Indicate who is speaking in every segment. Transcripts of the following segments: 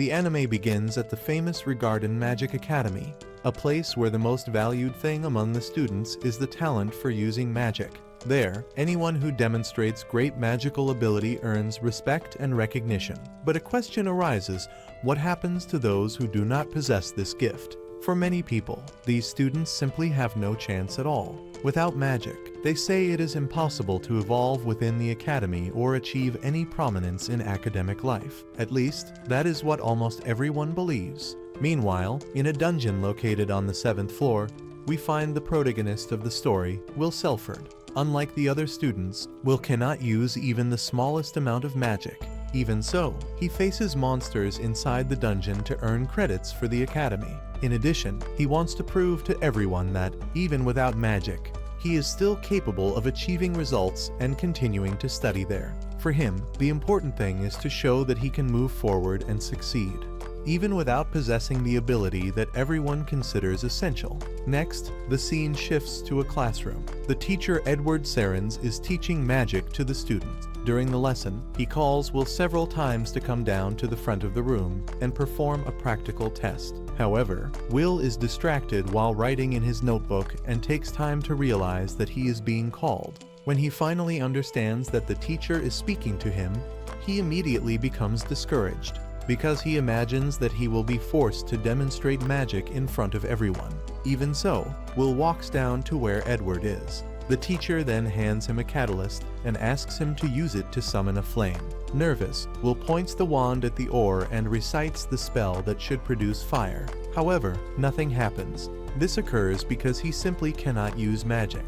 Speaker 1: The anime begins at the famous Regarden Magic Academy, a place where the most valued thing among the students is the talent for using magic. There, anyone who demonstrates great magical ability earns respect and recognition. But a question arises: what happens to those who do not possess this gift? For many people, these students simply have no chance at all. Without magic, they say it is impossible to evolve within the academy or achieve any prominence in academic life. At least, that is what almost everyone believes. Meanwhile, in a dungeon located on the 7th floor, we find the protagonist of the story, Serfort. Unlike the other students, Will cannot use even the smallest amount of magic. Even so, he faces monsters inside the dungeon to earn credits for the academy. In addition, he wants to prove to everyone that, even without magic, he is still capable of achieving results and continuing to study there. For him, the important thing is to show that he can move forward and succeed, even without possessing the ability that everyone considers essential. Next, the scene shifts to a classroom. The teacher Edward Serens is teaching magic to the students. During the lesson, he calls Will several times to come down to the front of the room and perform a practical test. However, Will is distracted while writing in his notebook and takes time to realize that he is being called. When he finally understands that the teacher is speaking to him, he immediately becomes discouraged, because he imagines that he will be forced to demonstrate magic in front of everyone. Even so, Will walks down to where Edward is. The teacher then hands him a catalyst and asks him to use it to summon a flame. Nervous, Will points the wand at the ore and recites the spell that should produce fire. However, nothing happens. This occurs because he simply cannot use magic.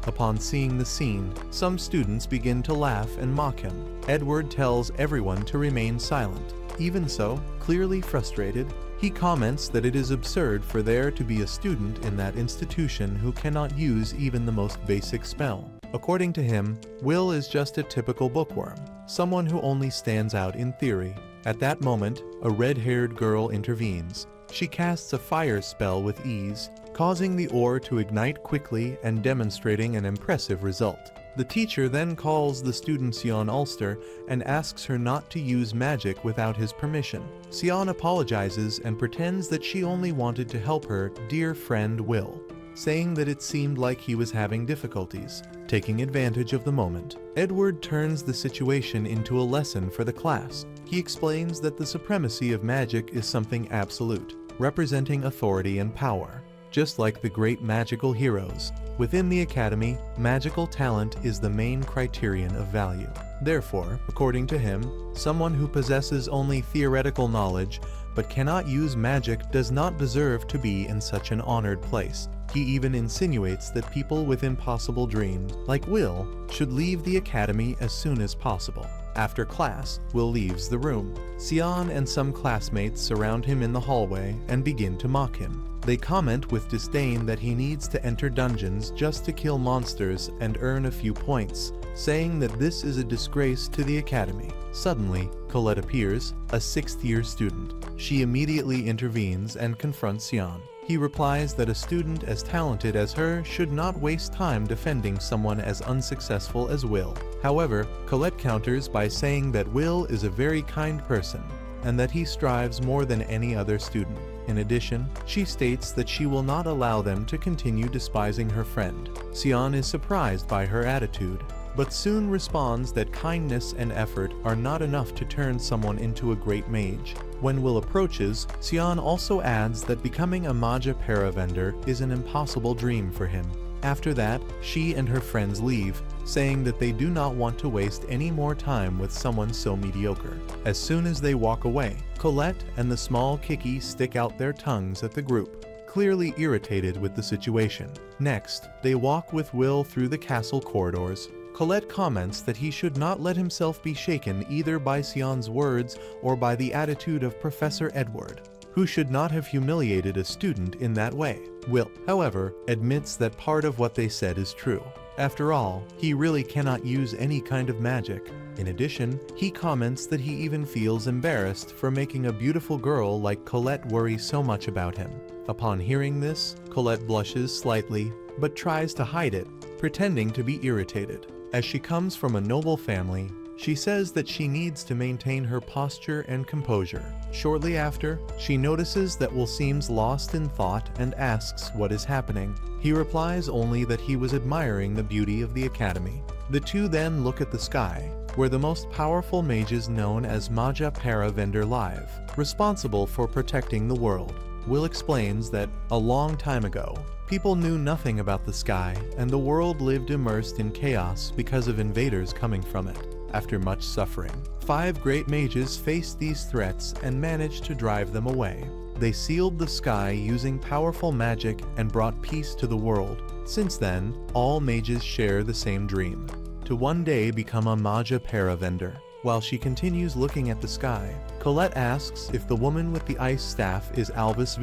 Speaker 1: Upon seeing the scene, some students begin to laugh and mock him. Edward tells everyone to remain silent. Even so, clearly frustrated, he comments that it is absurd for there to be a student in that institution who cannot use even the most basic spell. According to him, Will is just a typical bookworm, someone who only stands out in theory. At that moment, a red-haired girl intervenes. She casts a fire spell with ease, causing the ore to ignite quickly and demonstrating an impressive result. The teacher then calls the student Sion Ulster and asks her not to use magic without his permission. Sion apologizes and pretends that she only wanted to help her dear friend Will, saying that it seemed like he was having difficulties. Taking advantage of the moment, Edward turns the situation into a lesson for the class. He explains that the supremacy of magic is something absolute, representing authority and power. Just like the great magical heroes, within the academy, magical talent is the main criterion of value. Therefore, according to him, someone who possesses only theoretical knowledge but cannot use magic does not deserve to be in such an honored place. He even insinuates that people with impossible dreams, like Will, should leave the academy as soon as possible. After class, Will leaves the room. Sion and some classmates surround him in the hallway and begin to mock him. They comment with disdain that he needs to enter dungeons just to kill monsters and earn a few points, saying that this is a disgrace to the academy. Suddenly, Colette appears, a 6th-year student. She immediately intervenes and confronts Sion. He replies that a student as talented as her should not waste time defending someone as unsuccessful as Will. However, Colette counters by saying that Will is a very kind person and that he strives more than any other student. In addition, she states that she will not allow them to continue despising her friend. Sion is surprised by her attitude, but soon responds that kindness and effort are not enough to turn someone into a great mage. When Will approaches, Sion also adds that becoming a Magia Vander is an impossible dream for him. After that, she and her friends leave, saying that they do not want to waste any more time with someone so mediocre. As soon as they walk away, Colette and the small Kiki stick out their tongues at the group, clearly irritated with the situation. Next, they walk with Will through the castle corridors. Colette comments that he should not let himself be shaken either by Sion's words or by the attitude of Professor Edward, who should not have humiliated a student in that way. Will, however, admits that part of what they said is true. After all, he really cannot use any kind of magic. In addition, he comments that he even feels embarrassed for making a beautiful girl like Colette worry so much about him. Upon hearing this, Colette blushes slightly, but tries to hide it, pretending to be irritated. As she comes from a noble family, She says that she needs to maintain her posture and composure. Shortly after, she notices that Will seems lost in thought and asks what is happening. He replies only that he was admiring the beauty of the academy. The two then look at the sky, where the most powerful mages known as Magia Vander live, responsible for protecting the world. Will explains that, a long time ago, people knew nothing about the sky and the world lived immersed in chaos because of invaders coming from it. After much suffering, 5 great mages faced these threats and managed to drive them away. They sealed the sky using powerful magic and brought peace to the world. Since then, all mages share the same dream: to one day become a Magia Vander. While she continues looking at the sky, Colette asks if the woman with the ice staff is Albis,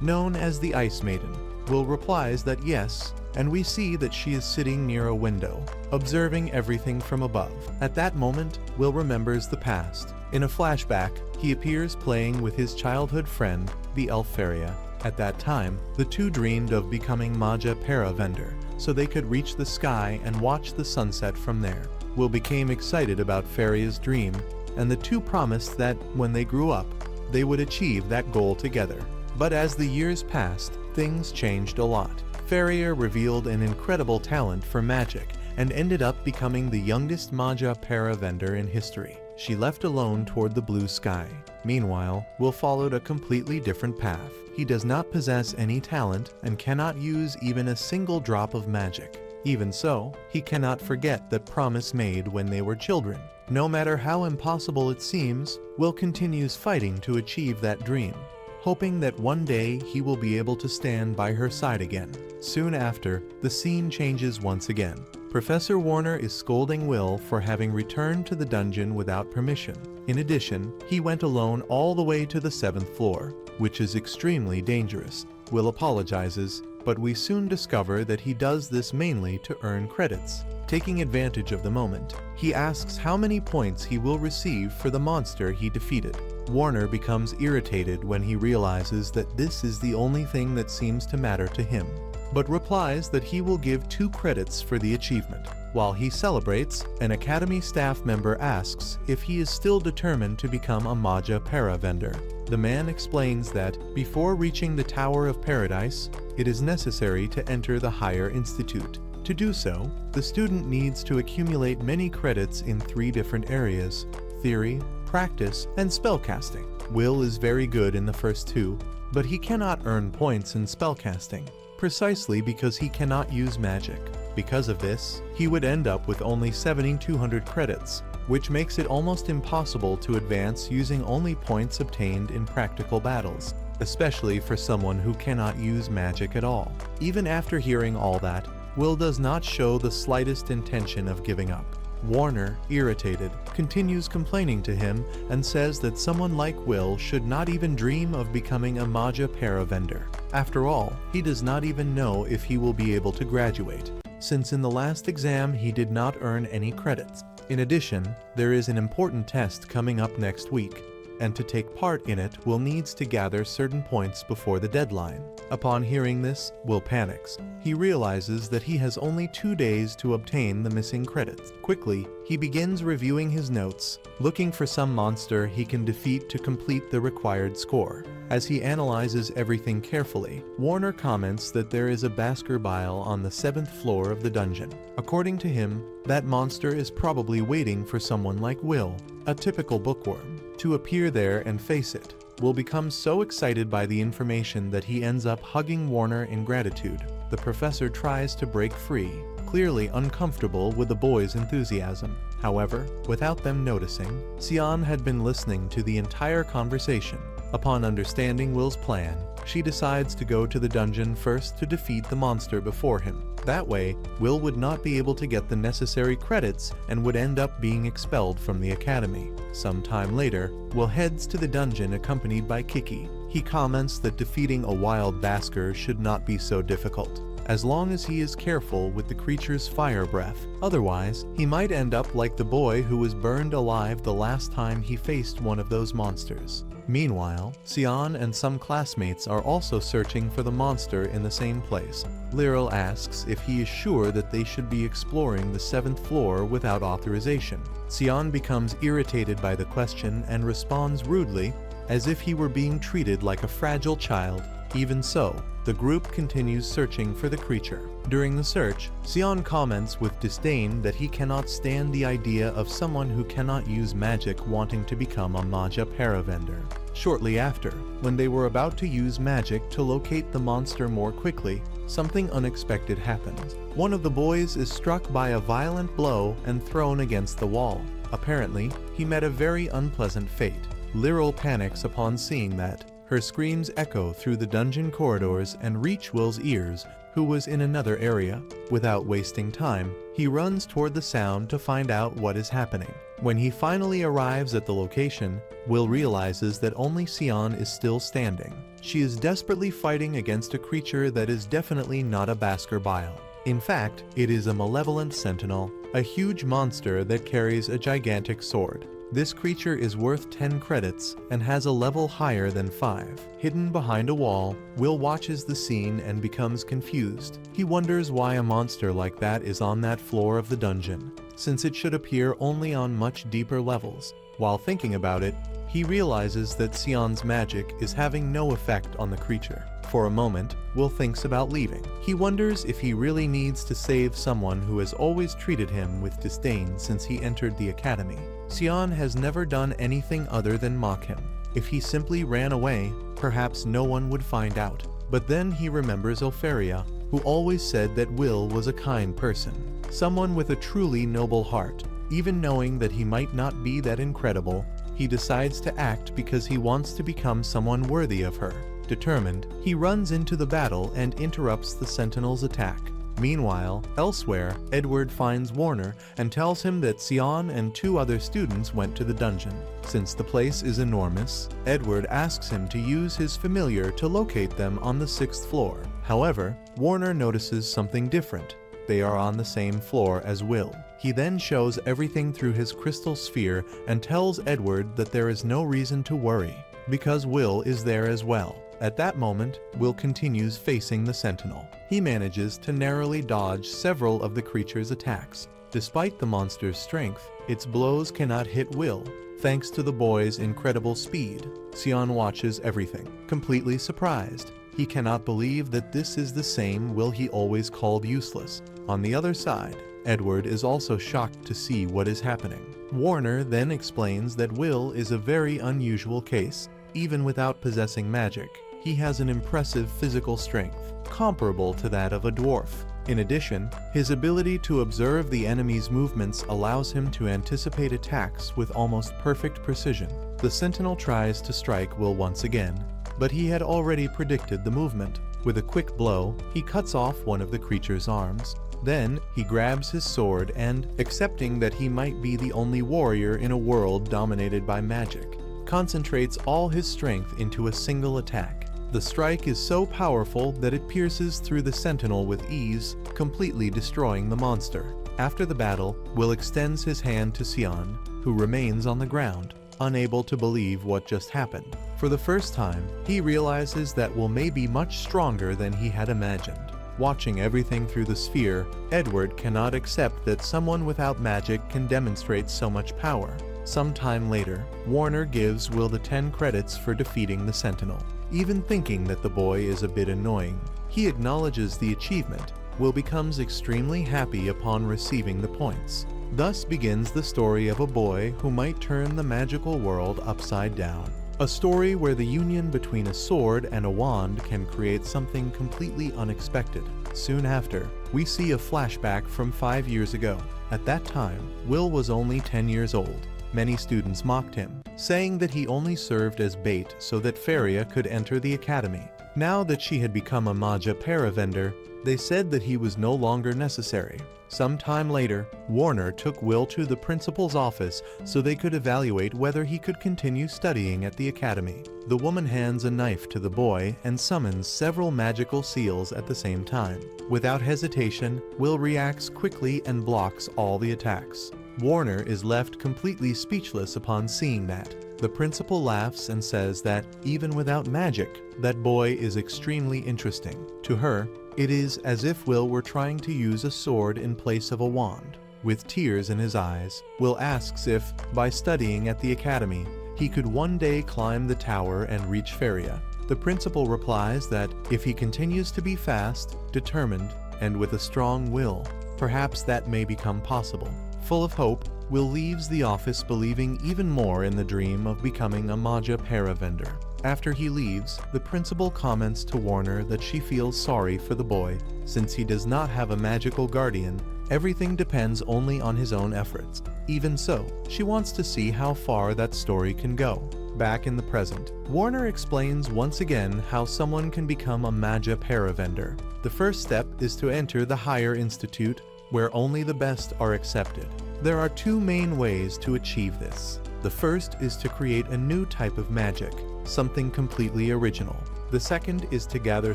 Speaker 1: known as the Ice Maiden. Will replies that yes, and we see that she is sitting near a window, observing everything from above. At that moment, Will remembers the past. In a flashback, he appears playing with his childhood friend, the Elfaria. At that time, the two dreamed of becoming Magia Vander, so they could reach the sky and watch the sunset from there. Will became excited about Faria's dream, and the two promised that, when they grew up, they would achieve that goal together. But as the years passed, things changed a lot. Faria revealed an incredible talent for magic and ended up becoming the youngest Magia Vander in history. She left alone toward the blue sky. Meanwhile, Will followed a completely different path. He does not possess any talent and cannot use even a single drop of magic. Even so, he cannot forget that promise made when they were children. No matter how impossible it seems, Will continues fighting to achieve that dream, hoping that one day he will be able to stand by her side again. Soon after, the scene changes once again. Professor Warner is scolding Will for having returned to the dungeon without permission. In addition, he went alone all the way to the 7th floor, which is extremely dangerous. Will apologizes, but we soon discover that he does this mainly to earn credits. Taking advantage of the moment, he asks how many points he will receive for the monster he defeated. Warner becomes irritated when he realizes that this is the only thing that seems to matter to him, but replies that he will give 2 credits for the achievement. While he celebrates, an Academy staff member asks if he is still determined to become a Magia Vander. The man explains that, before reaching the Tower of Paradise, it is necessary to enter the Higher Institute. To do so, the student needs to accumulate many credits in 3 different areas: theory, practice, and spellcasting. Will is very good in the first 2, but he cannot earn points in spellcasting, precisely because he cannot use magic. Because of this, he would end up with only 7,200 credits, which makes it almost impossible to advance using only points obtained in practical battles, especially for someone who cannot use magic at all. Even after hearing all that, Will does not show the slightest intention of giving up. Warner, irritated, continues complaining to him and says that someone like Will should not even dream of becoming a Magia Vander. After all, he does not even know if he will be able to graduate, since in the last exam he did not earn any credits. In addition, there is an important test coming up next week, and to take part in it Will needs to gather certain points before the deadline. Upon hearing this, Will panics. He realizes that he has only 2 days to obtain the missing credits. Quickly, he begins reviewing his notes, looking for some monster he can defeat to complete the required score. As he analyzes everything carefully, Warner comments that there is a Baskerville on the 7th floor of the dungeon. According to him, that monster is probably waiting for someone like Will, a typical bookworm, to appear there and face it. Will become so excited by the information that he ends up hugging Warner in gratitude. The professor tries to break free, clearly uncomfortable with the boys' enthusiasm. However, without them noticing, Xian had been listening to the entire conversation. Upon understanding Will's plan, she decides to go to the dungeon first to defeat the monster before him. That way, Will would not be able to get the necessary credits and would end up being expelled from the academy. Some time later, Will heads to the dungeon accompanied by Kiki. He comments that defeating a wild Basker should not be so difficult, as long as he is careful with the creature's fire breath. Otherwise, he might end up like the boy who was burned alive the last time he faced one of those monsters. Meanwhile, Sion and some classmates are also searching for the monster in the same place. Lyril asks if he is sure that they should be exploring the 7th floor without authorization. Sion becomes irritated by the question and responds rudely, as if he were being treated like a fragile child. Even so, the group continues searching for the creature. During the search, Sion comments with disdain that he cannot stand the idea of someone who cannot use magic wanting to become a Magia Vander. Shortly after, when they were about to use magic to locate the monster more quickly, something unexpected happens. One of the boys is struck by a violent blow and thrown against the wall. Apparently, he met a very unpleasant fate. Lyril panics upon seeing that. Her screams echo through the dungeon corridors and reach Will's ears, who was in another area. Without wasting time, he runs toward the sound to find out what is happening. When he finally arrives at the location, Will realizes that only Sion is still standing. She is desperately fighting against a creature that is definitely not a Baskerville. In fact, it is a malevolent sentinel, a huge monster that carries a gigantic sword. This creature is worth 10 credits and has a level higher than 5. Hidden behind a wall, Will watches the scene and becomes confused. He wonders why a monster like that is on that floor of the dungeon, since it should appear only on much deeper levels. While thinking about it, he realizes that Sion's magic is having no effect on the creature. For a moment, Will thinks about leaving. He wonders if he really needs to save someone who has always treated him with disdain since he entered the academy. Sion has never done anything other than mock him. If he simply ran away, perhaps no one would find out. But then he remembers Elfaria, who always said that Will was a kind person, someone with a truly noble heart. Even knowing that he might not be that incredible, he decides to act because he wants to become someone worthy of her. Determined, he runs into the battle and interrupts the Sentinel's attack. Meanwhile, elsewhere, Edward finds Warner and tells him that Sion and 2 other students went to the dungeon. Since the place is enormous, Edward asks him to use his familiar to locate them on the 6th floor. However, Warner notices something different. They are on the same floor as Will. He then shows everything through his crystal sphere and tells Edward that there is no reason to worry, because Will is there as well. At that moment, Will continues facing the Sentinel. He manages to narrowly dodge several of the creature's attacks. Despite the monster's strength, its blows cannot hit Will, thanks to the boy's incredible speed. Sion watches everything, completely surprised. He cannot believe that this is the same Will he always called useless. On the other side, Edward is also shocked to see what is happening. Warner then explains that Will is a very unusual case. Even without possessing magic, he has an impressive physical strength, comparable to that of a dwarf. In addition, his ability to observe the enemy's movements allows him to anticipate attacks with almost perfect precision. The Sentinel tries to strike Will once again, but he had already predicted the movement. With a quick blow, he cuts off one of the creature's arms. Then, he grabs his sword and, accepting that he might be the only warrior in a world dominated by magic, concentrates all his strength into a single attack. The strike is so powerful that it pierces through the Sentinel with ease, completely destroying the monster. After the battle, Will extends his hand to Sion, who remains on the ground, unable to believe what just happened. For the first time, he realizes that Will may be much stronger than he had imagined. Watching everything through the sphere, Edward cannot accept that someone without magic can demonstrate so much power. Sometime later, Warner gives Will the 10 credits for defeating the Sentinel. Even thinking that the boy is a bit annoying, he acknowledges the achievement. Will becomes extremely happy upon receiving the points. Thus begins the story of a boy who might turn the magical world upside down. A story where the union between a sword and a wand can create something completely unexpected. Soon after, we see a flashback from 5 years ago. At that time, Will was only 10 years old. Many students mocked him, saying that he only served as bait so that Faria could enter the academy. Now that she had become a Magia Vander, they said that he was no longer necessary. Some time later, Warner took Will to the principal's office so they could evaluate whether he could continue studying at the academy. The woman hands a knife to the boy and summons several magical seals at the same time. Without hesitation, Will reacts quickly and blocks all the attacks. Warner is left completely speechless upon seeing that. The principal laughs and says that, even without magic, that boy is extremely interesting. To her, it is as if Will were trying to use a sword in place of a wand. With tears in his eyes, Will asks if, by studying at the academy, he could one day climb the tower and reach Faria. The principal replies that if he continues to be fast, determined, and with a strong will, perhaps that may become possible. Full of hope, Will leaves the office believing even more in the dream of becoming a Magia Vander. After he leaves, the principal comments to Warner that she feels sorry for the boy, since he does not have a magical guardian. Everything depends only on his own efforts. Even so, she wants to see how far that story can go. Back in the present, Warner explains once again how someone can become a Magia Vander. The first step is to enter the higher institute, where only the best are accepted. There are two main ways to achieve this. The first is to create a new type of magic, something completely original. The second is to gather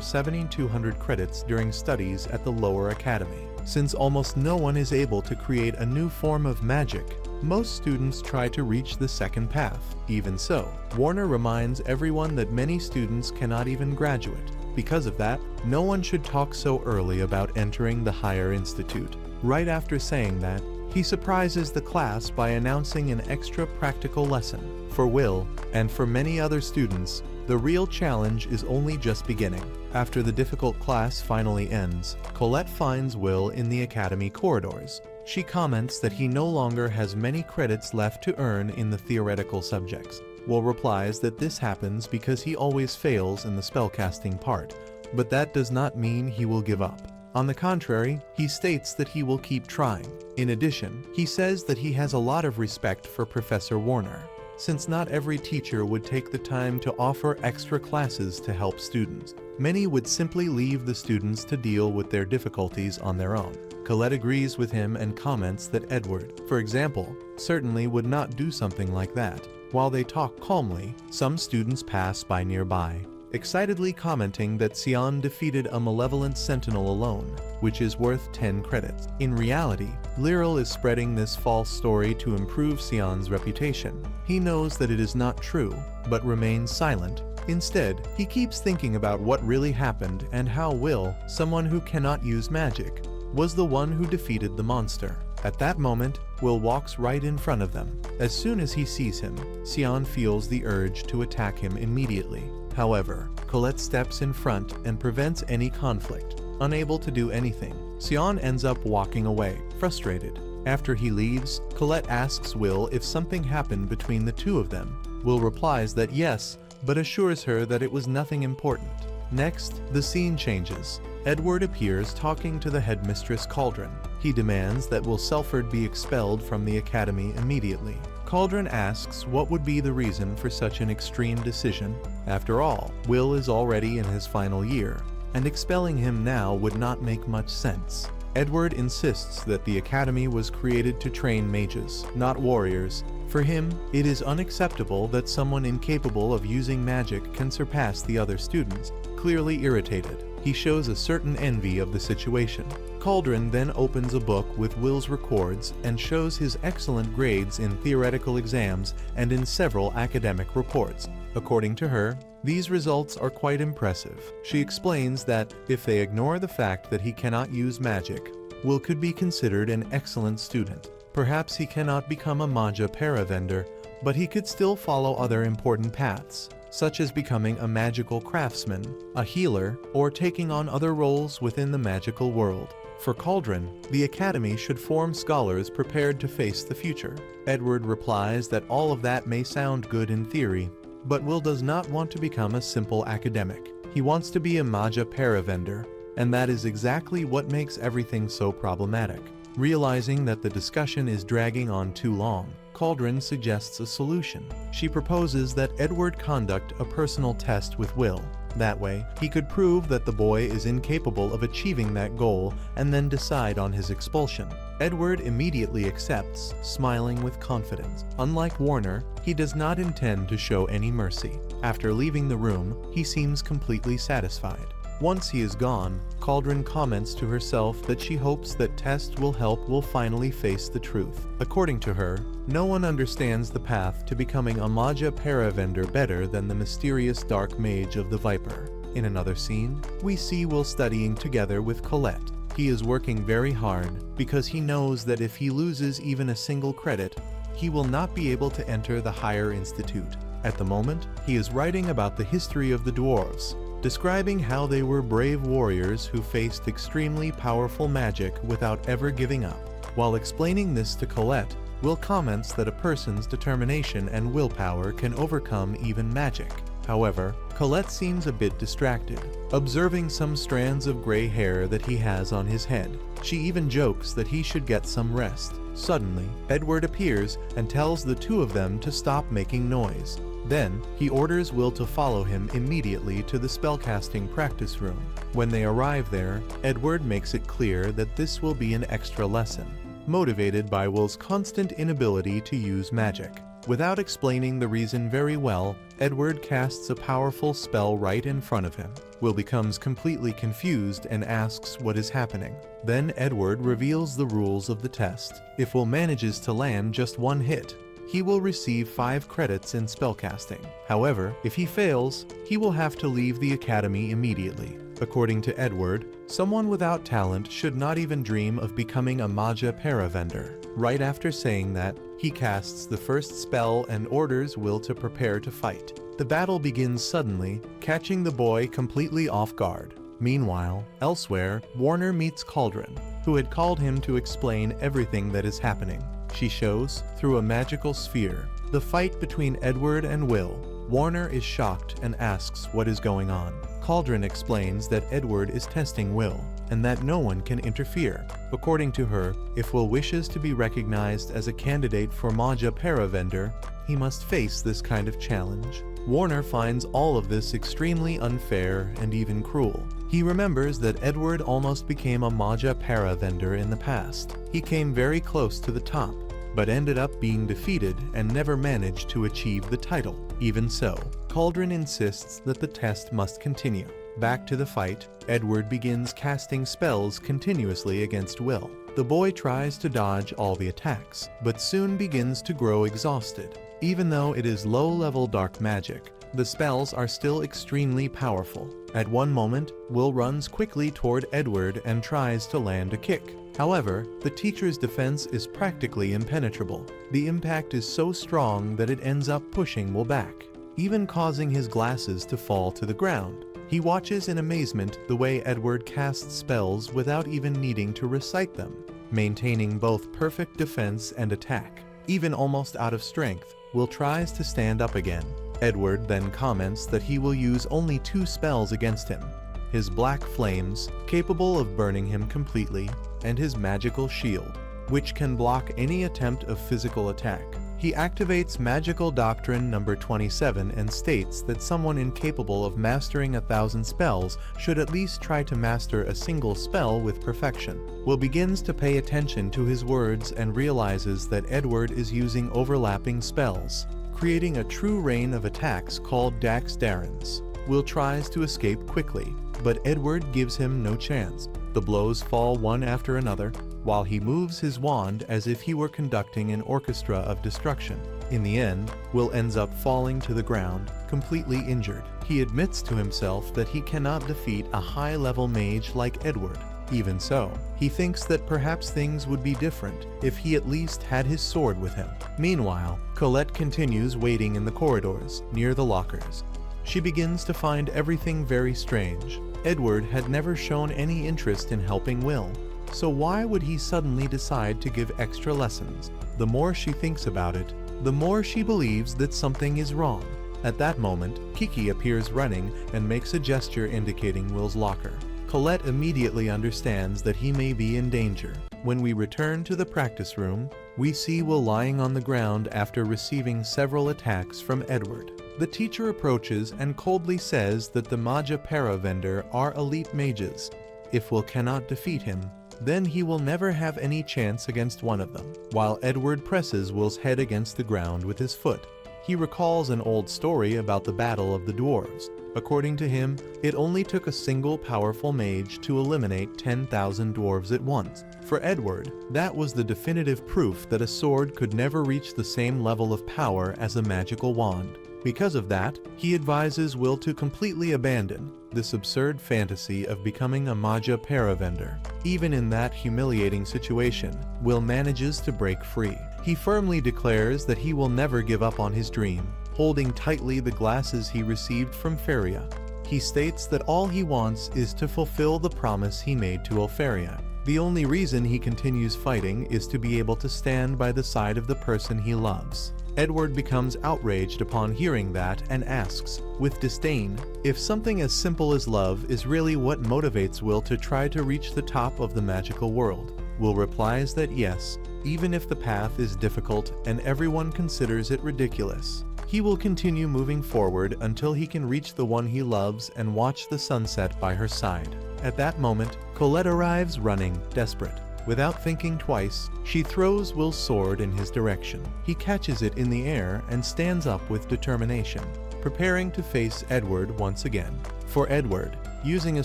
Speaker 1: 7,200 credits during studies at the lower academy. Since almost no one is able to create a new form of magic, most students try to reach the second path. Even so, Warner reminds everyone that many students cannot even graduate. Because of that, no one should talk so early about entering the higher institute. Right after saying that, he surprises the class by announcing an extra practical lesson. For Will, and for many other students, the real challenge is only just beginning. After the difficult class finally ends, Colette finds Will in the academy corridors. She comments that he no longer has many credits left to earn in the theoretical subjects. Will replies that this happens because he always fails in the spellcasting part, but that does not mean he will give up. On the contrary, he states that he will keep trying. In addition, he says that he has a lot of respect for Professor Warner, since not every teacher would take the time to offer extra classes to help students. Many would simply leave the students to deal with their difficulties on their own. Colette agrees with him and comments that Edward, for example, certainly would not do something like that. While they talk calmly, some students pass by nearby, excitedly commenting that Sion defeated a malevolent sentinel alone, which is worth 10 credits. In reality, Lyral is spreading this false story to improve Sion's reputation. He knows that it is not true, but remains silent. Instead, he keeps thinking about what really happened and how Will, someone who cannot use magic, was the one who defeated the monster. At that moment, Will walks right in front of them. As soon as he sees him, Sion feels the urge to attack him immediately. However, Colette steps in front and prevents any conflict. Unable to do anything, Sion ends up walking away, frustrated. After he leaves, Colette asks Will if something happened between the two of them. Will replies that yes, but assures her that it was nothing important. Next, the scene changes. Edward appears talking to the headmistress Cauldron. He demands that Will Serfort be expelled from the academy immediately. Cauldron asks what would be the reason for such an extreme decision. After all, Will is already in his final year, and expelling him now would not make much sense. Edward insists that the academy was created to train mages, not warriors. For him, it is unacceptable that someone incapable of using magic can surpass the other students. Clearly irritated, he shows a certain envy of the situation. Cauldron then opens a book with Will's records and shows his excellent grades in theoretical exams and in several academic reports. According to her, these results are quite impressive. She explains that if they ignore the fact that he cannot use magic, Will could be considered an excellent student. Perhaps he cannot become a Magia Vander, but he could still follow other important paths, such as becoming a magical craftsman, a healer, or taking on other roles within the magical world. For Cauldron, the academy should form scholars prepared to face the future. Edward replies that all of that may sound good in theory, but Will does not want to become a simple academic. He wants to be a Magia Vander, and that is exactly what makes everything so problematic. Realizing that the discussion is dragging on too long, Cauldron suggests a solution. She proposes that Edward conduct a personal test with Will. That way, he could prove that the boy is incapable of achieving that goal and then decide on his expulsion. Edward immediately accepts, smiling with confidence. Unlike Warner, he does not intend to show any mercy. After leaving the room, he seems completely satisfied. Once he is gone, Cauldron comments to herself that she hopes that Test will finally face the truth. According to her, no one understands the path to becoming a Magia Vander better than the mysterious dark mage of the Viper. In another scene, we see Will studying together with Colette. He is working very hard because he knows that if he loses even a single credit, he will not be able to enter the higher institute. At the moment, he is writing about the history of the dwarves, describing how they were brave warriors who faced extremely powerful magic without ever giving up. While explaining this to Colette, Will comments that a person's determination and willpower can overcome even magic. However, Colette seems a bit distracted, observing some strands of gray hair that he has on his head. She even jokes that he should get some rest. Suddenly, Edward appears and tells the two of them to stop making noise. Then, he orders Will to follow him immediately to the spellcasting practice room. When they arrive there, Edward makes it clear that this will be an extra lesson, motivated by Will's constant inability to use magic. Without explaining the reason very well, Edward casts a powerful spell right in front of him. Will becomes completely confused and asks what is happening. Then Edward reveals the rules of the test. If Will manages to land just one hit, he will receive 5 credits in spellcasting. However, if he fails, he will have to leave the academy immediately. According to Edward, someone without talent should not even dream of becoming a Magia Vander. Right after saying that, he casts the first spell and orders Will to prepare to fight. The battle begins suddenly, catching the boy completely off guard. Meanwhile, elsewhere, Warner meets Cauldron, who had called him to explain everything that is happening. She shows, through a magical sphere, the fight between Edward and Will. Warner is shocked and asks what is going on. Cauldron explains that Edward is testing Will, and that no one can interfere. According to her, if Will wishes to be recognized as a candidate for Magia Vander, he must face this kind of challenge. Warner finds all of this extremely unfair and even cruel. He remembers that Edward almost became a Magia Vander in the past. He came very close to the top, but ended up being defeated and never managed to achieve the title. Even so, Cauldron insists that the test must continue. Back to the fight, Edward begins casting spells continuously against Will. The boy tries to dodge all the attacks, but soon begins to grow exhausted. Even though it is low-level dark magic, the spells are still extremely powerful. At one moment, Will runs quickly toward Edward and tries to land a kick. However, the teacher's defense is practically impenetrable. The impact is so strong that it ends up pushing Will back, even causing his glasses to fall to the ground. He watches in amazement the way Edward casts spells without even needing to recite them, maintaining both perfect defense and attack. Even almost out of strength, Will tries to stand up again. Edward then comments that he will use only 2 spells against him: his black flames, capable of burning him completely, and his magical shield, which can block any attempt of physical attack. He activates Magical Doctrine number 27 and states that someone incapable of mastering 1,000 spells should at least try to master a single spell with perfection. Will begins to pay attention to his words and realizes that Edward is using overlapping spells, creating a true rain of attacks called Dax Darrens. Will tries to escape quickly, but Edward gives him no chance. The blows fall one after another, while he moves his wand as if he were conducting an orchestra of destruction. In the end, Will ends up falling to the ground, completely injured. He admits to himself that he cannot defeat a high-level mage like Edward. Even so, he thinks that perhaps things would be different if he at least had his sword with him. Meanwhile, Colette continues waiting in the corridors, near the lockers. She begins to find everything very strange. Edward had never shown any interest in helping Will, so why would he suddenly decide to give extra lessons? The more she thinks about it, the more she believes that something is wrong. At that moment, Kiki appears running and makes a gesture indicating Will's locker. Colette immediately understands that he may be in danger. When we return to the practice room, we see Will lying on the ground after receiving several attacks from Edward. The teacher approaches and coldly says that the Magia Vander are elite mages. If Will cannot defeat him, then he will never have any chance against one of them. While Edward presses Will's head against the ground with his foot, he recalls an old story about the Battle of the Dwarves. According to him, it only took a single powerful mage to eliminate 10,000 dwarves at once. For Edward, that was the definitive proof that a sword could never reach the same level of power as a magical wand. Because of that, he advises Will to completely abandon this absurd fantasy of becoming a Magia Vander. Even in that humiliating situation, Will manages to break free. He firmly declares that he will never give up on his dream, holding tightly the glasses he received from Feria. He states that all he wants is to fulfill the promise he made to Elfaria. The only reason he continues fighting is to be able to stand by the side of the person he loves. Edward becomes outraged upon hearing that and asks, with disdain, if something as simple as love is really what motivates Will to try to reach the top of the magical world. Will replies that yes, even if the path is difficult and everyone considers it ridiculous, he will continue moving forward until he can reach the one he loves and watch the sunset by her side. At that moment, Colette arrives running, desperate. Without thinking twice, she throws Will's sword in his direction. He catches it in the air and stands up with determination, preparing to face Edward once again. For Edward, using a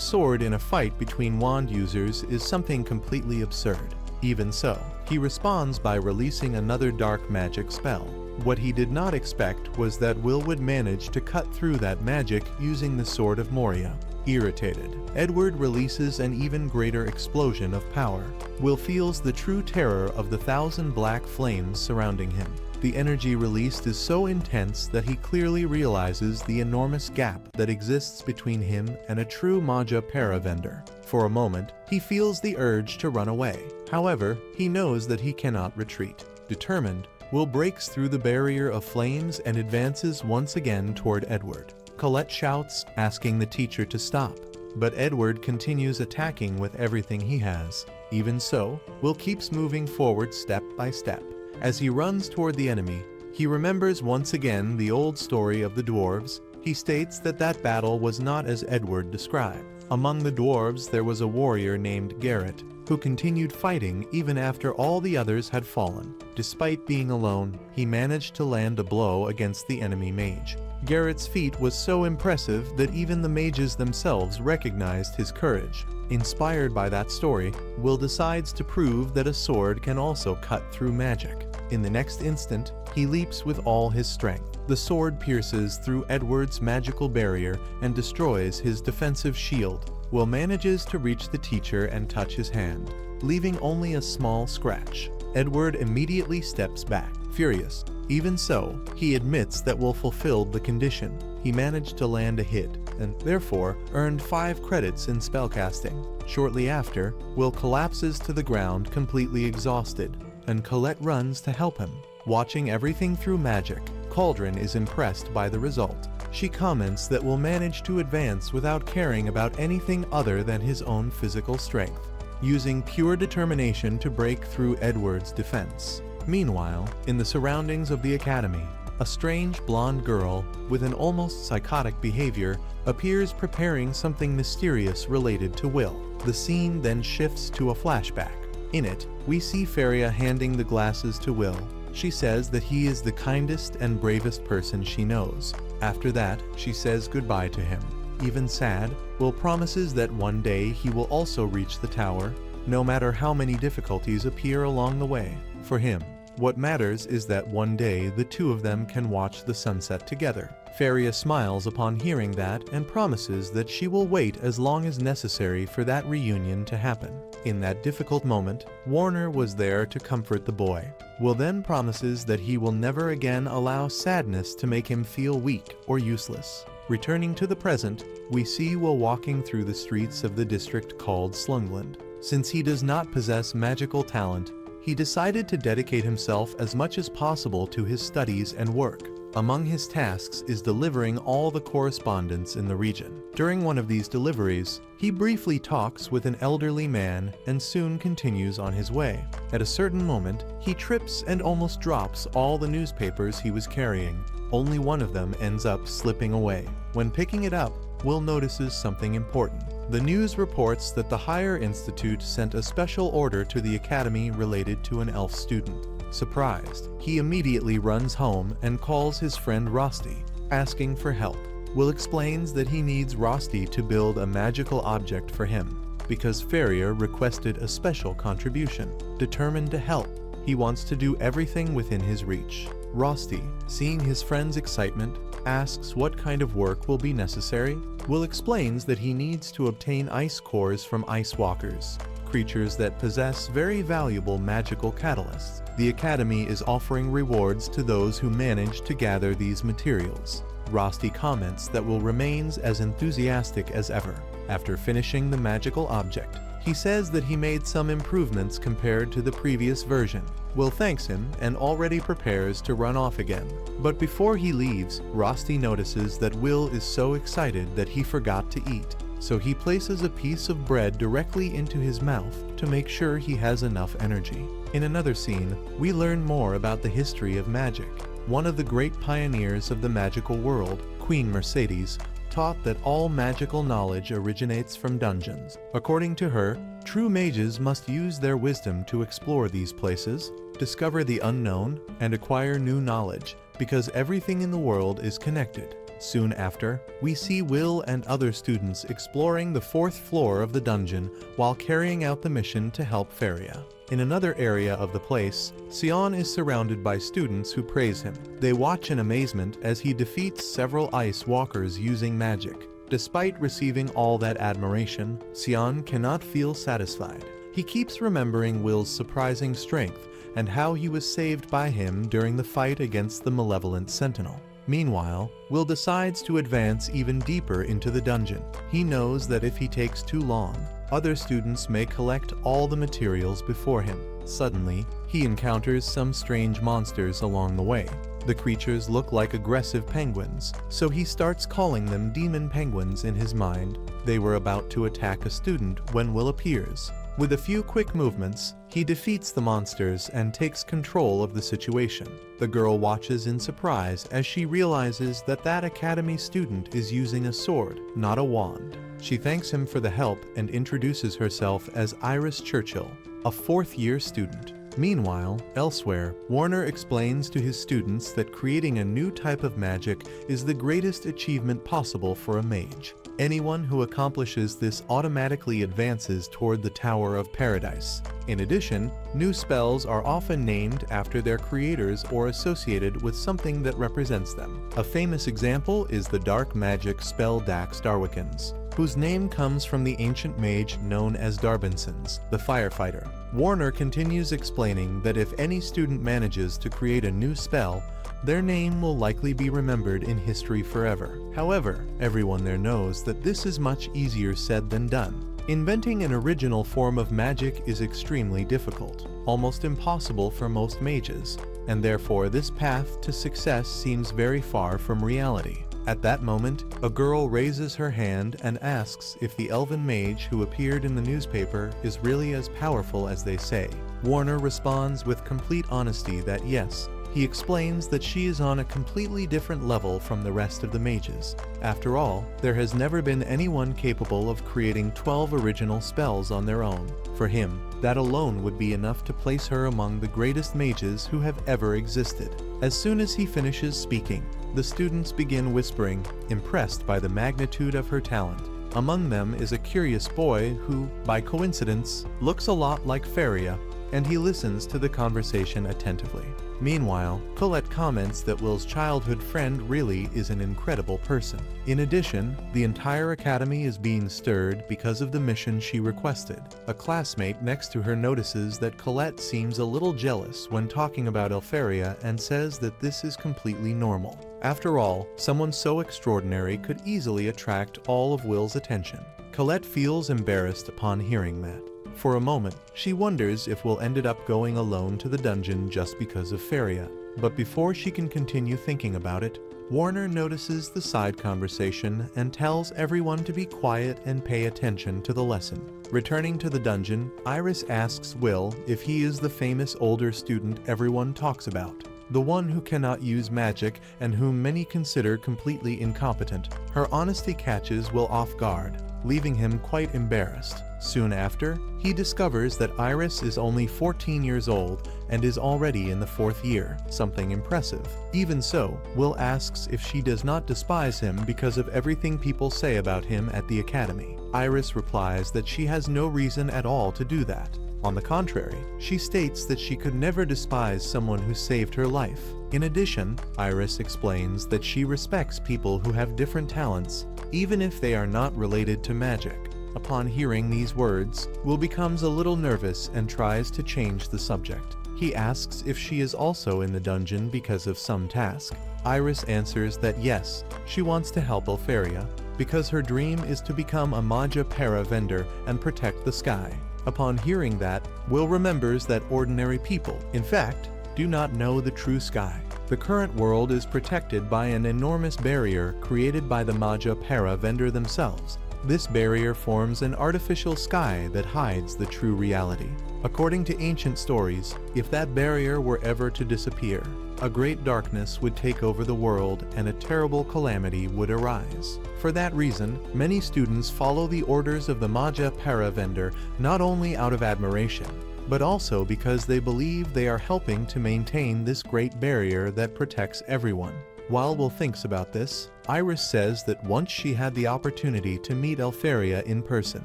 Speaker 1: sword in a fight between wand users is something completely absurd. Even so, he responds by releasing another dark magic spell. What he did not expect was that Will would manage to cut through that magic using the Sword of Moria. Irritated, Edward releases an even greater explosion of power. Will feels the true terror of the 1,000 black flames surrounding him. The energy released is so intense that he clearly realizes the enormous gap that exists between him and a true Magia Vander. For a moment, he feels the urge to run away. However, he knows that he cannot retreat. Determined, Will breaks through the barrier of flames and advances once again toward Edward. Colette shouts, asking the teacher to stop, but Edward continues attacking with everything he has. Even so, Will keeps moving forward step by step. As he runs toward the enemy, he remembers once again the old story of the dwarves. He states that that battle was not as Edward described. Among the dwarves there was a warrior named Garrett, who continued fighting even after all the others had fallen. Despite being alone, he managed to land a blow against the enemy mage. Garrett's feat was so impressive that even the mages themselves recognized his courage. Inspired by that story, Will decides to prove that a sword can also cut through magic. In the next instant, he leaps with all his strength. The sword pierces through Edward's magical barrier and destroys his defensive shield. Will manages to reach the teacher and touch his hand, leaving only a small scratch. Edward immediately steps back, furious. Even so, he admits that Will fulfilled the condition. He managed to land a hit, and therefore earned 5 credits in spellcasting. Shortly after, Will collapses to the ground completely exhausted, and Colette runs to help him. Watching everything through magic, Cauldron is impressed by the result. She comments that Will manage to advance without caring about anything other than his own physical strength, using pure determination to break through Edward's defense. Meanwhile, in the surroundings of the academy, a strange blonde girl with an almost psychotic behavior appears preparing something mysterious related to Will. The scene then shifts to a flashback. In it, we see Feria handing the glasses to Will. She says that he is the kindest and bravest person she knows. After that, she says goodbye to him. Even sad, Will promises that one day he will also reach the tower, no matter how many difficulties appear along the way. For him, what matters is that one day the two of them can watch the sunset together. Feria smiles upon hearing that and promises that she will wait as long as necessary for that reunion to happen. In that difficult moment, Warner was there to comfort the boy. Will then promises that he will never again allow sadness to make him feel weak or useless. Returning to the present, we see Will walking through the streets of the district called Slungland. Since he does not possess magical talent, he decided to dedicate himself as much as possible to his studies and work. Among his tasks is delivering all the correspondence in the region. During one of these deliveries, he briefly talks with an elderly man and soon continues on his way. At a certain moment, he trips and almost drops all the newspapers he was carrying. Only one of them ends up slipping away. When picking it up, Will notices something important. The news reports that the Higher Institute sent a special order to the academy related to an elf student. Surprised, he immediately runs home and calls his friend Rosti, asking for help. Will explains that he needs Rosti to build a magical object for him, because Feria requested a special contribution. Determined to help, he wants to do everything within his reach. Rosti, seeing his friend's excitement, asks what kind of work will be necessary. Will explains that he needs to obtain ice cores from ice walkers, creatures that possess very valuable magical catalysts. The Academy is offering rewards to those who manage to gather these materials. Rosti comments that Will remains as enthusiastic as ever. After finishing the magical object, he says that he made some improvements compared to the previous version. Will thanks him and already prepares to run off again. But before he leaves, Rosti notices that Will is so excited that he forgot to eat. So he places a piece of bread directly into his mouth to make sure he has enough energy. In another scene, we learn more about the history of magic. One of the great pioneers of the magical world, Queen Mercedes, taught that all magical knowledge originates from dungeons. According to her, true mages must use their wisdom to explore these places, discover the unknown, and acquire new knowledge, because everything in the world is connected. Soon after, we see Will and other students exploring the 4th floor of the dungeon while carrying out the mission to help Feria. In another area of the place, Sion is surrounded by students who praise him. They watch in amazement as he defeats several ice walkers using magic. Despite receiving all that admiration, Sion cannot feel satisfied. He keeps remembering Will's surprising strength and how he was saved by him during the fight against the malevolent sentinel. Meanwhile, Will decides to advance even deeper into the dungeon. He knows that if he takes too long, other students may collect all the materials before him. Suddenly, he encounters some strange monsters along the way. The creatures look like aggressive penguins, so he starts calling them demon penguins in his mind. They were about to attack a student when Will appears. With a few quick movements, he defeats the monsters and takes control of the situation. The girl watches in surprise as she realizes that that academy student is using a sword, not a wand. She thanks him for the help and introduces herself as Iris Churchill, a 4th-year student. Meanwhile, elsewhere, Warner explains to his students that creating a new type of magic is the greatest achievement possible for a mage. Anyone who accomplishes this automatically advances toward the Tower of Paradise. In addition, new spells are often named after their creators or associated with something that represents them. A famous example is the dark magic spell Dax Darwikins, whose name comes from the ancient mage known as Darbinsons, the firefighter. Warner continues explaining that if any student manages to create a new spell, their name will likely be remembered in history forever. However, everyone there knows that this is much easier said than done. Inventing an original form of magic is extremely difficult, almost impossible for most mages, and therefore this path to success seems very far from reality. At that moment, a girl raises her hand and asks if the elven mage who appeared in the newspaper is really as powerful as they say. Warner responds with complete honesty that yes. He explains that she is on a completely different level from the rest of the mages. After all, there has never been anyone capable of creating 12 original spells on their own. For him, that alone would be enough to place her among the greatest mages who have ever existed. As soon as he finishes speaking, the students begin whispering, impressed by the magnitude of her talent. Among them is a curious boy who, by coincidence, looks a lot like Feria, and he listens to the conversation attentively. Meanwhile, Colette comments that Will's childhood friend really is an incredible person. In addition, the entire academy is being stirred because of the mission she requested. A classmate next to her notices that Colette seems a little jealous when talking about Elfaria and says that this is completely normal. After all, someone so extraordinary could easily attract all of Will's attention. Colette feels embarrassed upon hearing that. For a moment, she wonders if Will ended up going alone to the dungeon just because of Feria. But before she can continue thinking about it, Warner notices the side conversation and tells everyone to be quiet and pay attention to the lesson. Returning to the dungeon, Iris asks Will if he is the famous older student everyone talks about, the one who cannot use magic and whom many consider completely incompetent. Her honesty catches Will off guard, leaving him quite embarrassed. Soon after, he discovers that Iris is only 14 years old and is already in the 4th year, something impressive. Even so, Will asks if she does not despise him because of everything people say about him at the academy. Iris replies that she has no reason at all to do that. On the contrary, she states that she could never despise someone who saved her life. In addition, Iris explains that she respects people who have different talents, even if they are not related to magic. Upon hearing these words, Will becomes a little nervous and tries to change the subject. He asks if she is also in the dungeon because of some task. Iris answers that yes, she wants to help Elfaria, because her dream is to become a Magia Vander and protect the sky. Upon hearing that, Will remembers that ordinary people, in fact, do not know the true sky. The current world is protected by an enormous barrier created by the Magia Vander themselves. This barrier forms an artificial sky that hides the true reality. According to ancient stories, if that barrier were ever to disappear, a great darkness would take over the world and a terrible calamity would arise. For that reason, many students follow the orders of the Magia Vander not only out of admiration, but also because they believe they are helping to maintain this great barrier that protects everyone. While Will thinks about this, Iris says that once she had the opportunity to meet Elfaria in person.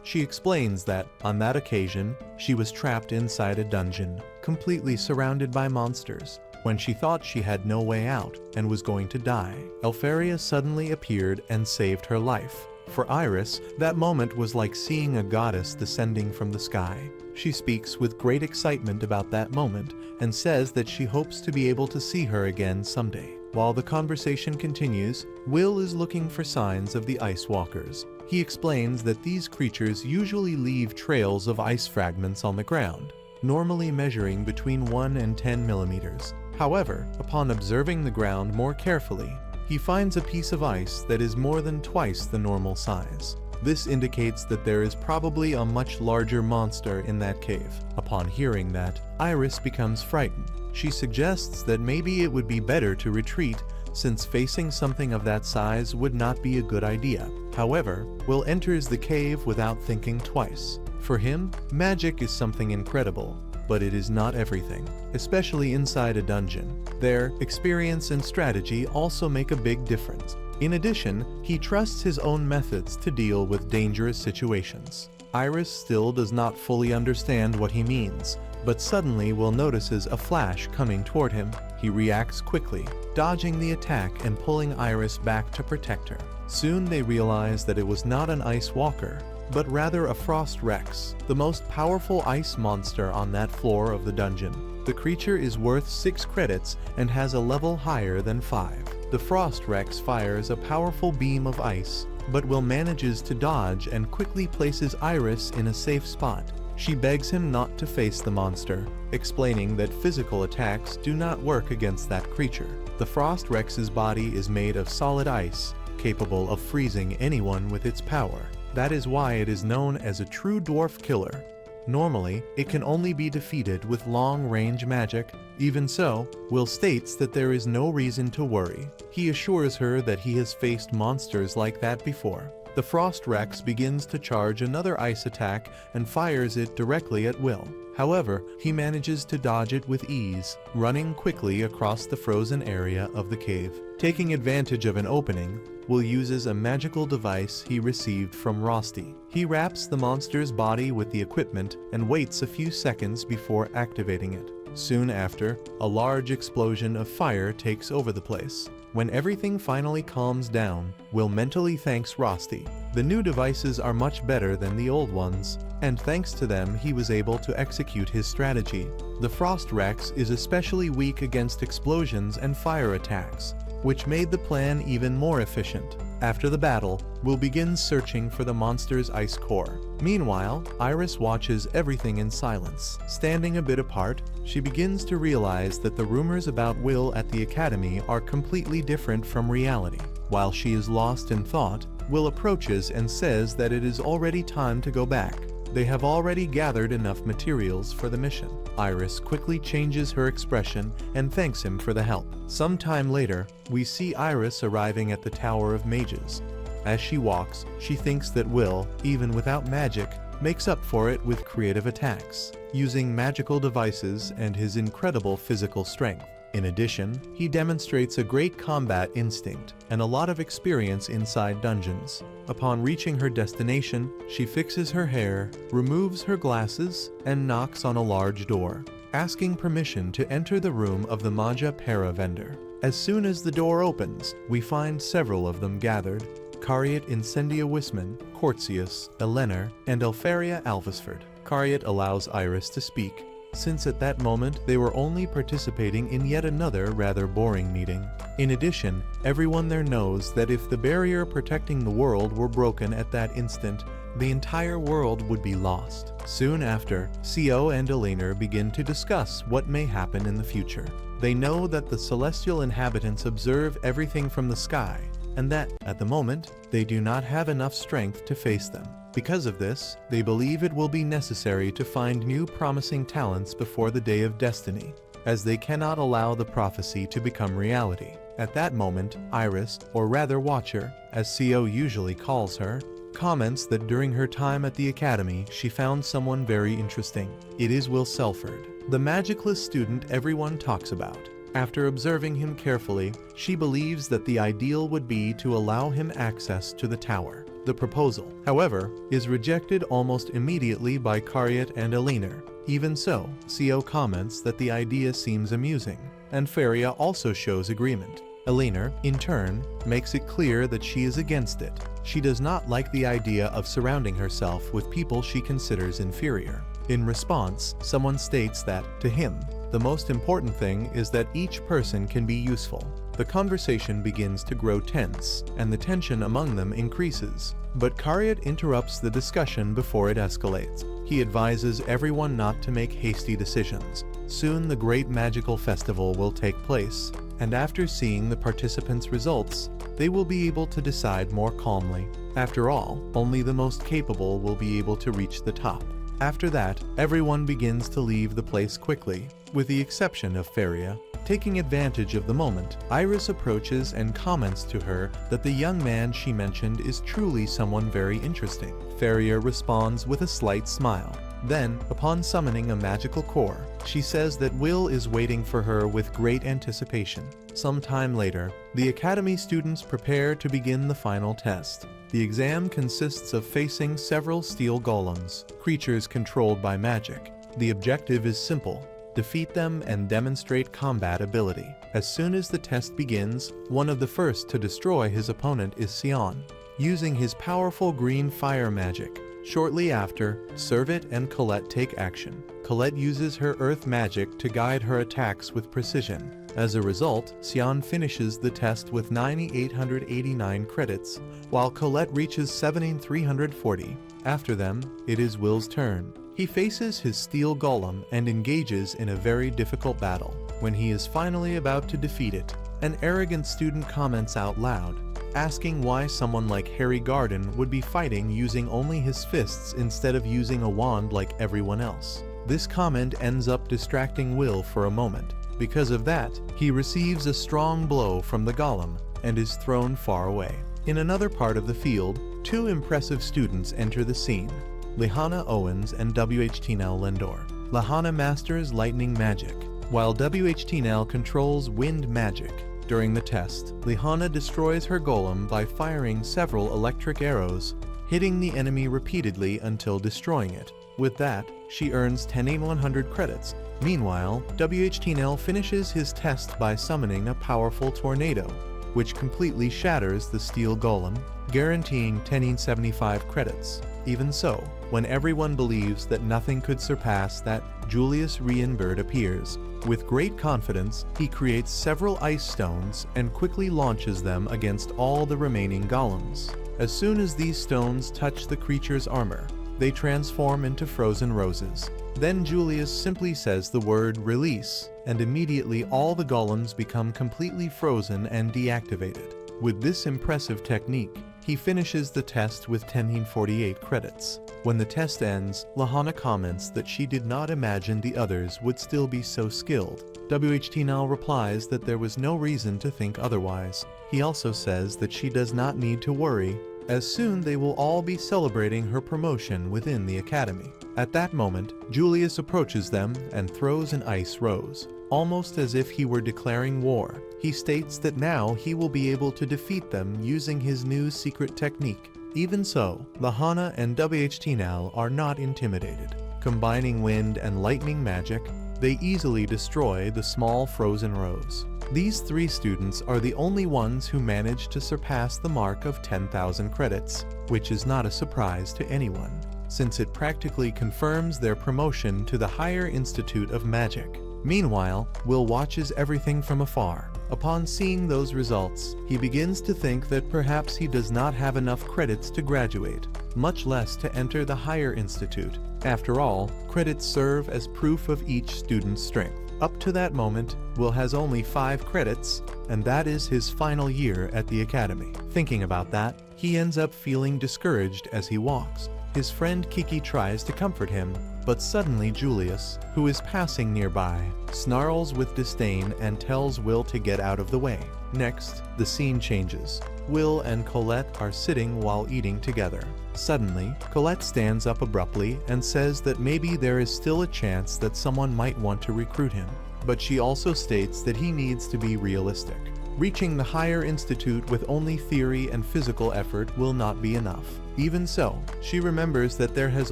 Speaker 1: She explains that, on that occasion, she was trapped inside a dungeon, completely surrounded by monsters. When she thought she had no way out and was going to die, Elfaria suddenly appeared and saved her life. For Iris, that moment was like seeing a goddess descending from the sky. She speaks with great excitement about that moment and says that she hopes to be able to see her again someday. While the conversation continues, Will is looking for signs of the Ice Walkers. He explains that these creatures usually leave trails of ice fragments on the ground, normally measuring between 1 and 10 millimeters. However, upon observing the ground more carefully, he finds a piece of ice that is more than twice the normal size. This indicates that there is probably a much larger monster in that cave. Upon hearing that, Iris becomes frightened. She suggests that maybe it would be better to retreat, since facing something of that size would not be a good idea. However, Will enters the cave without thinking twice. For him, magic is something incredible, but it is not everything, especially inside a dungeon. Their experience and strategy also make a big difference. In addition, he trusts his own methods to deal with dangerous situations. Iris still does not fully understand what he means, but suddenly Will notices a flash coming toward him. He reacts quickly, dodging the attack and pulling Iris back to protect her. Soon they realize that it was not an ice walker, but rather a frost rex, the most powerful ice monster on that floor of the dungeon. The creature is worth 6 credits and has a level higher than 5. The frost rex fires a powerful beam of ice, but Will manages to dodge and quickly places Iris in a safe spot. She begs him not to face the monster, explaining that physical attacks do not work against that creature. The frost rex's body is made of solid ice, capable of freezing anyone with its power. That is why it is known as a true dwarf killer. Normally, it can only be defeated with long-range magic. Even so, Will states that there is no reason to worry. He assures her that he has faced monsters like that before. The Frost Rex begins to charge another ice attack and fires it directly at Will. However, he manages to dodge it with ease, running quickly across the frozen area of the cave. Taking advantage of an opening, Will uses a magical device he received from Rosti. He wraps the monster's body with the equipment and waits a few seconds before activating it. Soon after, a large explosion of fire takes over the place. When everything finally calms down, Will mentally thanks Rosti. The new devices are much better than the old ones, and thanks to them he was able to execute his strategy. The Frost Rex is especially weak against explosions and fire attacks, which made the plan even more efficient. After the battle, Will begins searching for the monster's ice core. Meanwhile, Iris watches everything in silence. Standing a bit apart, she begins to realize that the rumors about Will at the academy are completely different from reality. While she is lost in thought, Will approaches and says that it is already time to go back. They have already gathered enough materials for the mission. Iris quickly changes her expression and thanks him for the help. Some time later, we see Iris arriving at the Tower of Mages. As she walks, she thinks that Will, even without magic, makes up for it with creative attacks, using magical devices and his incredible physical strength. In addition, he demonstrates a great combat instinct and a lot of experience inside dungeons. Upon reaching her destination, she fixes her hair, removes her glasses, and knocks on a large door, asking permission to enter the room of the Magia Vander. As soon as the door opens, we find several of them gathered: Cariat Incendia Wisman, Cortius, Eleanor, and Elfaria Alvisford. Cariat allows Iris to speak, since at that moment they were only participating in yet another rather boring meeting. In addition, everyone there knows that if the barrier protecting the world were broken at that instant, the entire world would be lost. Soon after, Co and Eleanor begin to discuss what may happen in the future. They know that the celestial inhabitants observe everything from the sky, and that, at the moment, they do not have enough strength to face them. Because of this, they believe it will be necessary to find new promising talents before the day of destiny, as they cannot allow the prophecy to become reality. At that moment, Iris, or rather Watcher, as Co usually calls her, comments that during her time at the academy she found someone very interesting. It is Will Serfort, the magicless student everyone talks about. After observing him carefully, she believes that the ideal would be to allow him access to the tower. The proposal, however, is rejected almost immediately by Cariat and Eleanor. Even so, Co comments that the idea seems amusing, and Faria also shows agreement. Eleanor, in turn, makes it clear that she is against it. She does not like the idea of surrounding herself with people she considers inferior. In response, someone states that, to him, the most important thing is that each person can be useful. The conversation begins to grow tense, and the tension among them increases. But Cariat interrupts the discussion before it escalates. He advises everyone not to make hasty decisions. Soon the great magical festival will take place, and after seeing the participants' results, they will be able to decide more calmly. After all, only the most capable will be able to reach the top. After that, everyone begins to leave the place quickly, with the exception of Faria. Taking advantage of the moment, Iris approaches and comments to her that the young man she mentioned is truly someone very interesting. Faria responds with a slight smile. Then, upon summoning a magical core, she says that Will is waiting for her with great anticipation. Some time later, the academy students prepare to begin the final test. The exam consists of facing several steel golems, creatures controlled by magic. The objective is simple: defeat them and demonstrate combat ability. As soon as the test begins, one of the first to destroy his opponent is Sion, using his powerful green fire magic. Shortly after, Serfort and Colette take action. Colette uses her earth magic to guide her attacks with precision. As a result, Sion finishes the test with 9,889 credits, while Colette reaches 7,340. After them, it is Will's turn. He faces his steel golem and engages in a very difficult battle. When he is finally about to defeat it, an arrogant student comments out loud, asking why someone like Regarden would be fighting using only his fists instead of using a wand like everyone else. This comment ends up distracting Will for a moment. Because of that, he receives a strong blow from the golem and is thrown far away. In another part of the field, two impressive students enter the scene: Lehana Owens and WHTNL Lendor. Lehana masters lightning magic, while WHTNL controls wind magic. During the test, Lehana destroys her golem by firing several electric arrows, hitting the enemy repeatedly until destroying it. With that, she earns 10,100 credits. Meanwhile, WHTNL finishes his test by summoning a powerful tornado, which completely shatters the steel golem, guaranteeing 1075 credits. Even so, when everyone believes that nothing could surpass that, Julius Rienberg appears. With great confidence, he creates several ice stones and quickly launches them against all the remaining golems. As soon as these stones touch the creature's armor, they transform into frozen roses. Then Julius simply says the word "release," and immediately all the golems become completely frozen and deactivated. With this impressive technique, he finishes the test with 1048 credits. When the test ends, Lehana comments that she did not imagine the others would still be so skilled. WHTNL replies that there was no reason to think otherwise. He also says that she does not need to worry, as soon they will all be celebrating her promotion within the academy. At that moment, Julius approaches them and throws an ice rose. Almost as if he were declaring war, he states that now he will be able to defeat them using his new secret technique. Even so, the Hana and WHTNL are not intimidated. Combining wind and lightning magic, they easily destroy the small frozen rose. These 3 students are the only ones who manage to surpass the mark of 10,000 credits, which is not a surprise to anyone, since it practically confirms their promotion to the Higher Institute of Magic. Meanwhile, Will watches everything from afar. Upon seeing those results, he begins to think that perhaps he does not have enough credits to graduate, much less to enter the Higher Institute. After all, credits serve as proof of each student's strength. Up to that moment, Will has only 5 credits, and that is his final year at the academy. Thinking about that, he ends up feeling discouraged as he walks. His friend Kiki tries to comfort him, but suddenly Julius, who is passing nearby, snarls with disdain and tells Will to get out of the way. Next, the scene changes. Will and Colette are sitting while eating together. Suddenly, Colette stands up abruptly and says that maybe there is still a chance that someone might want to recruit him. But she also states that he needs to be realistic. Reaching the Higher Institute with only theory and physical effort will not be enough. Even so, she remembers that there has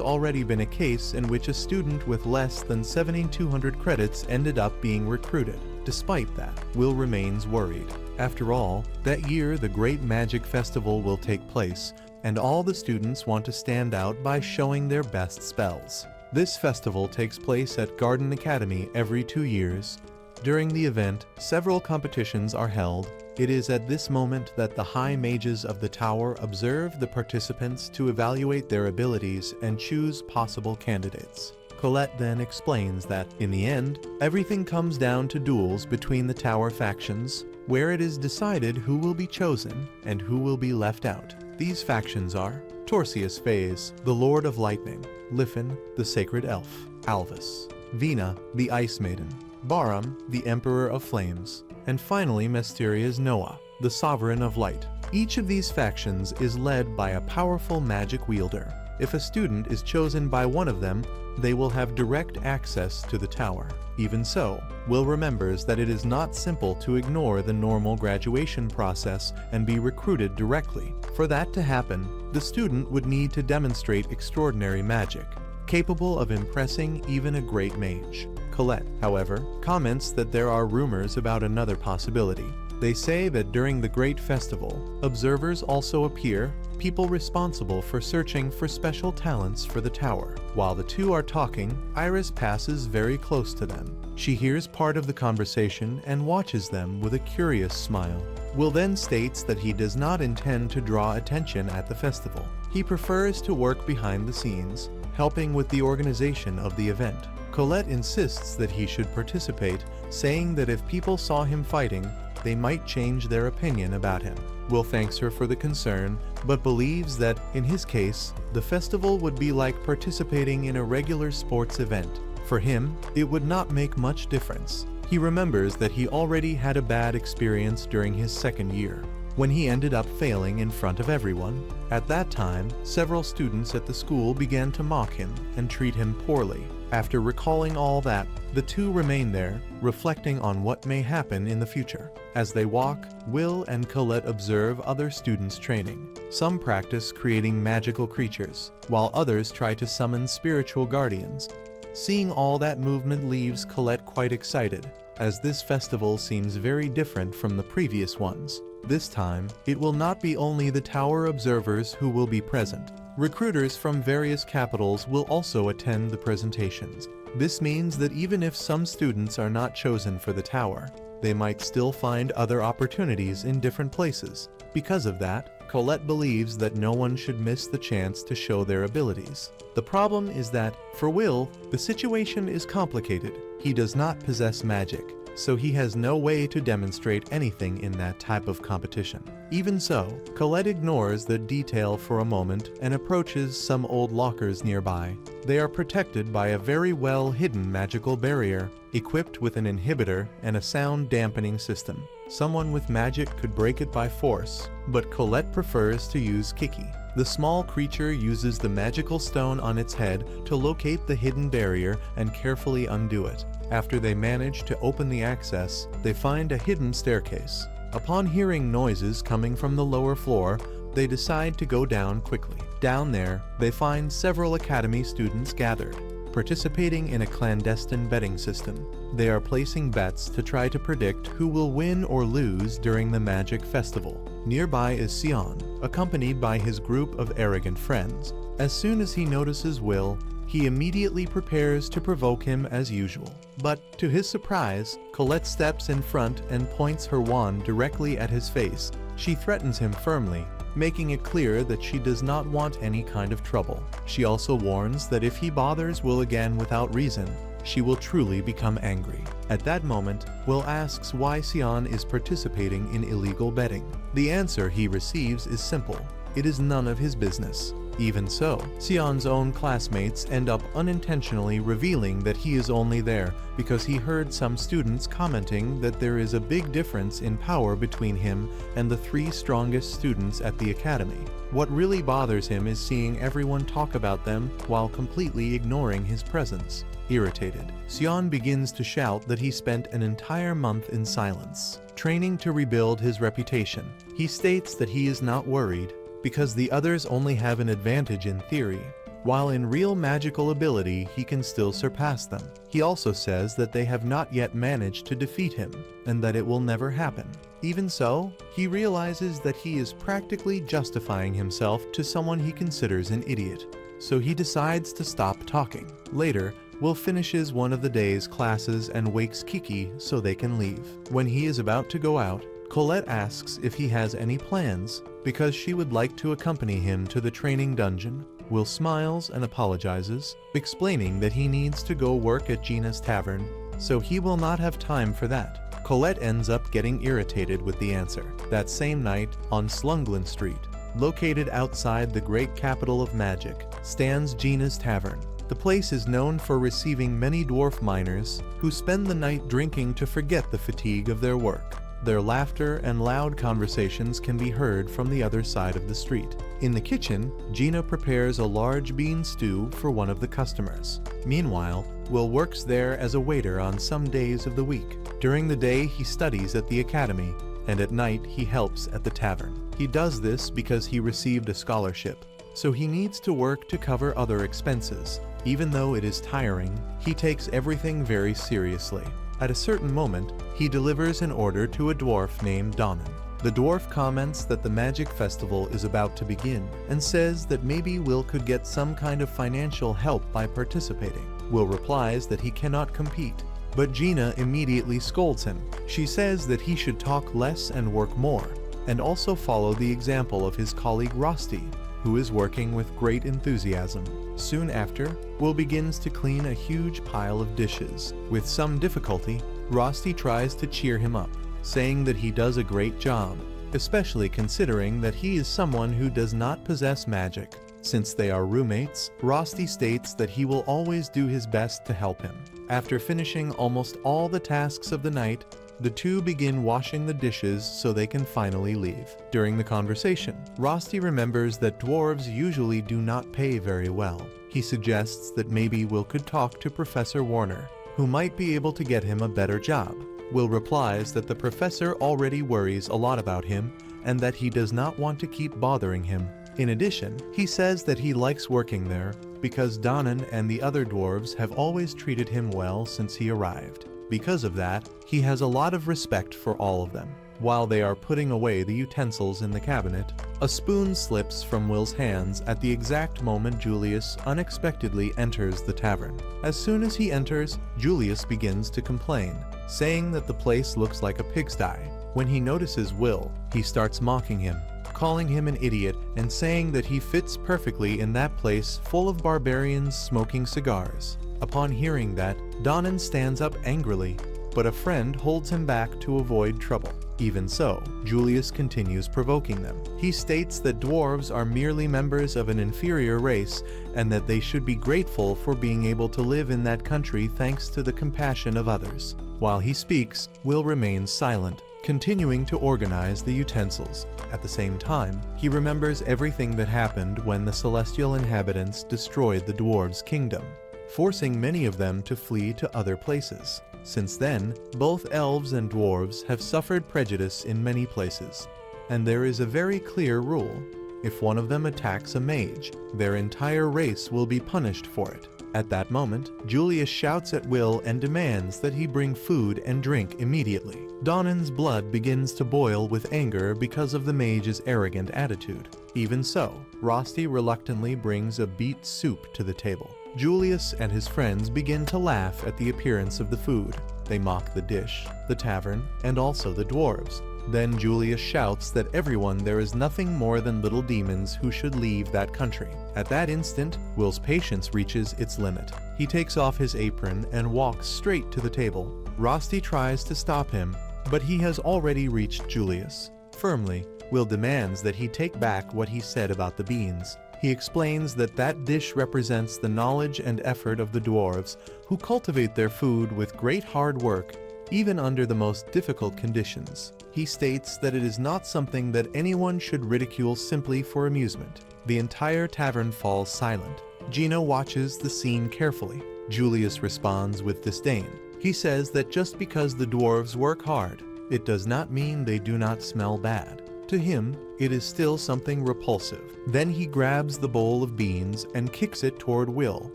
Speaker 1: already been a case in which a student with less than 7,200 credits ended up being recruited. Despite that, Will remains worried. After all, that year the Great Magic Festival will take place, and all the students want to stand out by showing their best spells. This festival takes place at Regarden Academy every 2 years. During the event, several competitions are held. It is at this moment that the High Mages of the Tower observe the participants to evaluate their abilities and choose possible candidates. Colette then explains that, in the end, everything comes down to duels between the Tower factions, where it is decided who will be chosen and who will be left out. These factions are Torsius Phase, the Lord of Lightning; Liffin, the Sacred Elf; Albis; Vina, the Ice Maiden; Barum, the Emperor of Flames; and finally Mysteria's Noah, the Sovereign of Light. Each of these factions is led by a powerful magic wielder. If a student is chosen by one of them, they will have direct access to the tower. Even so, Will remembers that it is not simple to ignore the normal graduation process and be recruited directly. For that to happen, the student would need to demonstrate extraordinary magic, capable of impressing even a great mage. Colette, however, comments that there are rumors about another possibility. They say that during the Great Festival, observers also appear, people responsible for searching for special talents for the tower. While the two are talking, Iris passes very close to them. She hears part of the conversation and watches them with a curious smile. Will then states that he does not intend to draw attention at the festival. He prefers to work behind the scenes, helping with the organization of the event. Colette insists that he should participate, saying that if people saw him fighting, they might change their opinion about him. Will thanks her for the concern, but believes that, in his case, the festival would be like participating in a regular sports event. For him, it would not make much difference. He remembers that he already had a bad experience during his second year, when he ended up failing in front of everyone. At that time, several students at the school began to mock him and treat him poorly. After recalling all that, the two remain there, reflecting on what may happen in the future. As they walk, Will and Colette observe other students training. Some practice creating magical creatures, while others try to summon spiritual guardians. Seeing all that movement leaves Colette quite excited, as this festival seems very different from the previous ones. This time, it will not be only the tower observers who will be present. Recruiters from various capitals will also attend the presentations. This means that even if some students are not chosen for the tower, they might still find other opportunities in different places. Because of that, Colette believes that no one should miss the chance to show their abilities. The problem is that, for Will, the situation is complicated. He does not possess magic, so he has no way to demonstrate anything in that type of competition. Even so, Colette ignores the detail for a moment and approaches some old lockers nearby. They are protected by a very well-hidden magical barrier, equipped with an inhibitor and a sound dampening system. Someone with magic could break it by force, but Colette prefers to use Kiki. The small creature uses the magical stone on its head to locate the hidden barrier and carefully undo it. After they manage to open the access, they find a hidden staircase. Upon hearing noises coming from the lower floor, they decide to go down quickly. Down there, they find several academy students gathered, participating in a clandestine betting system. They are placing bets to try to predict who will win or lose during the magic festival. Nearby is Sion, accompanied by his group of arrogant friends. As soon as he notices Will, he immediately prepares to provoke him as usual. But, to his surprise, Colette steps in front and points her wand directly at his face. She threatens him firmly, making it clear that she does not want any kind of trouble. She also warns that if he bothers Will again without reason, she will truly become angry. At that moment, Will asks why Sion is participating in illegal betting. The answer he receives is simple: it is none of his business. Even so, Sion's own classmates end up unintentionally revealing that he is only there because he heard some students commenting that there is a big difference in power between him and the 3 strongest students at the academy. What really bothers him is seeing everyone talk about them while completely ignoring his presence. Irritated, Sion begins to shout that he spent an entire month in silence, training to rebuild his reputation. He states that he is not worried, because the others only have an advantage in theory, while in real magical ability he can still surpass them. He also says that they have not yet managed to defeat him, and that it will never happen. Even so, he realizes that he is practically justifying himself to someone he considers an idiot, so he decides to stop talking. Later, Will finishes one of the day's classes and wakes Kiki so they can leave. When he is about to go out, Colette asks if he has any plans, because she would like to accompany him to the training dungeon. Will smiles and apologizes, explaining that he needs to go work at Gina's tavern, so he will not have time for that. Colette ends up getting irritated with the answer. That same night, on Slunglin Street, located outside the great capital of magic, stands Gina's tavern. The place is known for receiving many dwarf miners who spend the night drinking to forget the fatigue of their work. Their laughter and loud conversations can be heard from the other side of the street. In the kitchen, Gina prepares a large bean stew for one of the customers. Meanwhile, Will works there as a waiter on some days of the week. During the day, he studies at the academy, and at night he helps at the tavern. He does this because he received a scholarship, so he needs to work to cover other expenses. Even though it is tiring, he takes everything very seriously. At a certain moment, he delivers an order to a dwarf named Donnan. The dwarf comments that the magic festival is about to begin, and says that maybe Will could get some kind of financial help by participating. Will replies that he cannot compete, but Gina immediately scolds him. She says that he should talk less and work more, and also follow the example of his colleague Rosti, who is working with great enthusiasm. Soon after, Will begins to clean a huge pile of dishes. With some difficulty, Rosti tries to cheer him up, saying that he does a great job, especially considering that he is someone who does not possess magic. Since they are roommates, Rosti states that he will always do his best to help him. After finishing almost all the tasks of the night, the two begin washing the dishes so they can finally leave. During the conversation, Rosti remembers that dwarves usually do not pay very well. He suggests that maybe Will could talk to Professor Warner, who might be able to get him a better job. Will replies that the professor already worries a lot about him and that he does not want to keep bothering him. In addition, he says that he likes working there because Donnan and the other dwarves have always treated him well since he arrived. Because of that, he has a lot of respect for all of them. While they are putting away the utensils in the cabinet, a spoon slips from Will's hands at the exact moment Julius unexpectedly enters the tavern. As soon as he enters, Julius begins to complain, saying that the place looks like a pigsty. When he notices Will, he starts mocking him, calling him an idiot and saying that he fits perfectly in that place full of barbarians smoking cigars. Upon hearing that, Donnan stands up angrily, but a friend holds him back to avoid trouble. Even so, Julius continues provoking them. He states that dwarves are merely members of an inferior race and that they should be grateful for being able to live in that country thanks to the compassion of others. While he speaks, Will remains silent, continuing to organize the utensils. At the same time, he remembers everything that happened when the celestial inhabitants destroyed the dwarves' kingdom, forcing many of them to flee to other places. Since then, both elves and dwarves have suffered prejudice in many places, and there is a very clear rule. If one of them attacks a mage, their entire race will be punished for it. At that moment, Julius shouts at Will and demands that he bring food and drink immediately. Donan's blood begins to boil with anger because of the mage's arrogant attitude. Even so, Rosti reluctantly brings a beet soup to the table. Julius and his friends begin to laugh at the appearance of the food. They mock the dish, the tavern, and also the dwarves. Then Julius shouts that everyone there is nothing more than little demons who should leave that country. At that instant, Will's patience reaches its limit. He takes off his apron and walks straight to the table. Rosti tries to stop him, but he has already reached Julius. Firmly, Will demands that he take back what he said about the beans. He explains that that dish represents the knowledge and effort of the dwarves, who cultivate their food with great hard work, even under the most difficult conditions. He states that it is not something that anyone should ridicule simply for amusement. The entire tavern falls silent. Gino watches the scene carefully. Julius responds with disdain. He says that just because the dwarves work hard, it does not mean they do not smell bad. To him, it is still something repulsive. Then he grabs the bowl of beans and kicks it toward Will,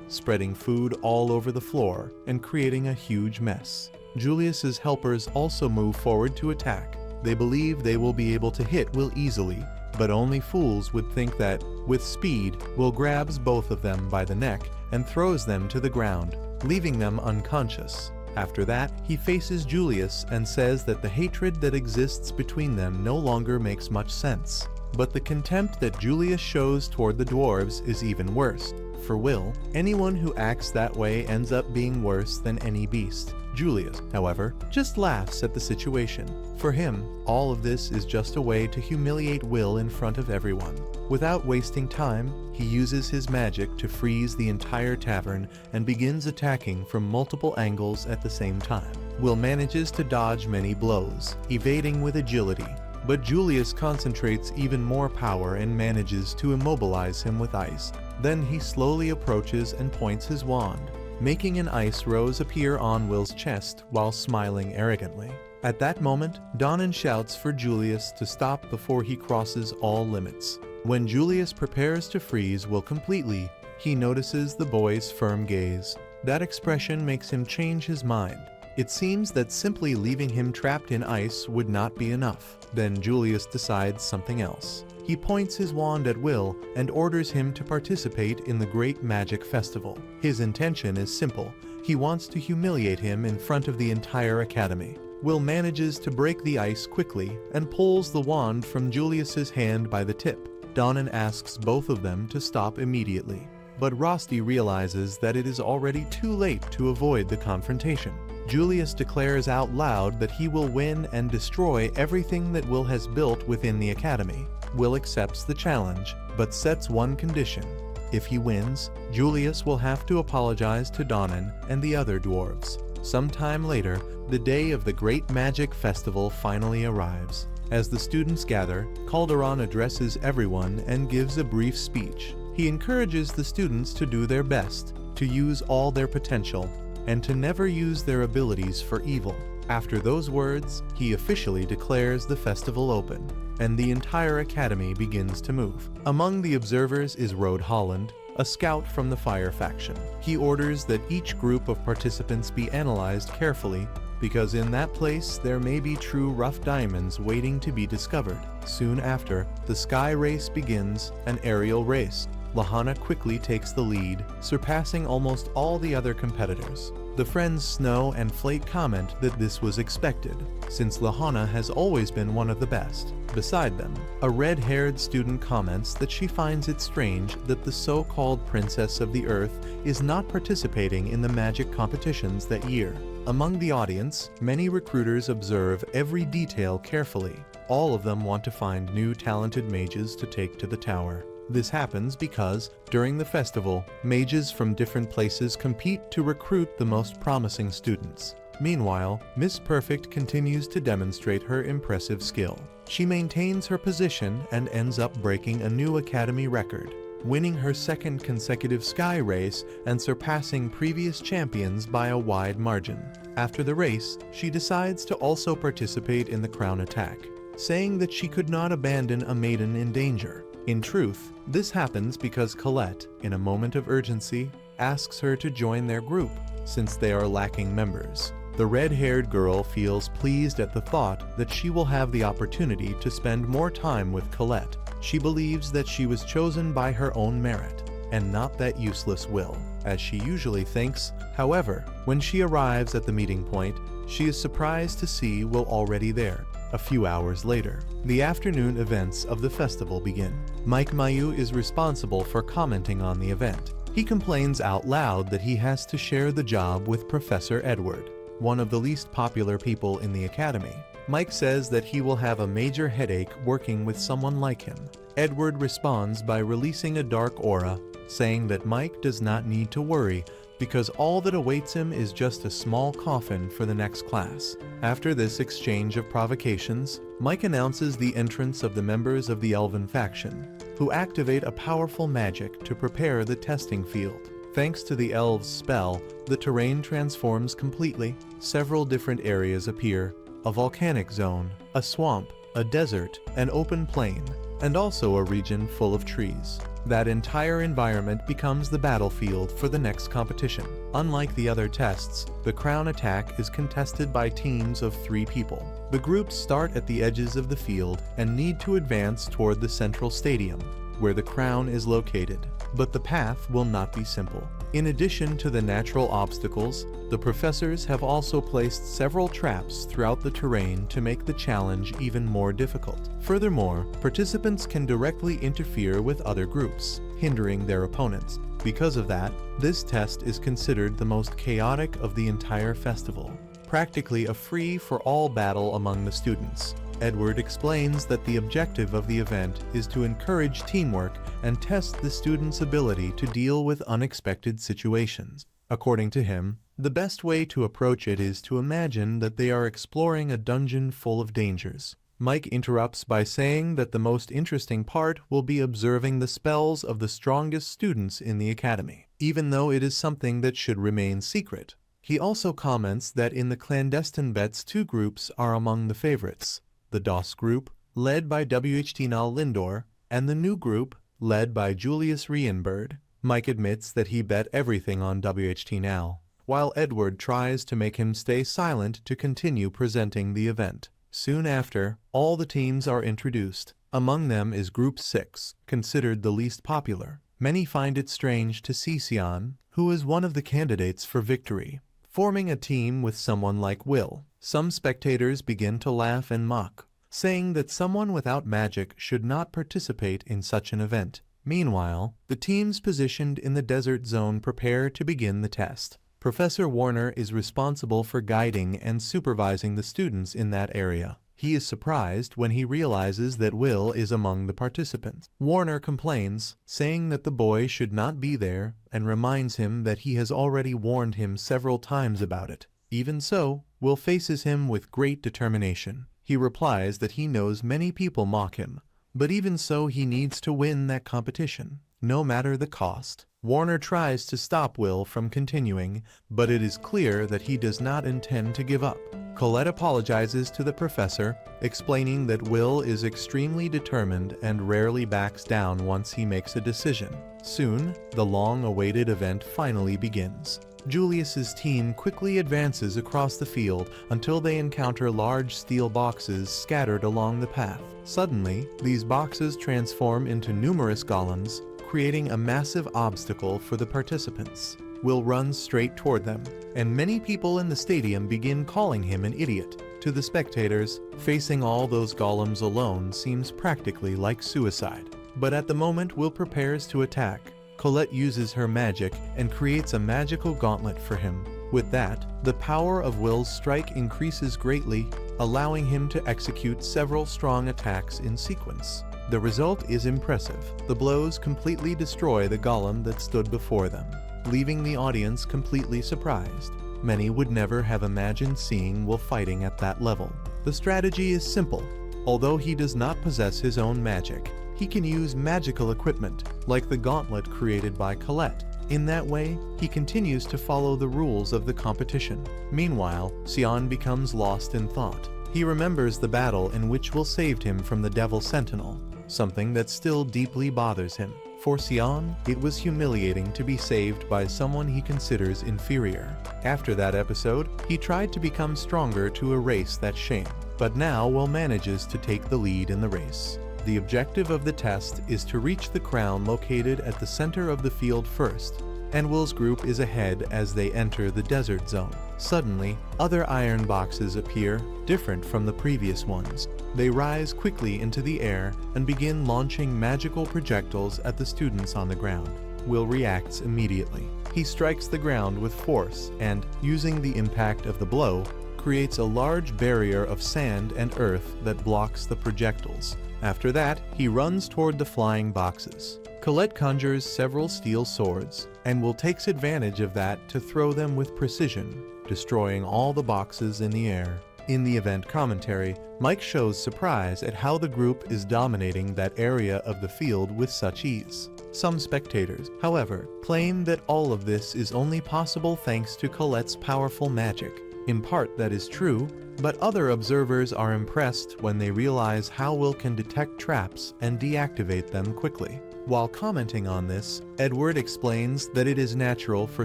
Speaker 1: spreading food all over the floor and creating a huge mess. Julius's helpers also move forward to attack. They believe they will be able to hit Will easily, but only fools would think that, with speed, Will grabs both of them by the neck and throws them to the ground, leaving them unconscious. After that, he faces Julius and says that the hatred that exists between them no longer makes much sense. But the contempt that Julius shows toward the dwarves is even worse. For Will, anyone who acts that way ends up being worse than any beast. Julius, however, just laughs at the situation. For him, all of this is just a way to humiliate Will in front of everyone. Without wasting time, he uses his magic to freeze the entire tavern and begins attacking from multiple angles at the same time. Will manages to dodge many blows, evading with agility, but Julius concentrates even more power and manages to immobilize him with ice. Then he slowly approaches and points his wand, making an ice rose appear on Will's chest while smiling arrogantly. At that moment, Donan shouts for Julius to stop before he crosses all limits. When Julius prepares to freeze Will completely, he notices the boy's firm gaze. That expression makes him change his mind. It seems that simply leaving him trapped in ice would not be enough. Then Julius decides something else. He points his wand at Will and orders him to participate in the Great Magic Festival. His intention is simple. He wants to humiliate him in front of the entire academy. Will manages to break the ice quickly and pulls the wand from Julius's hand by the tip. Donan asks both of them to stop immediately, but Rosti realizes that it is already too late to avoid the confrontation. Julius declares out loud that he will win and destroy everything that Will has built within the academy. Will accepts the challenge, but sets one condition. If he wins, Julius will have to apologize to Donan and the other dwarves. Sometime later, the day of the Great Magic Festival finally arrives. As the students gather, Calderon addresses everyone and gives a brief speech. He encourages the students to do their best, to use all their potential, and to never use their abilities for evil. After those words, he officially declares the festival open, and the entire academy begins to move. Among the observers is Rode Holland, a scout from the Fire faction. He orders that each group of participants be analyzed carefully, because in that place there may be true rough diamonds waiting to be discovered. Soon after, the sky race begins, an aerial race. Lahana quickly takes the lead, surpassing almost all the other competitors. The friends Snow and Flake comment that this was expected, since Lahana has always been one of the best. Beside them, a red-haired student comments that she finds it strange that the so-called Princess of the Earth is not participating in the magic competitions that year. Among the audience, many recruiters observe every detail carefully. All of them want to find new talented mages to take to the tower. This happens because, during the festival, mages from different places compete to recruit the most promising students. Meanwhile, Miss Perfect continues to demonstrate her impressive skill. She maintains her position and ends up breaking a new academy record, winning her second consecutive sky race and surpassing previous champions by a wide margin. After the race, she decides to also participate in the crown attack, saying that she could not abandon a maiden in danger. In truth, this happens because Colette, in a moment of urgency, asks her to join their group, since they are lacking members. The red-haired girl feels pleased at the thought that she will have the opportunity to spend more time with Colette. She believes that she was chosen by her own merit, and not that useless Will, as she usually thinks. However, when she arrives at the meeting point, she is surprised to see Will already there. A few hours later, the afternoon events of the festival begin. Mike Mayu is responsible for commenting on the event. He complains out loud that he has to share the job with Professor Edward, one of the least popular people in the academy. Mike says that he will have a major headache working with someone like him. Edward responds by releasing a dark aura, saying that Mike does not need to worry because all that awaits him is just a small coffin for the next class. After this exchange of provocations, Mike announces the entrance of the members of the Elven faction, who activate a powerful magic to prepare the testing field. Thanks to the elves' spell, the terrain transforms completely. Several different areas appear: a volcanic zone, a swamp, a desert, an open plain, and also a region full of trees. That entire environment becomes the battlefield for the next competition. Unlike the other tests, the crown attack is contested by teams of 3 people. The groups start at the edges of the field and need to advance toward the central stadium, where the crown is located. But the path will not be simple. In addition to the natural obstacles, the professors have also placed several traps throughout the terrain to make the challenge even more difficult. Furthermore, participants can directly interfere with other groups, hindering their opponents. Because of that, this test is considered the most chaotic of the entire festival, practically a free-for-all battle among the students. Edward explains that the objective of the event is to encourage teamwork and test the students' ability to deal with unexpected situations. According to him, the best way to approach it is to imagine that they are exploring a dungeon full of dangers. Mike interrupts by saying that the most interesting part will be observing the spells of the strongest students in the academy, even though it is something that should remain secret. He also comments that in the clandestine bets 2 groups are among the favorites: the DOS group, led by WHT-Nal Lindor, and the new group, led by Julius Rienberg. Mike admits that he bet everything on WHT-Nal, while Edward tries to make him stay silent to continue presenting the event. Soon after, all the teams are introduced. Among them is Group 6, considered the least popular. Many find it strange to see Sion, who is one of the candidates for victory, forming a team with someone like Will. Some spectators begin to laugh and mock, saying that someone without magic should not participate in such an event. Meanwhile, the teams positioned in the desert zone prepare to begin the test. Professor Warner is responsible for guiding and supervising the students in that area. He is surprised when he realizes that Will is among the participants. Warner complains, saying that the boy should not be there, and reminds him that he has already warned him several times about it. Even so, Will faces him with great determination. He replies that he knows many people mock him, but even so he needs to win that competition, no matter the cost. Warner tries to stop Will from continuing, but it is clear that he does not intend to give up. Colette apologizes to the professor, explaining that Will is extremely determined and rarely backs down once he makes a decision. Soon, the long-awaited event finally begins. Julius's team quickly advances across the field until they encounter large steel boxes scattered along the path. Suddenly, these boxes transform into numerous golems, creating a massive obstacle for the participants. Will runs straight toward them, and many people in the stadium begin calling him an idiot. To the spectators, facing all those golems alone seems practically like suicide. But at the moment Will prepares to attack, Colette uses her magic and creates a magical gauntlet for him. With that, the power of Will's strike increases greatly, allowing him to execute several strong attacks in sequence. The result is impressive. The blows completely destroy the golem that stood before them, leaving the audience completely surprised. Many would never have imagined seeing Will fighting at that level. The strategy is simple. Although he does not possess his own magic, he can use magical equipment, like the gauntlet created by Colette. In that way, he continues to follow the rules of the competition. Meanwhile, Sion becomes lost in thought. He remembers the battle in which Will saved him from the Devil Sentinel, something that still deeply bothers him. For Sion, it was humiliating to be saved by someone he considers inferior. After that episode, he tried to become stronger to erase that shame. But now Will manages to take the lead in the race. The objective of the test is to reach the crown located at the center of the field first, and Will's group is ahead as they enter the desert zone. Suddenly, other iron boxes appear, different from the previous ones. They rise quickly into the air and begin launching magical projectiles at the students on the ground. Will reacts immediately. He strikes the ground with force and, using the impact of the blow, creates a large barrier of sand and earth that blocks the projectiles. After that, he runs toward the flying boxes. Colette conjures several steel swords, and Will takes advantage of that to throw them with precision, destroying all the boxes in the air. In the event commentary, Mike shows surprise at how the group is dominating that area of the field with such ease. Some spectators, however, claim that all of this is only possible thanks to Colette's powerful magic. In part that is true, but other observers are impressed when they realize how Will can detect traps and deactivate them quickly. While commenting on this, Edward explains that it is natural for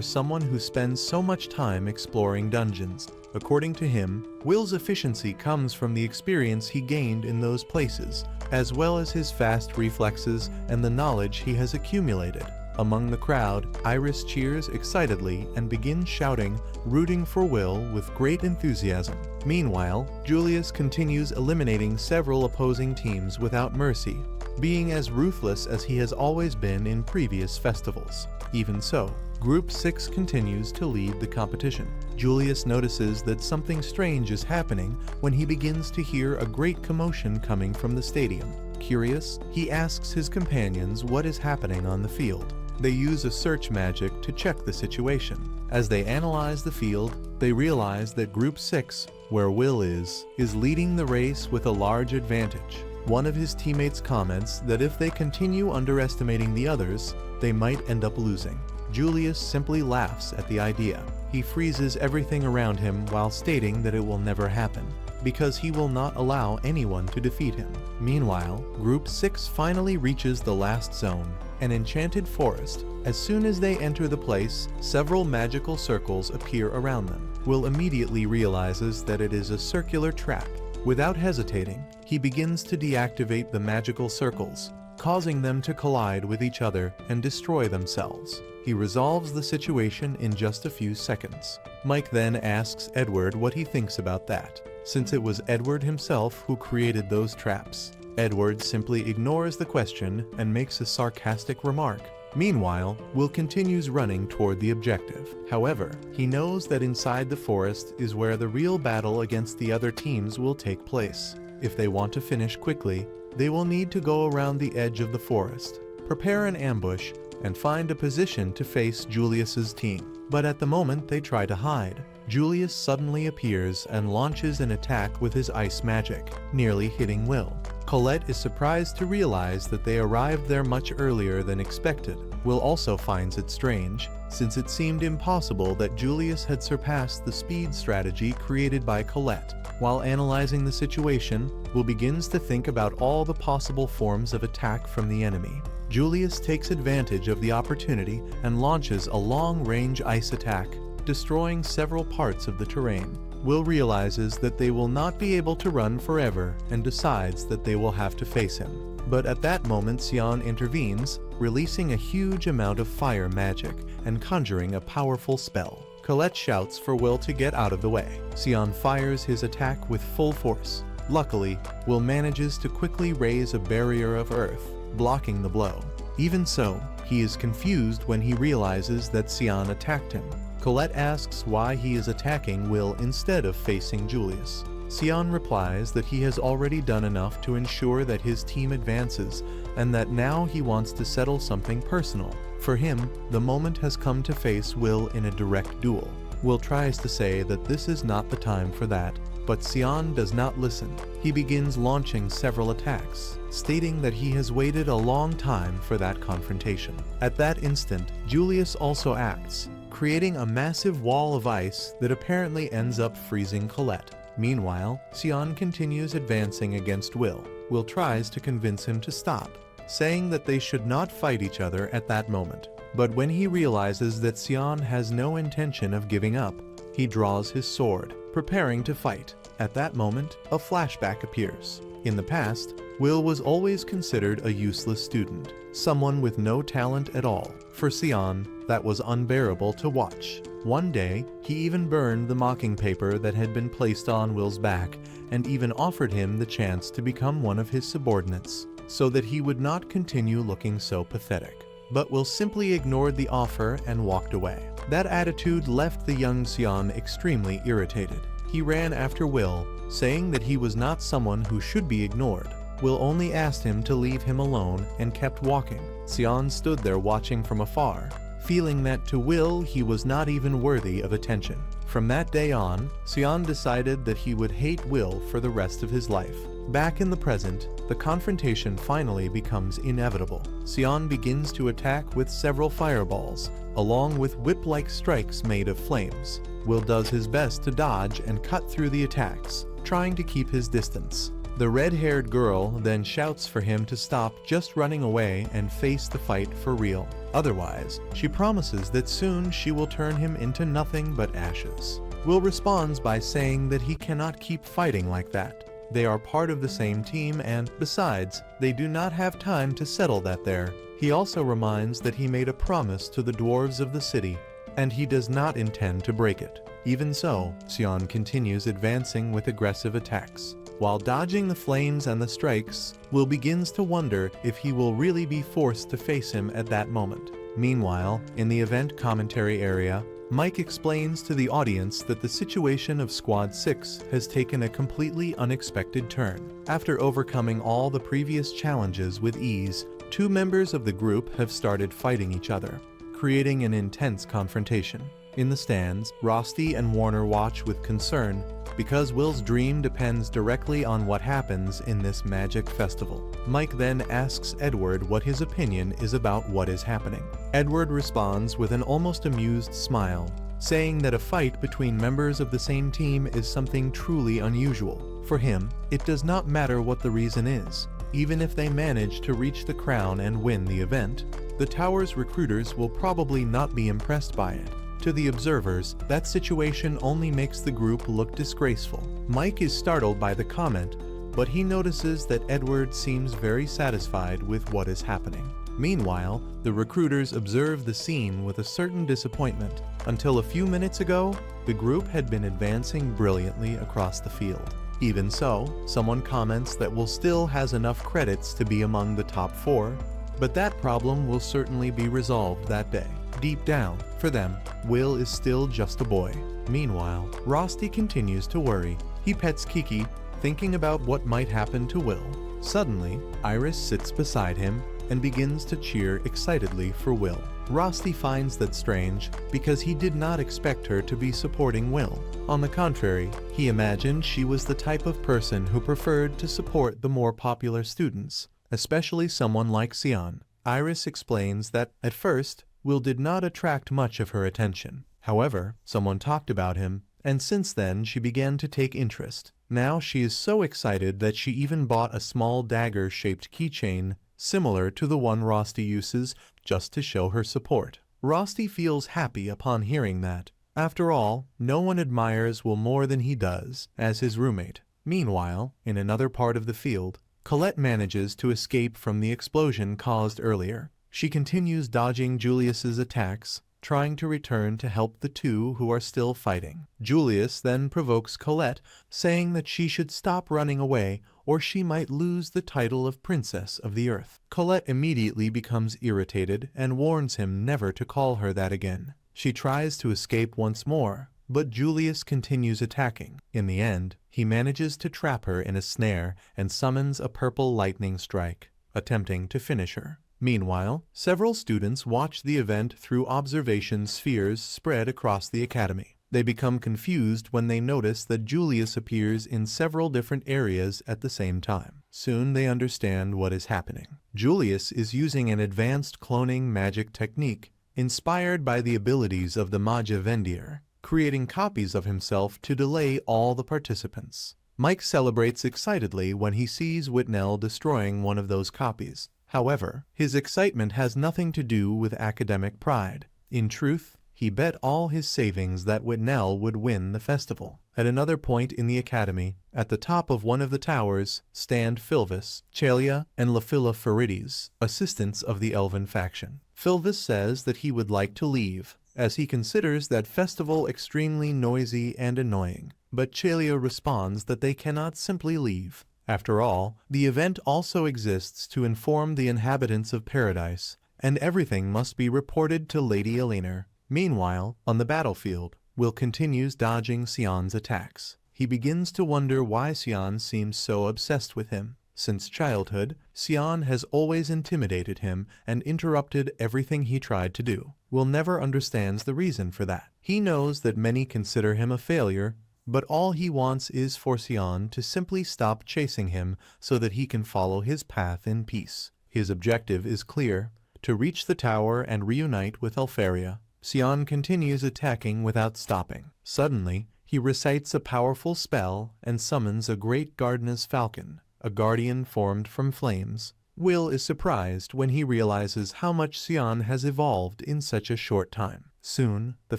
Speaker 1: someone who spends so much time exploring dungeons. According to him, Will's efficiency comes from the experience he gained in those places, as well as his fast reflexes and the knowledge he has accumulated. Among the crowd, Iris cheers excitedly and begins shouting, rooting for Will with great enthusiasm. Meanwhile, Julius continues eliminating several opposing teams without mercy, being as ruthless as he has always been in previous festivals. Even so, Group 6 continues to lead the competition. Julius notices that something strange is happening when he begins to hear a great commotion coming from the stadium. Curious, he asks his companions what is happening on the field. They use a search magic to check the situation. As they analyze the field, they realize that Group 6, where Will is leading the race with a large advantage. One of his teammates comments that if they continue underestimating the others, they might end up losing. Julius simply laughs at the idea. He freezes everything around him while stating that it will never happen, because he will not allow anyone to defeat him. Meanwhile, Group 6 finally reaches the last zone, an enchanted forest. As soon as they enter the place, several magical circles appear around them. Will immediately realizes that it is a circular trap. Without hesitating, he begins to deactivate the magical circles, causing them to collide with each other and destroy themselves. He resolves the situation in just a few seconds. Mike then asks Edward what he thinks about that, since it was Edward himself who created those traps. Edward simply ignores the question and makes a sarcastic remark. Meanwhile, Will continues running toward the objective. However, he knows that inside the forest is where the real battle against the other teams will take place. If they want to finish quickly, they will need to go around the edge of the forest, prepare an ambush, and find a position to face Julius's team. But at the moment they try to hide, Julius suddenly appears and launches an attack with his ice magic, nearly hitting Will. Colette is surprised to realize that they arrived there much earlier than expected. Will also finds it strange, since it seemed impossible that Julius had surpassed the speed strategy created by Colette. While analyzing the situation, Will begins to think about all the possible forms of attack from the enemy. Julius takes advantage of the opportunity and launches a long-range ice attack, destroying several parts of the terrain. Will realizes that they will not be able to run forever and decides that they will have to face him. But at that moment Sion intervenes, releasing a huge amount of fire magic and conjuring a powerful spell. Colette shouts for Will to get out of the way. Sion fires his attack with full force. Luckily, Will manages to quickly raise a barrier of earth, blocking the blow. Even so, he is confused when he realizes that Sion attacked him. Colette asks why he is attacking Will instead of facing Julius. Sion replies that he has already done enough to ensure that his team advances, and that now he wants to settle something personal. For him, the moment has come to face Will in a direct duel. Will tries to say that this is not the time for that, but Sion does not listen. He begins launching several attacks, stating that he has waited a long time for that confrontation. At that instant, Julius also acts, creating a massive wall of ice that apparently ends up freezing Colette. Meanwhile, Sion continues advancing against Will. Will tries to convince him to stop, saying that they should not fight each other at that moment. But when he realizes that Sion has no intention of giving up, he draws his sword, preparing to fight. At that moment, a flashback appears. In the past, Will was always considered a useless student, someone with no talent at all. For Sion, that was unbearable to watch. One day, he even burned the mocking paper that had been placed on Will's back, and even offered him the chance to become one of his subordinates, so that he would not continue looking so pathetic. But Will simply ignored the offer and walked away. That attitude left the young Sion extremely irritated. He ran after Will, saying that he was not someone who should be ignored. Will only asked him to leave him alone and kept walking. Sion stood there watching from afar, feeling that to Will he was not even worthy of attention. From that day on, Sion decided that he would hate Will for the rest of his life. Back in the present, the confrontation finally becomes inevitable. Sion begins to attack with several fireballs, along with whip-like strikes made of flames. Will does his best to dodge and cut through the attacks, trying to keep his distance. The red-haired girl then shouts for him to stop just running away and face the fight for real. Otherwise, she promises that soon she will turn him into nothing but ashes. Will responds by saying that he cannot keep fighting like that. They are part of the same team and, besides, they do not have time to settle that there. He also reminds that he made a promise to the dwarves of the city, and he does not intend to break it. Even so, Sion continues advancing with aggressive attacks. While dodging the flames and the strikes, Will begins to wonder if he will really be forced to face him at that moment. Meanwhile, in the event commentary area, Mike explains to the audience that the situation of Squad 6 has taken a completely unexpected turn. After overcoming all the previous challenges with ease, two members of the group have started fighting each other, creating an intense confrontation. In the stands, Rosti and Warner watch with concern, because Will's dream depends directly on what happens in this magic festival. Mike then asks Edward what his opinion is about what is happening. Edward responds with an almost amused smile, saying that a fight between members of the same team is something truly unusual. For him, it does not matter what the reason is. Even if they manage to reach the crown and win the event, the tower's recruiters will probably not be impressed by it. To the observers, that situation only makes the group look disgraceful. Mike is startled by the comment, but he notices that Edward seems very satisfied with what is happening. Meanwhile, the recruiters observe the scene with a certain disappointment. Until a few minutes ago, the group had been advancing brilliantly across the field. Even so, someone comments that Will still has enough credits to be among the top 4, but that problem will certainly be resolved that day. Deep down, for them, Will is still just a boy. Meanwhile, Rosti continues to worry. He pets Kiki, thinking about what might happen to Will. Suddenly, Iris sits beside him and begins to cheer excitedly for Will. Rosti finds that strange because he did not expect her to be supporting Will. On the contrary, he imagined she was the type of person who preferred to support the more popular students, especially someone like Sion. Iris explains that, at first, Will did not attract much of her attention. However, someone talked about him, and since then she began to take interest. Now she is so excited that she even bought a small dagger-shaped keychain similar to the one Rosti uses, just to show her support. Rosti feels happy upon hearing that. After all, no one admires Will more than he does, as his roommate. Meanwhile, in another part of the field, Colette manages to escape from the explosion caused earlier. She continues dodging Julius's attacks, trying to return to help the two who are still fighting. Julius then provokes Colette, saying that she should stop running away or she might lose the title of Princess of the Earth. Colette immediately becomes irritated and warns him never to call her that again. She tries to escape once more, but Julius continues attacking. In the end, he manages to trap her in a snare and summons a purple lightning strike, attempting to finish her. Meanwhile, several students watch the event through observation spheres spread across the academy. They become confused when they notice that Julius appears in several different areas at the same time. Soon they understand what is happening. Julius is using an advanced cloning magic technique inspired by the abilities of the Magia Vander, creating copies of himself to delay all the participants. Mike celebrates excitedly when he sees Whitnell destroying one of those copies. However, his excitement has nothing to do with academic pride. In truth, he bet all his savings that Whitnell would win the festival. At another point in the academy, at the top of one of the towers, stand Philvis, Chalia, and Lafilla Farides, assistants of the Elven faction. Philvis says that he would like to leave, as he considers that festival extremely noisy and annoying. But Chalia responds that they cannot simply leave. After all, the event also exists to inform the inhabitants of Paradise, and everything must be reported to Lady Eleanor. Meanwhile, on the battlefield, Will continues dodging Sion's attacks. He begins to wonder why Sion seems so obsessed with him. Since childhood, Sion has always intimidated him and interrupted everything he tried to do. Will never understands the reason for that. He knows that many consider him a failure, but all he wants is for Sion to simply stop chasing him so that he can follow his path in peace. His objective is clear: to reach the tower and reunite with Elfaria. Sion continues attacking without stopping. Suddenly, he recites a powerful spell and summons a great Gardener's falcon, a guardian formed from flames. Will is surprised when he realizes how much Sion has evolved in such a short time. Soon, the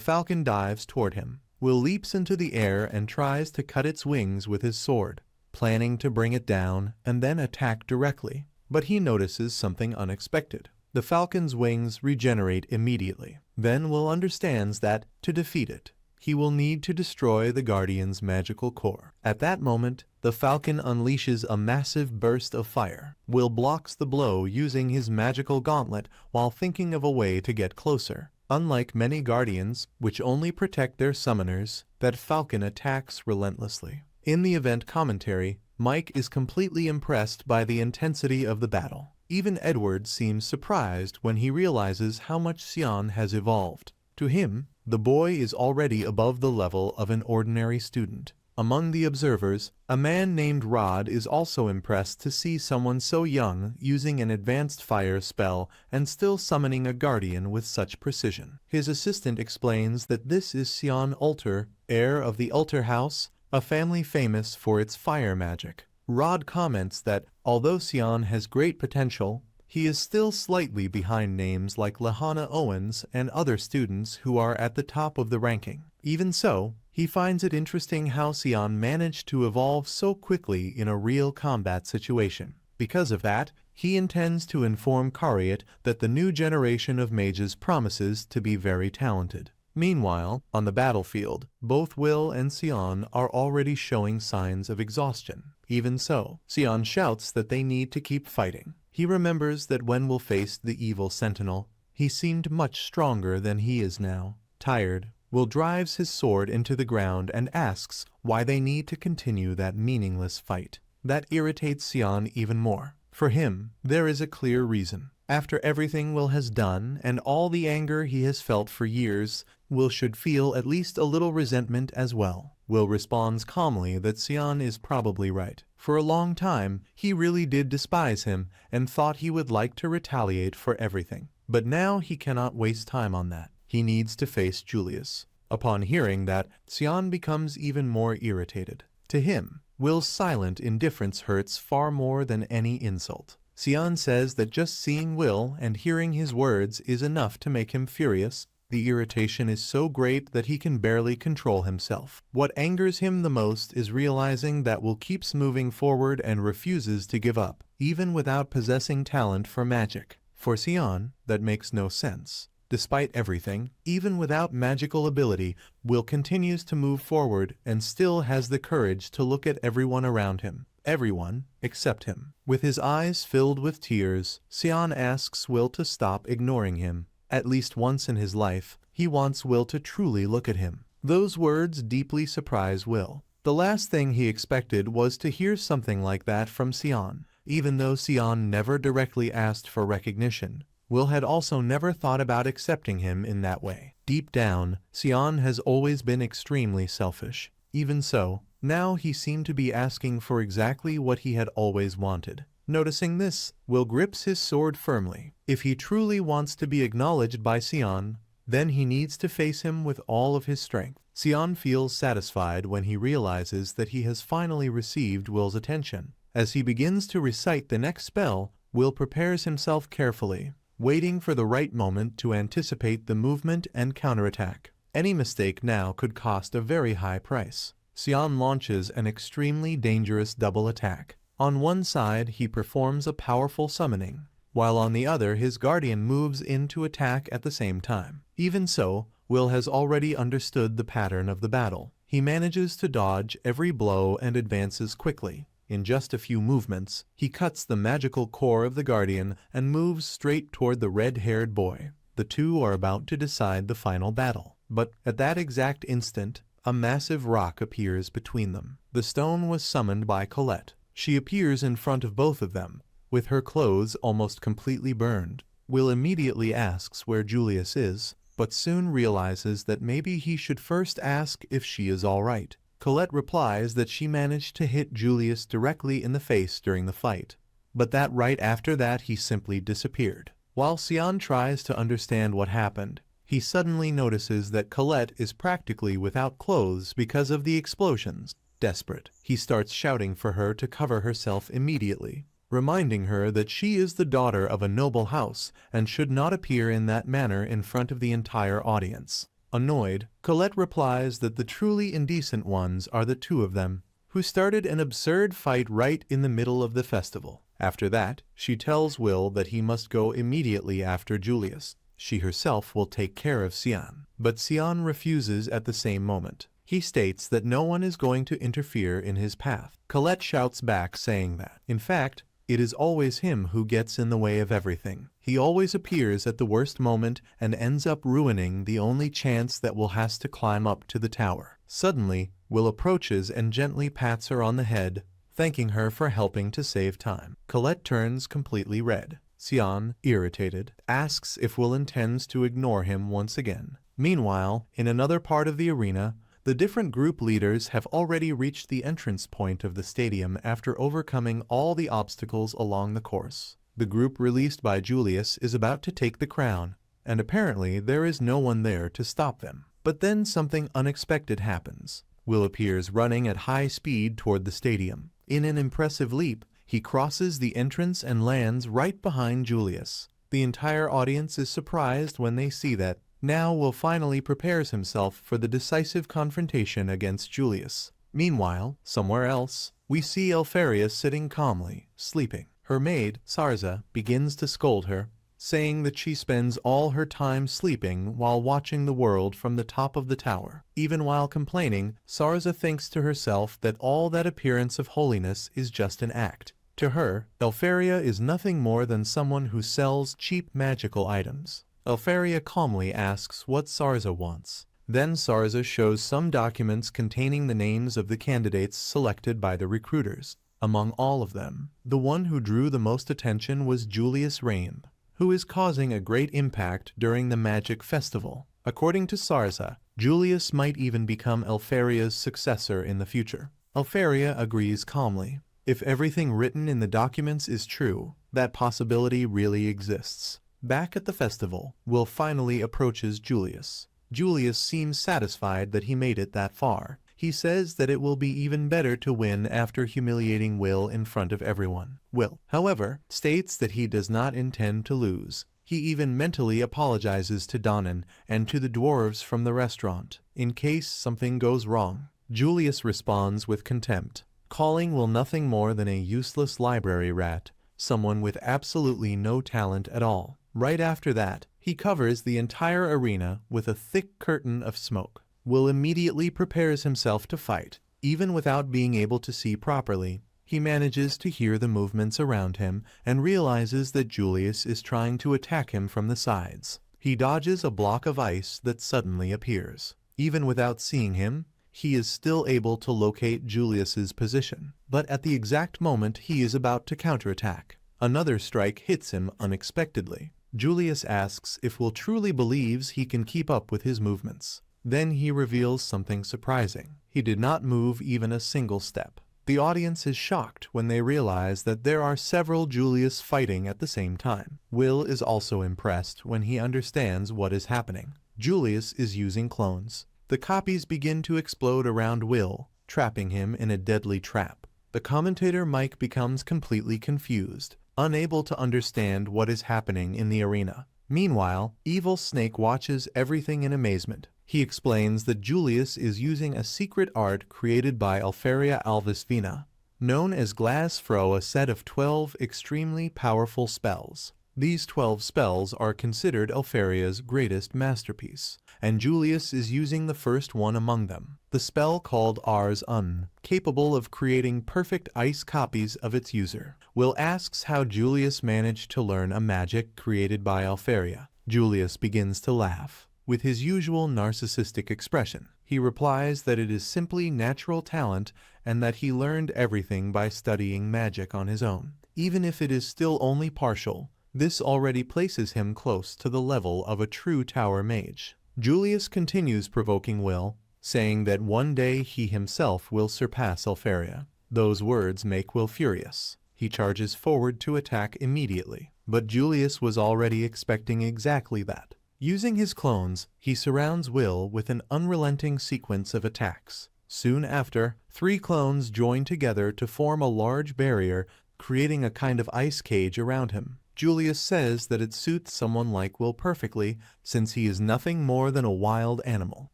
Speaker 1: falcon dives toward him. Will leaps into the air and tries to cut its wings with his sword, planning to bring it down and then attack directly. But he notices something unexpected. The falcon's wings regenerate immediately. Then Will understands that, to defeat it, he will need to destroy the Guardian's magical core. At that moment, the falcon unleashes a massive burst of fire. Will blocks the blow using his magical gauntlet while thinking of a way to get closer. Unlike many guardians, which only protect their summoners, that falcon attacks relentlessly. In the event commentary, Mike is completely impressed by the intensity of the battle. Even Edward seems surprised when he realizes how much Sion has evolved. To him, the boy is already above the level of an ordinary student. Among the observers, a man named Rod is also impressed to see someone so young using an advanced fire spell and still summoning a guardian with such precision. His assistant explains that this is Sion Ulter, heir of the Ulter House, a family famous for its fire magic. Rod comments that, although Sion has great potential, he is still slightly behind names like Lahana Owens and other students who are at the top of the ranking. Even so, he finds it interesting how Sion managed to evolve so quickly in a real combat situation. Because of that, he intends to inform Kariat that the new generation of mages promises to be very talented. Meanwhile, on the battlefield, both Will and Sion are already showing signs of exhaustion. Even so, Sion shouts that they need to keep fighting. He remembers that when Will faced the evil sentinel, he seemed much stronger than he is now. Tired, Will drives his sword into the ground and asks why they need to continue that meaningless fight. That irritates Sion even more. For him, there is a clear reason. After everything Will has done and all the anger he has felt for years, Will should feel at least a little resentment as well. Will responds calmly that Sion is probably right. For a long time, he really did despise him and thought he would like to retaliate for everything. But now he cannot waste time on that. He needs to face Julius. Upon hearing that, Sion becomes even more irritated. To him, Will's silent indifference hurts far more than any insult. Sion says that just seeing Will and hearing his words is enough to make him furious. The irritation is so great that he can barely control himself. What angers him the most is realizing that Will keeps moving forward and refuses to give up, even without possessing talent for magic. For Sion, that makes no sense. Despite everything, even without magical ability, Will continues to move forward and still has the courage to look at everyone around him. Everyone except him. With his eyes filled with tears, Sion asks Will to stop ignoring him. At least once in his life, he wants Will to truly look at him. Those words deeply surprise Will. The last thing he expected was to hear something like that from Sion. Even though Sion never directly asked for recognition, Will had also never thought about accepting him in that way. Deep down, Sion has always been extremely selfish. Even so, now he seemed to be asking for exactly what he had always wanted. Noticing this, Will grips his sword firmly. If he truly wants to be acknowledged by Sion, then he needs to face him with all of his strength. Sion feels satisfied when he realizes that he has finally received Will's attention. As he begins to recite the next spell, Will prepares himself carefully, waiting for the right moment to anticipate the movement and counterattack. Any mistake now could cost a very high price. Sion launches an extremely dangerous double attack. On one side, he performs a powerful summoning, while on the other his guardian moves in to attack at the same time. Even so, Will has already understood the pattern of the battle. He manages to dodge every blow and advances quickly. In just a few movements, he cuts the magical core of the guardian and moves straight toward the red-haired boy. The two are about to decide the final battle. But at that exact instant, a massive rock appears between them. The stone was summoned by Colette. She appears in front of both of them, with her clothes almost completely burned. Will immediately asks where Julius is, but soon realizes that maybe he should first ask if she is all right. Colette replies that she managed to hit Julius directly in the face during the fight, but that right after that he simply disappeared. While Sion tries to understand what happened, he suddenly notices that Colette is practically without clothes because of the explosions. Desperate, he starts shouting for her to cover herself immediately, reminding her that she is the daughter of a noble house and should not appear in that manner in front of the entire audience. Annoyed, Colette replies that the truly indecent ones are the two of them, who started an absurd fight right in the middle of the festival. After that, she tells Will that he must go immediately after Julius. She herself will take care of Sion. But Sion refuses at the same moment. He states that no one is going to interfere in his path. Colette shouts back saying that, in fact, it is always him who gets in the way of everything. He always appears at the worst moment and ends up ruining the only chance that Will has to climb up to the tower. Suddenly, Will approaches and gently pats her on the head, thanking her for helping to save time. Colette turns completely red. Sion, irritated, asks if Will intends to ignore him once again. Meanwhile, in another part of the arena, the different group leaders have already reached the entrance point of the stadium after overcoming all the obstacles along the course. The group released by Julius is about to take the crown, and apparently there is no one there to stop them. But then something unexpected happens. Will appears running at high speed toward the stadium. In an impressive leap, he crosses the entrance and lands right behind Julius. The entire audience is surprised when they see that. Now Will finally prepares himself for the decisive confrontation against Julius. Meanwhile, somewhere else, we see Elfaria sitting calmly, sleeping. Her maid, Sarza, begins to scold her, saying that she spends all her time sleeping while watching the world from the top of the tower. Even while complaining, Sarza thinks to herself that all that appearance of holiness is just an act. To her, Elfaria is nothing more than someone who sells cheap magical items. Elfaria calmly asks what Sarza wants. Then Sarza shows some documents containing the names of the candidates selected by the recruiters. Among all of them, the one who drew the most attention was Julius Rain, who is causing a great impact during the magic festival. According to Sarza, Julius might even become Elfaria's successor in the future. Elfaria agrees calmly. If everything written in the documents is true, that possibility really exists. Back at the festival, Will finally approaches Julius. Julius seems satisfied that he made it that far. He says that it will be even better to win after humiliating Will in front of everyone. Will, however, states that he does not intend to lose. He even mentally apologizes to Donnan and to the dwarves from the restaurant, in case something goes wrong. Julius responds with contempt, calling Will nothing more than a useless library rat, someone with absolutely no talent at all. Right after that, he covers the entire arena with a thick curtain of smoke. Will immediately prepares himself to fight. Even without being able to see properly, he manages to hear the movements around him and realizes that Julius is trying to attack him from the sides. He dodges a block of ice that suddenly appears. Even without seeing him, he is still able to locate Julius's position. But at the exact moment he is about to counterattack, another strike hits him unexpectedly. Julius asks if Will truly believes he can keep up with his movements. Then he reveals something surprising. He did not move even a single step. The audience is shocked when they realize that there are several Julius fighting at the same time. Will is also impressed when he understands what is happening. Julius is using clones. The copies begin to explode around Will, trapping him in a deadly trap. The commentator Mike becomes completely confused, unable to understand what is happening in the arena. Meanwhile, Evil Snake watches everything in amazement. He explains that Julius is using a secret art created by Elfaria Albis, known as Glass Fro, a set of 12 extremely powerful spells. These 12 spells are considered Elfaria's greatest masterpiece, and Julius is using the first one among them, the spell called Ars Un, capable of creating perfect ice copies of its user. Will asks how Julius managed to learn a magic created by Elfaria. Julius begins to laugh. With his usual narcissistic expression, he replies that it is simply natural talent and that he learned everything by studying magic on his own. Even if it is still only partial, this already places him close to the level of a true tower mage. Julius continues provoking Will, saying that one day he himself will surpass Elfaria. Those words make Will furious. He charges forward to attack immediately, but Julius was already expecting exactly that. Using his clones, he surrounds Will with an unrelenting sequence of attacks. Soon after, 3 clones join together to form a large barrier, creating a kind of ice cage around him. Julius says that it suits someone like Will perfectly, since he is nothing more than a wild animal.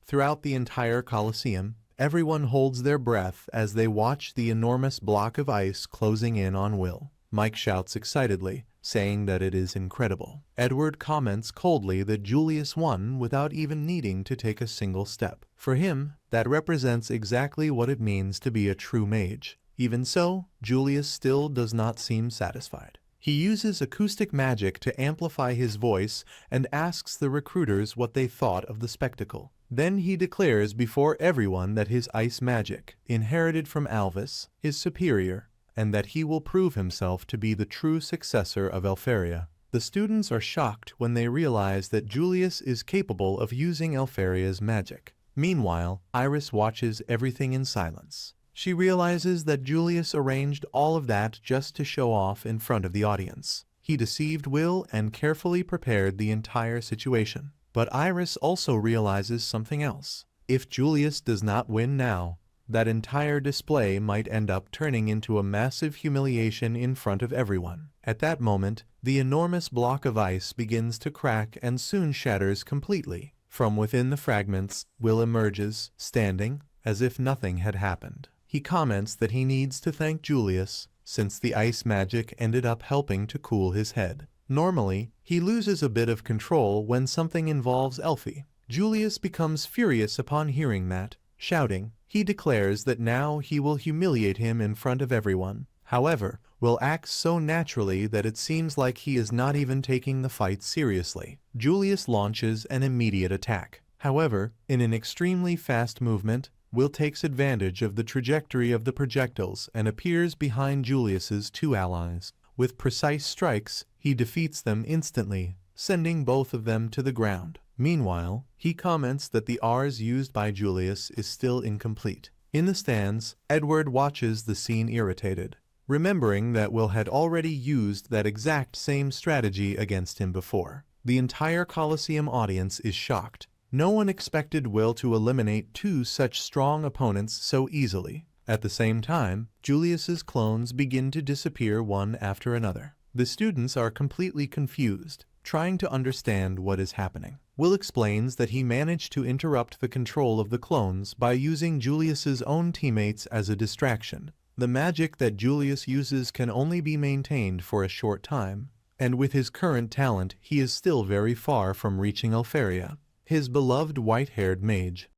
Speaker 1: Throughout the entire Colosseum, everyone holds their breath as they watch the enormous block of ice closing in on Will. Mike shouts excitedly, saying that it is incredible. Edward comments coldly that Julius won without even needing to take a single step. For him, that represents exactly what it means to be a true mage. Even so, Julius still does not seem satisfied. He uses acoustic magic to amplify his voice and asks the recruiters what they thought of the spectacle. Then he declares before everyone that his ice magic, inherited from Albis, is superior, and that he will prove himself to be the true successor of Elfaria. The students are shocked when they realize that Julius is capable of using Elfaria's magic. Meanwhile, Iris watches everything in silence. She realizes that Julius arranged all of that just to show off in front of the audience. He deceived Will and carefully prepared the entire situation. But Iris also realizes something else. If Julius does not win now, that entire display might end up turning into a massive humiliation in front of everyone. At that moment, the enormous block of ice begins to crack and soon shatters completely. From within the fragments, Will emerges, standing, as if nothing had happened. He comments that he needs to thank Julius, since the ice magic ended up helping to cool his head. Normally, he loses a bit of control when something involves Elfie. Julius becomes furious upon hearing that. Shouting, he declares that now he will humiliate him in front of everyone. However, Will acts so naturally that it seems like he is not even taking the fight seriously. Julius launches an immediate attack. However, in an extremely fast movement, Will takes advantage of the trajectory of the projectiles and appears behind Julius's 2 allies. With precise strikes, he defeats them instantly, sending both of them to the ground. Meanwhile, he comments that the Rs used by Julius is still incomplete. In the stands, Edward watches the scene irritated, remembering that Will had already used that exact same strategy against him before. The entire Colosseum audience is shocked. No one expected Will to eliminate 2 such strong opponents so easily. At the same time, Julius's clones begin to disappear one after another. The students are completely confused, trying to understand what is happening. Will explains that he managed to interrupt the control of the clones by using Julius's own teammates as a distraction. The magic that Julius uses can only be maintained for a short time, and with his current talent he is still very far from reaching Elfaria, his beloved white-haired mage.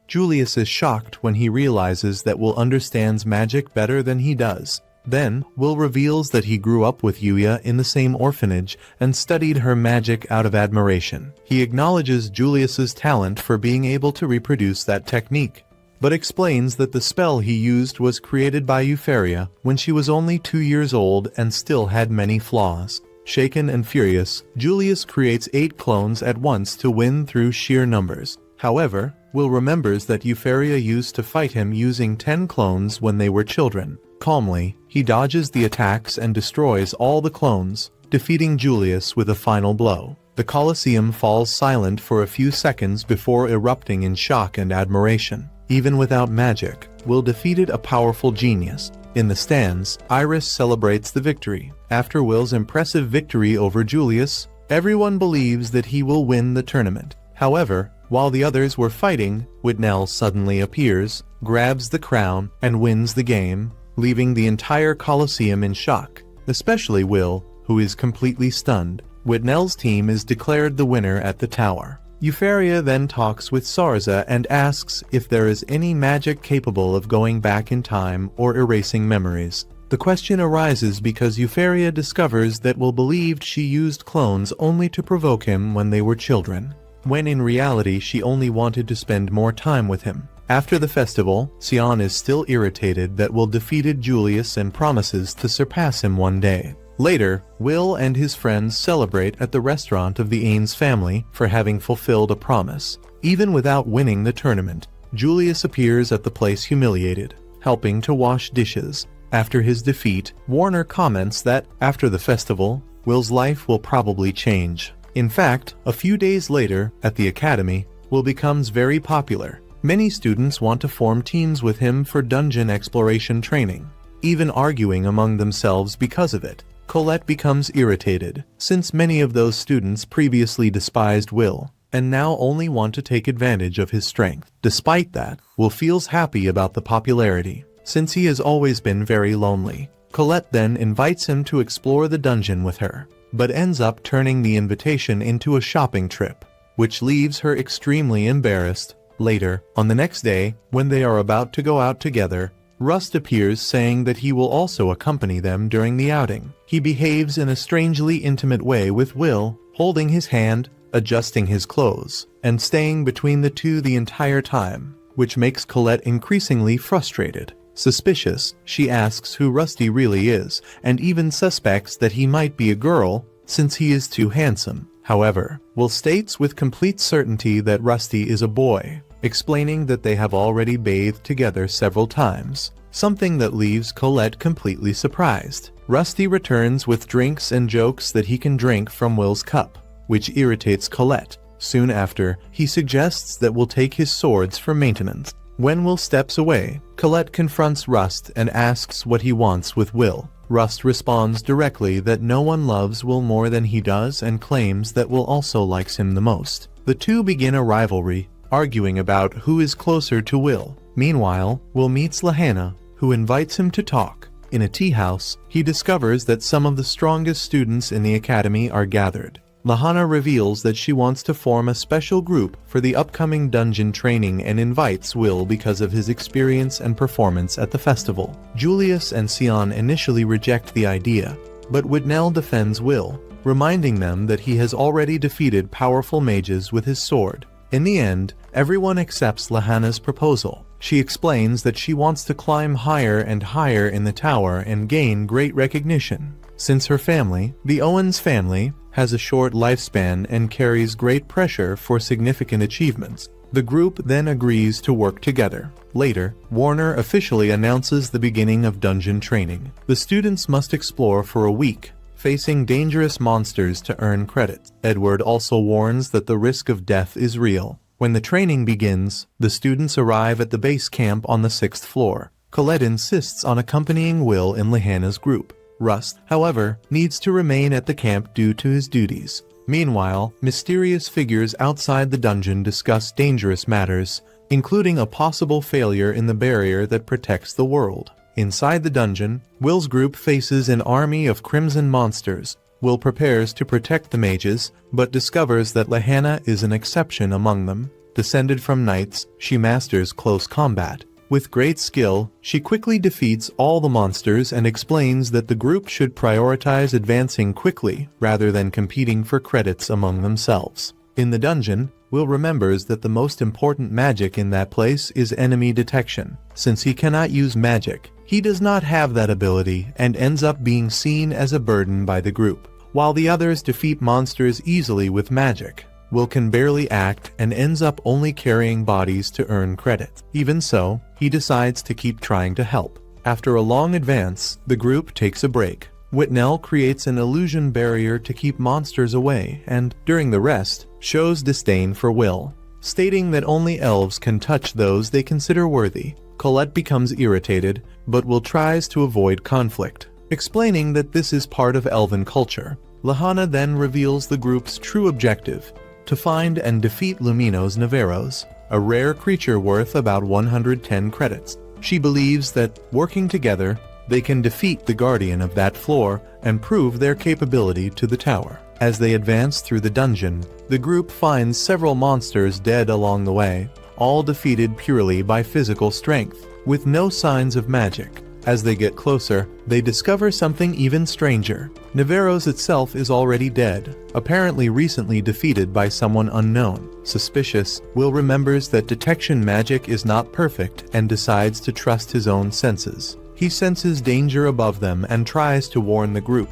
Speaker 1: Julius is shocked when he realizes that Will understands magic better than he does. Then, Will reveals that he grew up with Yuya in the same orphanage and studied her magic out of admiration. He acknowledges Julius's talent for being able to reproduce that technique, but explains that the spell he used was created by Elfaria when she was only 2 years old and still had many flaws. Shaken and furious, Julius creates 8 clones at once to win through sheer numbers. However, Will remembers that Elfaria used to fight him using 10 clones when they were children. Calmly, he dodges the attacks and destroys all the clones, defeating Julius with a final blow. The Colosseum falls silent for a few seconds before erupting in shock and admiration. Even without magic, Will defeated a powerful genius. In the stands, Iris celebrates the victory. After Will's impressive victory over Julius, everyone believes that he will win the tournament. However, while the others were fighting, Whitnell suddenly appears, grabs the crown, and wins the game, leaving the entire Colosseum in shock, especially Will, who is completely stunned. Whitnell's team is declared the winner at the tower. Elfaria then talks with Sarza and asks if there is any magic capable of going back in time or erasing memories. The question arises because Elfaria discovers that Will believed she used clones only to provoke him when they were children, when in reality she only wanted to spend more time with him. After the festival, Sion is still irritated that Will defeated Julius and promises to surpass him one day. Later, Will and his friends celebrate at the restaurant of the Ains family for having fulfilled a promise. Even without winning the tournament, Julius appears at the place humiliated, helping to wash dishes. After his defeat, Warner comments that, after the festival, Will's life will probably change. In fact, a few days later, at the academy, Will becomes very popular. Many students want to form teams with him for dungeon exploration training, even arguing among themselves because of it. Colette becomes irritated, since many of those students previously despised Will, and now only want to take advantage of his strength. Despite that, Will feels happy about the popularity, since he has always been very lonely. Colette then invites him to explore the dungeon with her, but ends up turning the invitation into a shopping trip, which leaves her extremely embarrassed. Later, on the next day, when they are about to go out together, Rust appears saying that he will also accompany them during the outing. He behaves in a strangely intimate way with Will, holding his hand, adjusting his clothes, and staying between the two the entire time, which makes Colette increasingly frustrated. Suspicious, she asks who Rusty really is, and even suspects that he might be a girl, since he is too handsome. However, Will states with complete certainty that Rusty is a boy, explaining that they have already bathed together several times, something that leaves Colette completely surprised. Rusty returns with drinks and jokes that he can drink from Will's cup, which irritates Colette. Soon after, he suggests that Will take his swords for maintenance. When Will steps away, Colette confronts Rust and asks what he wants with Will. Rust responds directly that no one loves Will more than he does and claims that Will also likes him the most. The two begin a rivalry, arguing about who is closer to Will. Meanwhile, Will meets Lahanna, who invites him to talk. In a tea house, he discovers that some of the strongest students in the academy are gathered. Lahanna reveals that she wants to form a special group for the upcoming dungeon training and invites Will because of his experience and performance at the festival. Julius and Sion initially reject the idea, but Whitnell defends Will, reminding them that he has already defeated powerful mages with his sword. In the end, everyone accepts Lahanna's proposal. She explains that she wants to climb higher and higher in the tower and gain great recognition. Since her family, the Owens family, has a short lifespan and carries great pressure for significant achievements, the group then agrees to work together. Later, Warner officially announces the beginning of dungeon training. The students must explore for a week, facing dangerous monsters to earn credits. Edward also warns that the risk of death is real. When the training begins, the students arrive at the base camp on the 6th floor. Colette insists on accompanying Will in Lahanna's group. Rust, however, needs to remain at the camp due to his duties. Meanwhile, mysterious figures outside the dungeon discuss dangerous matters, including a possible failure in the barrier that protects the world. Inside the dungeon, Will's group faces an army of crimson monsters. Will prepares to protect the mages, but discovers that Lahanna is an exception among them. Descended from knights, she masters close combat. With great skill, she quickly defeats all the monsters and explains that the group should prioritize advancing quickly rather than competing for credits among themselves. In the dungeon, Will remembers that the most important magic in that place is enemy detection. Since he cannot use magic, he does not have that ability and ends up being seen as a burden by the group. While the others defeat monsters easily with magic, Will can barely act and ends up only carrying bodies to earn credit. Even so, he decides to keep trying to help. After a long advance, the group takes a break. Whitnell creates an illusion barrier to keep monsters away and, during the rest, shows disdain for Will, stating that only elves can touch those they consider worthy. Colette becomes irritated, but Will tries to avoid conflict, explaining that this is part of elven culture. Lahanna then reveals the group's true objective: to find and defeat Lumino's Naveros, a rare creature worth about 110 credits. She believes that, working together, they can defeat the guardian of that floor and prove their capability to the tower. As they advance through the dungeon, the group finds several monsters dead along the way, all defeated purely by physical strength, with no signs of magic. As they get closer, they discover something even stranger. Naveros itself is already dead, apparently recently defeated by someone unknown. Suspicious, Will remembers that detection magic is not perfect and decides to trust his own senses. He senses danger above them and tries to warn the group,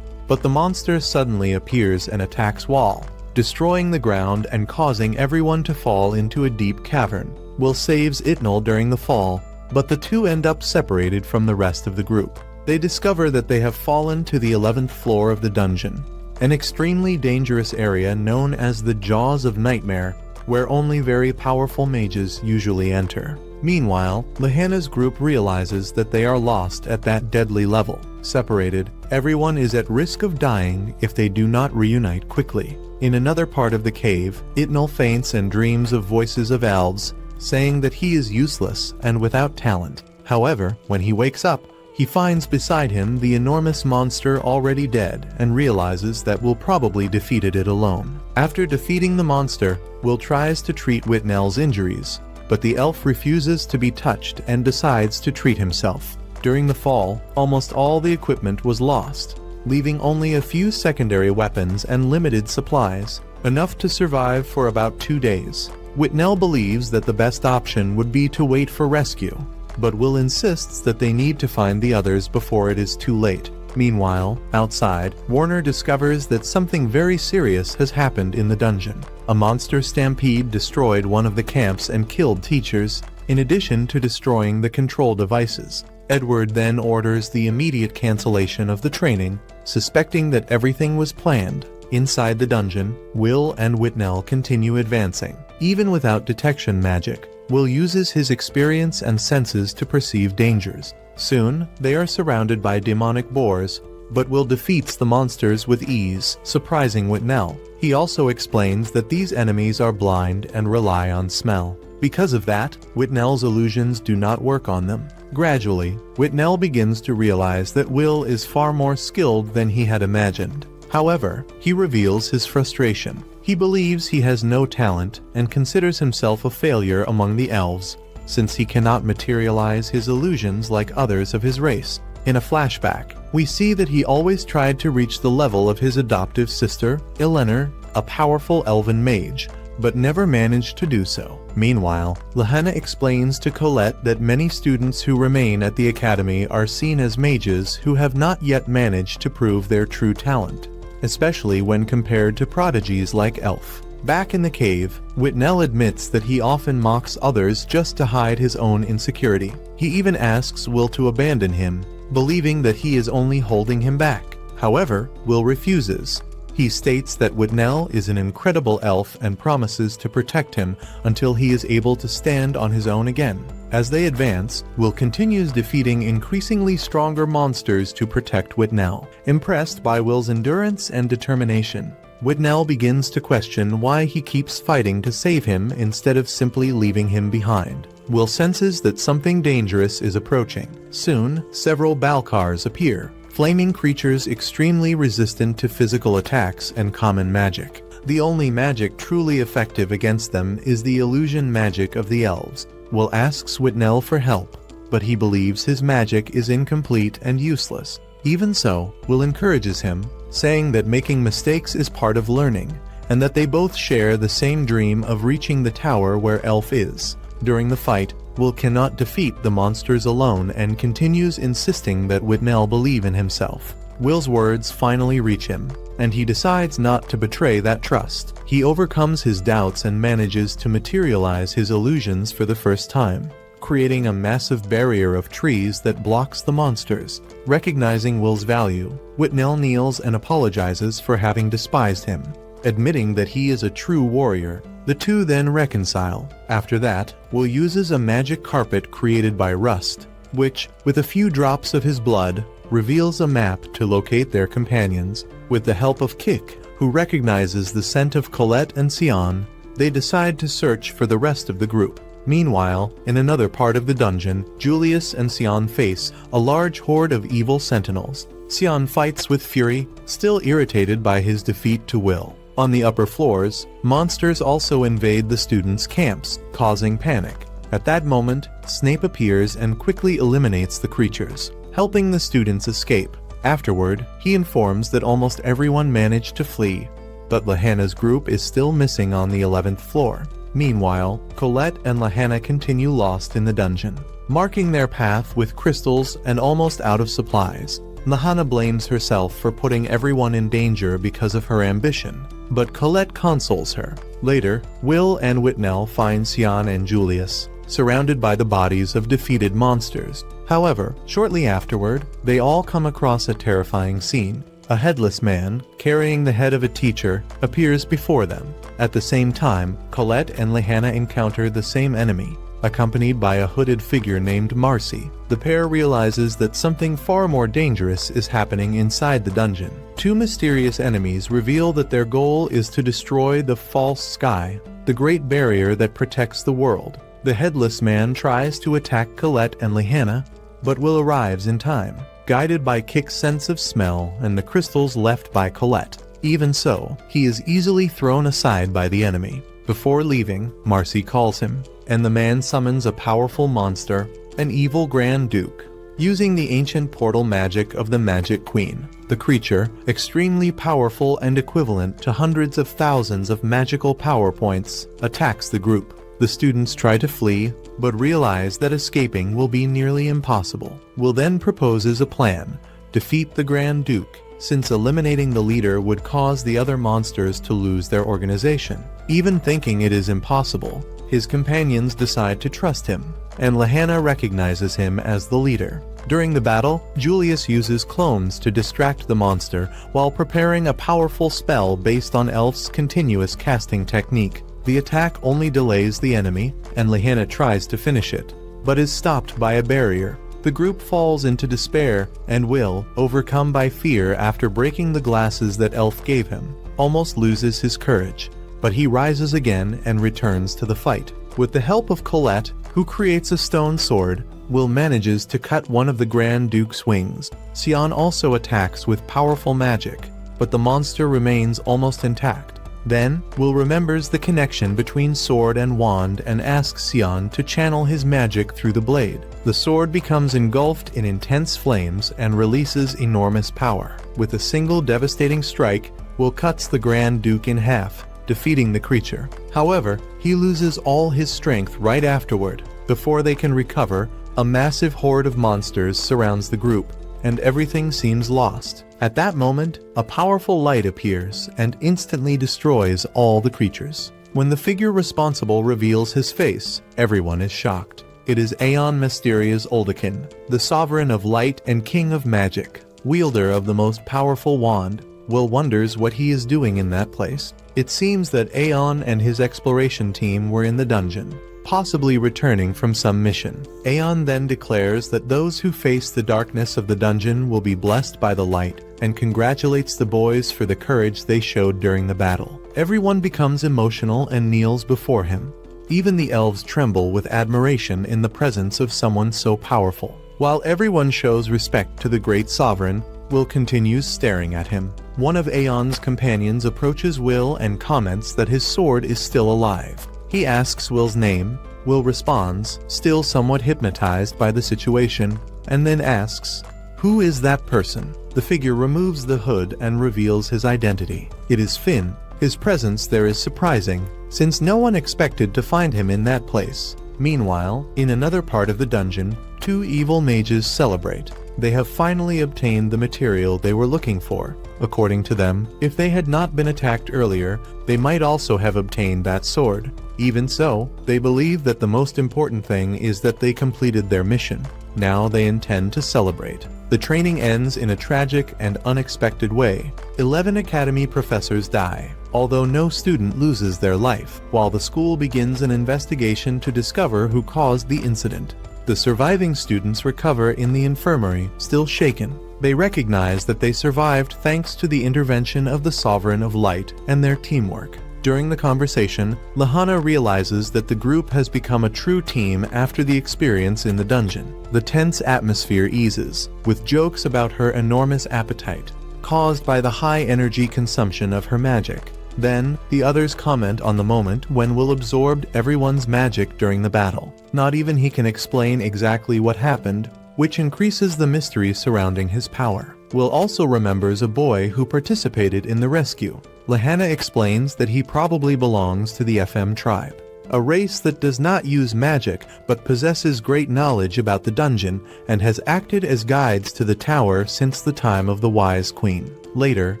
Speaker 1: but the monster suddenly appears and attacks Wall, destroying the ground and causing everyone to fall into a deep cavern. Will saves Itnal during the fall, but the two end up separated from the rest of the group. They discover that they have fallen to the 11th floor of the dungeon, an extremely dangerous area known as the Jaws of Nightmare, where only very powerful mages usually enter. Meanwhile, Lahanna's group realizes that they are lost at that deadly level. Separated, everyone is at risk of dying if they do not reunite quickly. In another part of the cave, Itnal faints and dreams of voices of elves, saying that he is useless and without talent. However, when he wakes up, he finds beside him the enormous monster already dead and realizes that Will probably defeated it alone. After defeating the monster, Will tries to treat Whitnell's injuries, but the elf refuses to be touched and decides to treat himself. During the fall, almost all the equipment was lost, leaving only a few secondary weapons and limited supplies, enough to survive for about 2 days. Whitnell believes that the best option would be to wait for rescue, but Will insists that they need to find the others before it is too late. Meanwhile, outside, Warner discovers that something very serious has happened in the dungeon. A monster stampede destroyed one of the camps and killed teachers, in addition to destroying the control devices. Edward then orders the immediate cancellation of the training, suspecting that everything was planned. Inside the dungeon, Will and Whitnell continue advancing. Even without detection magic, Will uses his experience and senses to perceive dangers. Soon, they are surrounded by demonic boars, but Will defeats the monsters with ease, surprising Whitnell. He also explains that these enemies are blind and rely on smell. Because of that, Whitnell's illusions do not work on them. Gradually, Whitnell begins to realize that Will is far more skilled than he had imagined. However, he reveals his frustration. He believes he has no talent and considers himself a failure among the elves, since he cannot materialize his illusions like others of his race. In a flashback, we see that he always tried to reach the level of his adoptive sister, Eleanor, a powerful elven mage, but never managed to do so. Meanwhile, Lahanna explains to Colette that many students who remain at the academy are seen as mages who have not yet managed to prove their true talent, especially when compared to prodigies like Elf. Back in the cave, Whitnell admits that he often mocks others just to hide his own insecurity. He even asks Will to abandon him, believing that he is only holding him back. However, Will refuses. He states that Whitnell is an incredible elf and promises to protect him until he is able to stand on his own again. As they advance, Will continues defeating increasingly stronger monsters to protect Whitnell. Impressed by Will's endurance and determination, Whitnell begins to question why he keeps fighting to save him instead of simply leaving him behind. Will senses that something dangerous is approaching. Soon, several Balkars appear, flaming creatures extremely resistant to physical attacks and common magic. The only magic truly effective against them is the illusion magic of the elves. Will asks Whitnell for help, but he believes his magic is incomplete and useless. Even so, Will encourages him, saying that making mistakes is part of learning, and that they both share the same dream of reaching the tower where Elf is. During the fight, Will cannot defeat the monsters alone and continues insisting that Whitnell believe in himself. Will's words finally reach him, and he decides not to betray that trust. He overcomes his doubts and manages to materialize his illusions for the first time, creating a massive barrier of trees that blocks the monsters. Recognizing Will's value, Whitnell kneels and apologizes for having despised him. Admitting that he is a true warrior, the two then reconcile. After that, Will uses a magic carpet created by Rust, which, with a few drops of his blood, reveals a map to locate their companions. With the help of Kik, who recognizes the scent of Colette and Sion, they decide to search for the rest of the group. Meanwhile, in another part of the dungeon, Julius and Sion face a large horde of evil sentinels. Sion fights with fury, still irritated by his defeat to Will. On the upper floors, monsters also invade the students' camps, causing panic. At that moment, Snape appears and quickly eliminates the creatures, helping the students escape. Afterward, he informs that almost everyone managed to flee, but Lahanna's group is still missing on the 11th floor. Meanwhile, Colette and Lahanna continue lost in the dungeon, marking their path with crystals and almost out of supplies. Lahanna blames herself for putting everyone in danger because of her ambition, but Colette consoles her. Later, Will and Whitnell find Sion and Julius, surrounded by the bodies of defeated monsters. However, shortly afterward, they all come across a terrifying scene. A headless man, carrying the head of a teacher, appears before them. At the same time, Colette and Lahanna encounter the same enemy, accompanied by a hooded figure named Marcy. The pair realizes that something far more dangerous is happening inside the dungeon. Two mysterious enemies reveal that their goal is to destroy the false sky, the great barrier that protects the world. The headless man tries to attack Colette and Lahanna, but Will arrives in time, guided by Kik's sense of smell and the crystals left by Colette. Even so, he is easily thrown aside by the enemy. Before leaving, Marcy calls him, and the man summons a powerful monster, an evil Grand Duke. Using the ancient portal magic of the Magic Queen, the creature, extremely powerful and equivalent to hundreds of thousands of magical power points, attacks the group. The students try to flee, but realize that escaping will be nearly impossible. Will then proposes a plan: defeat the Grand Duke, since eliminating the leader would cause the other monsters to lose their organization. Even thinking it is impossible, his companions decide to trust him, and Lahanna recognizes him as the leader. During the battle, Julius uses clones to distract the monster while preparing a powerful spell based on Elf's continuous casting technique. The attack only delays the enemy, and Lahanna tries to finish it, but is stopped by a barrier. The group falls into despair, and Will, overcome by fear after breaking the glasses that Elf gave him, almost loses his courage. But he rises again and returns to the fight. With the help of Colette, who creates a stone sword, Will manages to cut one of the Grand Duke's wings. Sion also attacks with powerful magic, but the monster remains almost intact. Then, Will remembers the connection between sword and wand and asks Sion to channel his magic through the blade. The sword becomes engulfed in intense flames and releases enormous power. With a single devastating strike, Will cuts the Grand Duke in half, defeating the creature. However, he loses all his strength right afterward. Before they can recover, a massive horde of monsters surrounds the group, and everything seems lost. At that moment, a powerful light appears and instantly destroys all the creatures. When the figure responsible reveals his face, everyone is shocked. It is Aeon Mysteria's Oldekin, the sovereign of light and king of magic, wielder of the most powerful wand. Will wonders what he is doing in that place. It seems that Aeon and his exploration team were in the dungeon, possibly returning from some mission. Aeon then declares that those who face the darkness of the dungeon will be blessed by the light, and congratulates the boys for the courage they showed during the battle. Everyone becomes emotional and kneels before him. Even the elves tremble with admiration in the presence of someone so powerful. While everyone shows respect to the great sovereign, Will continues staring at him. One of Aeon's companions approaches Will and comments that his sword is still alive. He asks Will's name. Will responds, still somewhat hypnotized by the situation, and then asks, "Who is that person?" The figure removes the hood and reveals his identity. It is Finn. His presence there is surprising, since no one expected to find him in that place. Meanwhile, in another part of the dungeon, two evil mages celebrate. They have finally obtained the material they were looking for. According to them, if they had not been attacked earlier, they might also have obtained that sword. Even so, they believe that the most important thing is that they completed their mission. Now they intend to celebrate. The training ends in a tragic and unexpected way. 11 academy professors die, although no student loses their life, while the school begins an investigation to discover who caused the incident. The surviving students recover in the infirmary, still shaken. They recognize that they survived thanks to the intervention of the Sovereign of Light and their teamwork. During the conversation, Lahana realizes that the group has become a true team after the experience in the dungeon. The tense atmosphere eases, with jokes about her enormous appetite, caused by the high energy consumption of her magic. Then, the others comment on the moment when Will absorbed everyone's magic during the battle. Not even he can explain exactly what happened, which increases the mystery surrounding his power. Will also remembers a boy who participated in the rescue. Lahana explains that he probably belongs to the FM tribe, a race that does not use magic but possesses great knowledge about the dungeon and has acted as guides to the tower since the time of the Wise Queen. Later,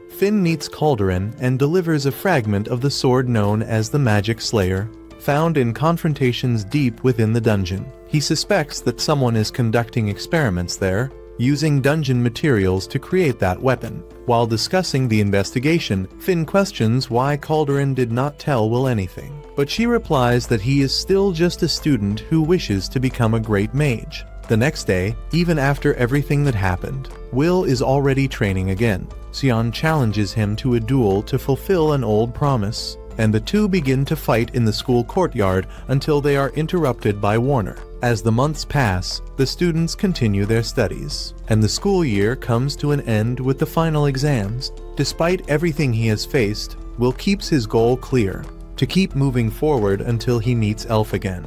Speaker 1: Finn meets Calderon and delivers a fragment of the sword known as the Magic Slayer, found in confrontations deep within the dungeon. He suspects that someone is conducting experiments there, using dungeon materials to create that weapon. While discussing the investigation, Finn questions why Calderon did not tell Will anything, but she replies that he is still just a student who wishes to become a great mage. The next day, even after everything that happened, Will is already training again. Sion challenges him to a duel to fulfill an old promise, and the two begin to fight in the school courtyard until they are interrupted by Warner. As the months pass, the students continue their studies, and the school year comes to an end with the final exams. Despite everything he has faced, Will keeps his goal clear, to keep moving forward until he meets Elf again.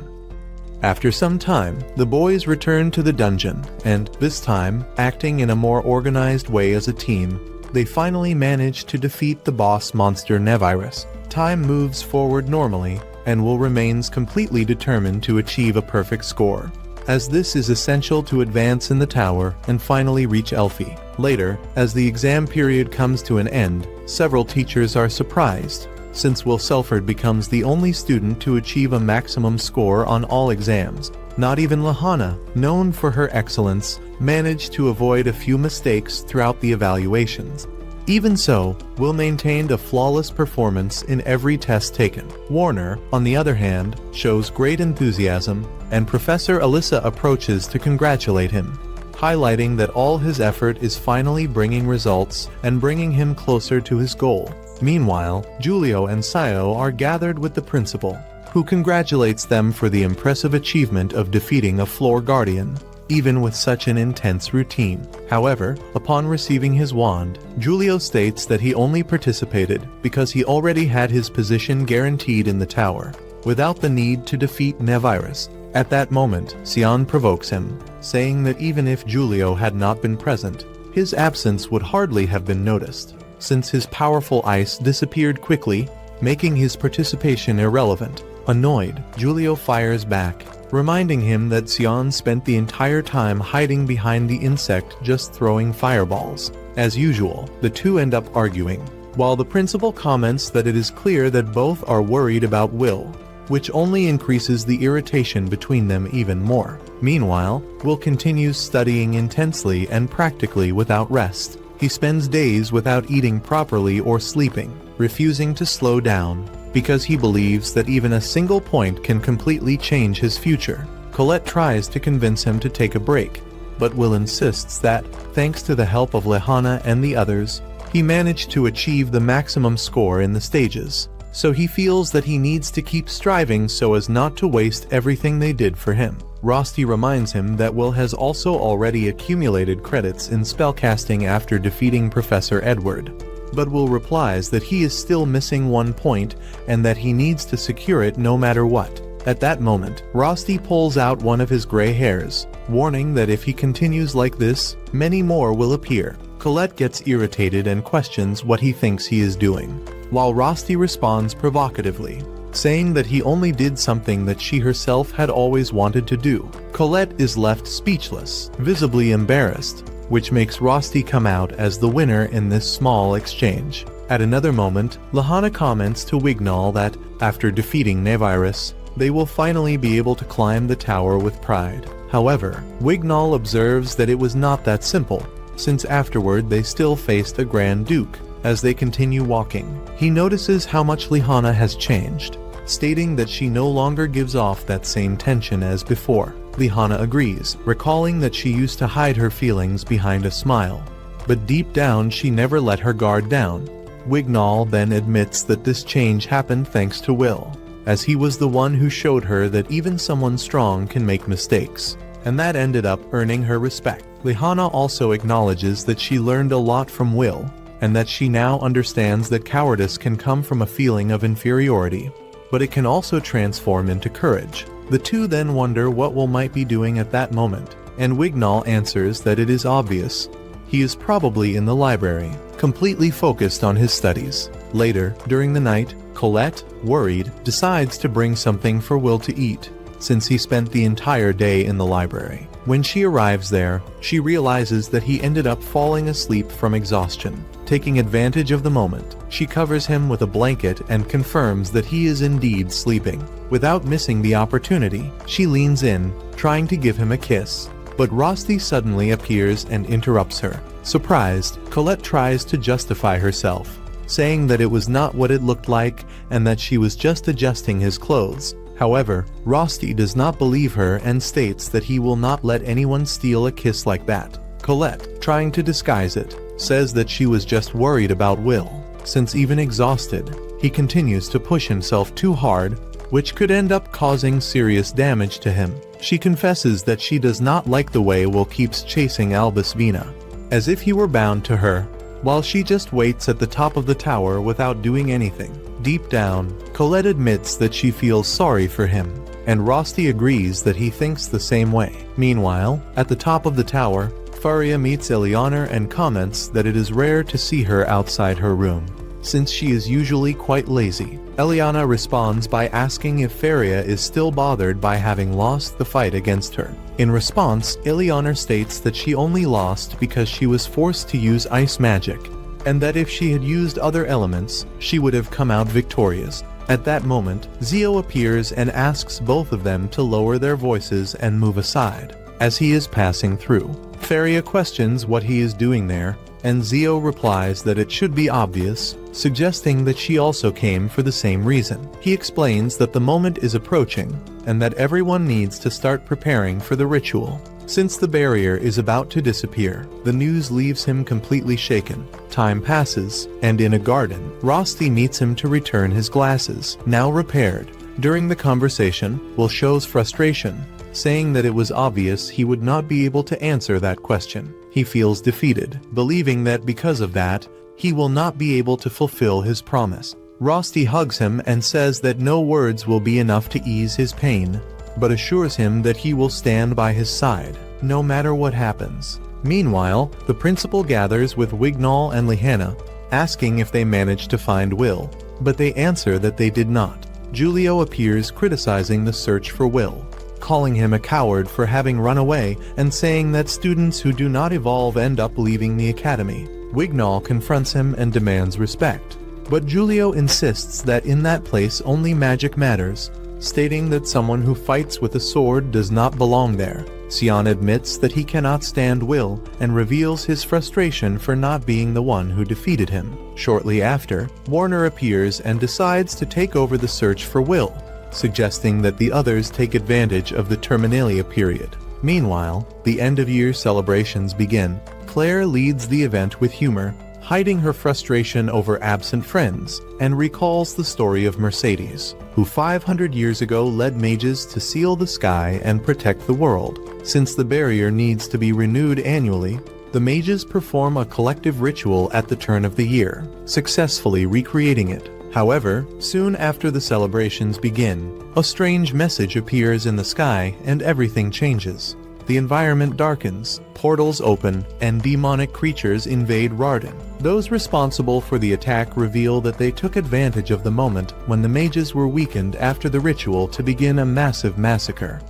Speaker 1: After some time, the boys return to the dungeon, and, this time, acting in a more organized way as a team, they finally manage to defeat the boss monster Nevirus. Time moves forward normally, and Will remains completely determined to achieve a perfect score, as this is essential to advance in the tower and finally reach Elfie. Later, as the exam period comes to an end, several teachers are surprised, since Will Serfort becomes the only student to achieve a maximum score on all exams. Not even Lahana, known for her excellence, managed to avoid a few mistakes throughout the evaluations. Even so, Will maintained a flawless performance in every test taken. Warner, on the other hand, shows great enthusiasm, and Professor Alyssa approaches to congratulate him, highlighting that all his effort is finally bringing results and bringing him closer to his goal. Meanwhile, Julio and Sayo are gathered with the principal, who congratulates them for the impressive achievement of defeating a floor guardian, even with such an intense routine. However, upon receiving his wand, Julio states that he only participated because he already had his position guaranteed in the tower, without the need to defeat Nevirus. At that moment, Sion provokes him, saying that even if Julio had not been present, his absence would hardly have been noticed, since his powerful ice disappeared quickly, making his participation irrelevant. Annoyed, Julio fires back, reminding him that Sion spent the entire time hiding behind the insect just throwing fireballs. As usual, the two end up arguing, while the principal comments that it is clear that both are worried about Will, which only increases the irritation between them even more. Meanwhile, Will continues studying intensely and practically without rest. He spends days without eating properly or sleeping, refusing to slow down, because he believes that even a single point can completely change his future. Colette tries to convince him to take a break, but Will insists that, thanks to the help of Lahana and the others, he managed to achieve the maximum score in the stages. so he feels that he needs to keep striving so as not to waste everything they did for him. Rosti reminds him that Will has also already accumulated credits in spellcasting after defeating Professor Edward. But Will replies that he is still missing 1 point and that he needs to secure it no matter what. At that moment, Rosti pulls out one of his gray hairs, warning that if he continues like this, many more will appear. Colette gets irritated and questions what he thinks he is doing, while Rosti responds provocatively, saying that he only did something that she herself had always wanted to do. Colette is left speechless, visibly embarrassed, which makes Rosti come out as the winner in this small exchange. At another moment, Lehana comments to Wignall that, after defeating Nevirus, they will finally be able to climb the tower with pride. However, Wignall observes that it was not that simple, since afterward they still faced a Grand Duke. As they continue walking, he notices how much Lehana has changed, stating that she no longer gives off that same tension as before. Lehana agrees, recalling that she used to hide her feelings behind a smile, but deep down she never let her guard down. Wignall then admits that this change happened thanks to Will, as he was the one who showed her that even someone strong can make mistakes, and that ended up earning her respect. Lehana also acknowledges that she learned a lot from Will, and that she now understands that cowardice can come from a feeling of inferiority, but it can also transform into courage. The two then wonder what Will might be doing at that moment, and Wignall answers that it is obvious. He is probably in the library, completely focused on his studies. Later, during the night, Colette, worried, decides to bring something for Will to eat, since he spent the entire day in the library. When she arrives there, she realizes that he ended up falling asleep from exhaustion. Taking advantage of the moment, she covers him with a blanket and confirms that he is indeed sleeping. Without missing the opportunity, she leans in, trying to give him a kiss, but Rosti suddenly appears and interrupts her. Surprised, Colette tries to justify herself, saying that it was not what it looked like and that she was just adjusting his clothes. However, Rosti does not believe her and states that he will not let anyone steal a kiss like that. Colette, trying to disguise it, says that she was just worried about Will, since even exhausted, he continues to push himself too hard, which could end up causing serious damage to him. She confesses that she does not like the way Will keeps chasing Albis Vina, as if he were bound to her, while she just waits at the top of the tower without doing anything. Deep down, Colette admits that she feels sorry for him, and Rosti agrees that he thinks the same way. Meanwhile, at the top of the tower, Faria meets Eleanor and comments that it is rare to see her outside her room, since she is usually quite lazy. Eliana responds by asking if Faria is still bothered by having lost the fight against her. In response, Eleanor states that she only lost because she was forced to use ice magic, and that if she had used other elements, she would have come out victorious. At that moment, Zio appears and asks both of them to lower their voices and move aside, as he is passing through. Faria questions what he is doing there, and Zio replies that it should be obvious, suggesting that she also came for the same reason. He explains that the moment is approaching, and that everyone needs to start preparing for the ritual. Since the barrier is about to disappear, the news leaves him completely shaken. Time passes, and in a garden, Rosti meets him to return his glasses, now repaired. During the conversation, Will shows frustration, saying that it was obvious he would not be able to answer that question. He feels defeated, believing that because of that, he will not be able to fulfill his promise. Rosti hugs him and says that no words will be enough to ease his pain, but assures him that he will stand by his side, no matter what happens. Meanwhile, the principal gathers with Wignall and Lehana, asking if they managed to find Will, but they answer that they did not. Julio appears criticizing the search for Will, calling him a coward for having run away and saying that students who do not evolve end up leaving the academy. Wignall confronts him and demands respect, but Julio insists that in that place only magic matters, stating that someone who fights with a sword does not belong there. Sion admits that he cannot stand Will and reveals his frustration for not being the one who defeated him. Shortly after, Warner appears and decides to take over the search for Will, suggesting that the others take advantage of the Terminalia period. Meanwhile, the end-of-year celebrations begin. Claire leads the event with humor, hiding her frustration over absent friends, and recalls the story of Mercedes, who 500 years ago led mages to seal the sky and protect the world. Since the barrier needs to be renewed annually, the mages perform a collective ritual at the turn of the year, successfully recreating it. However, soon after the celebrations begin, a strange message appears in the sky and everything changes. The environment darkens, portals open, and demonic creatures invade Regarden. Those responsible for the attack reveal that they took advantage of the moment when the mages were weakened after the ritual to begin a massive massacre.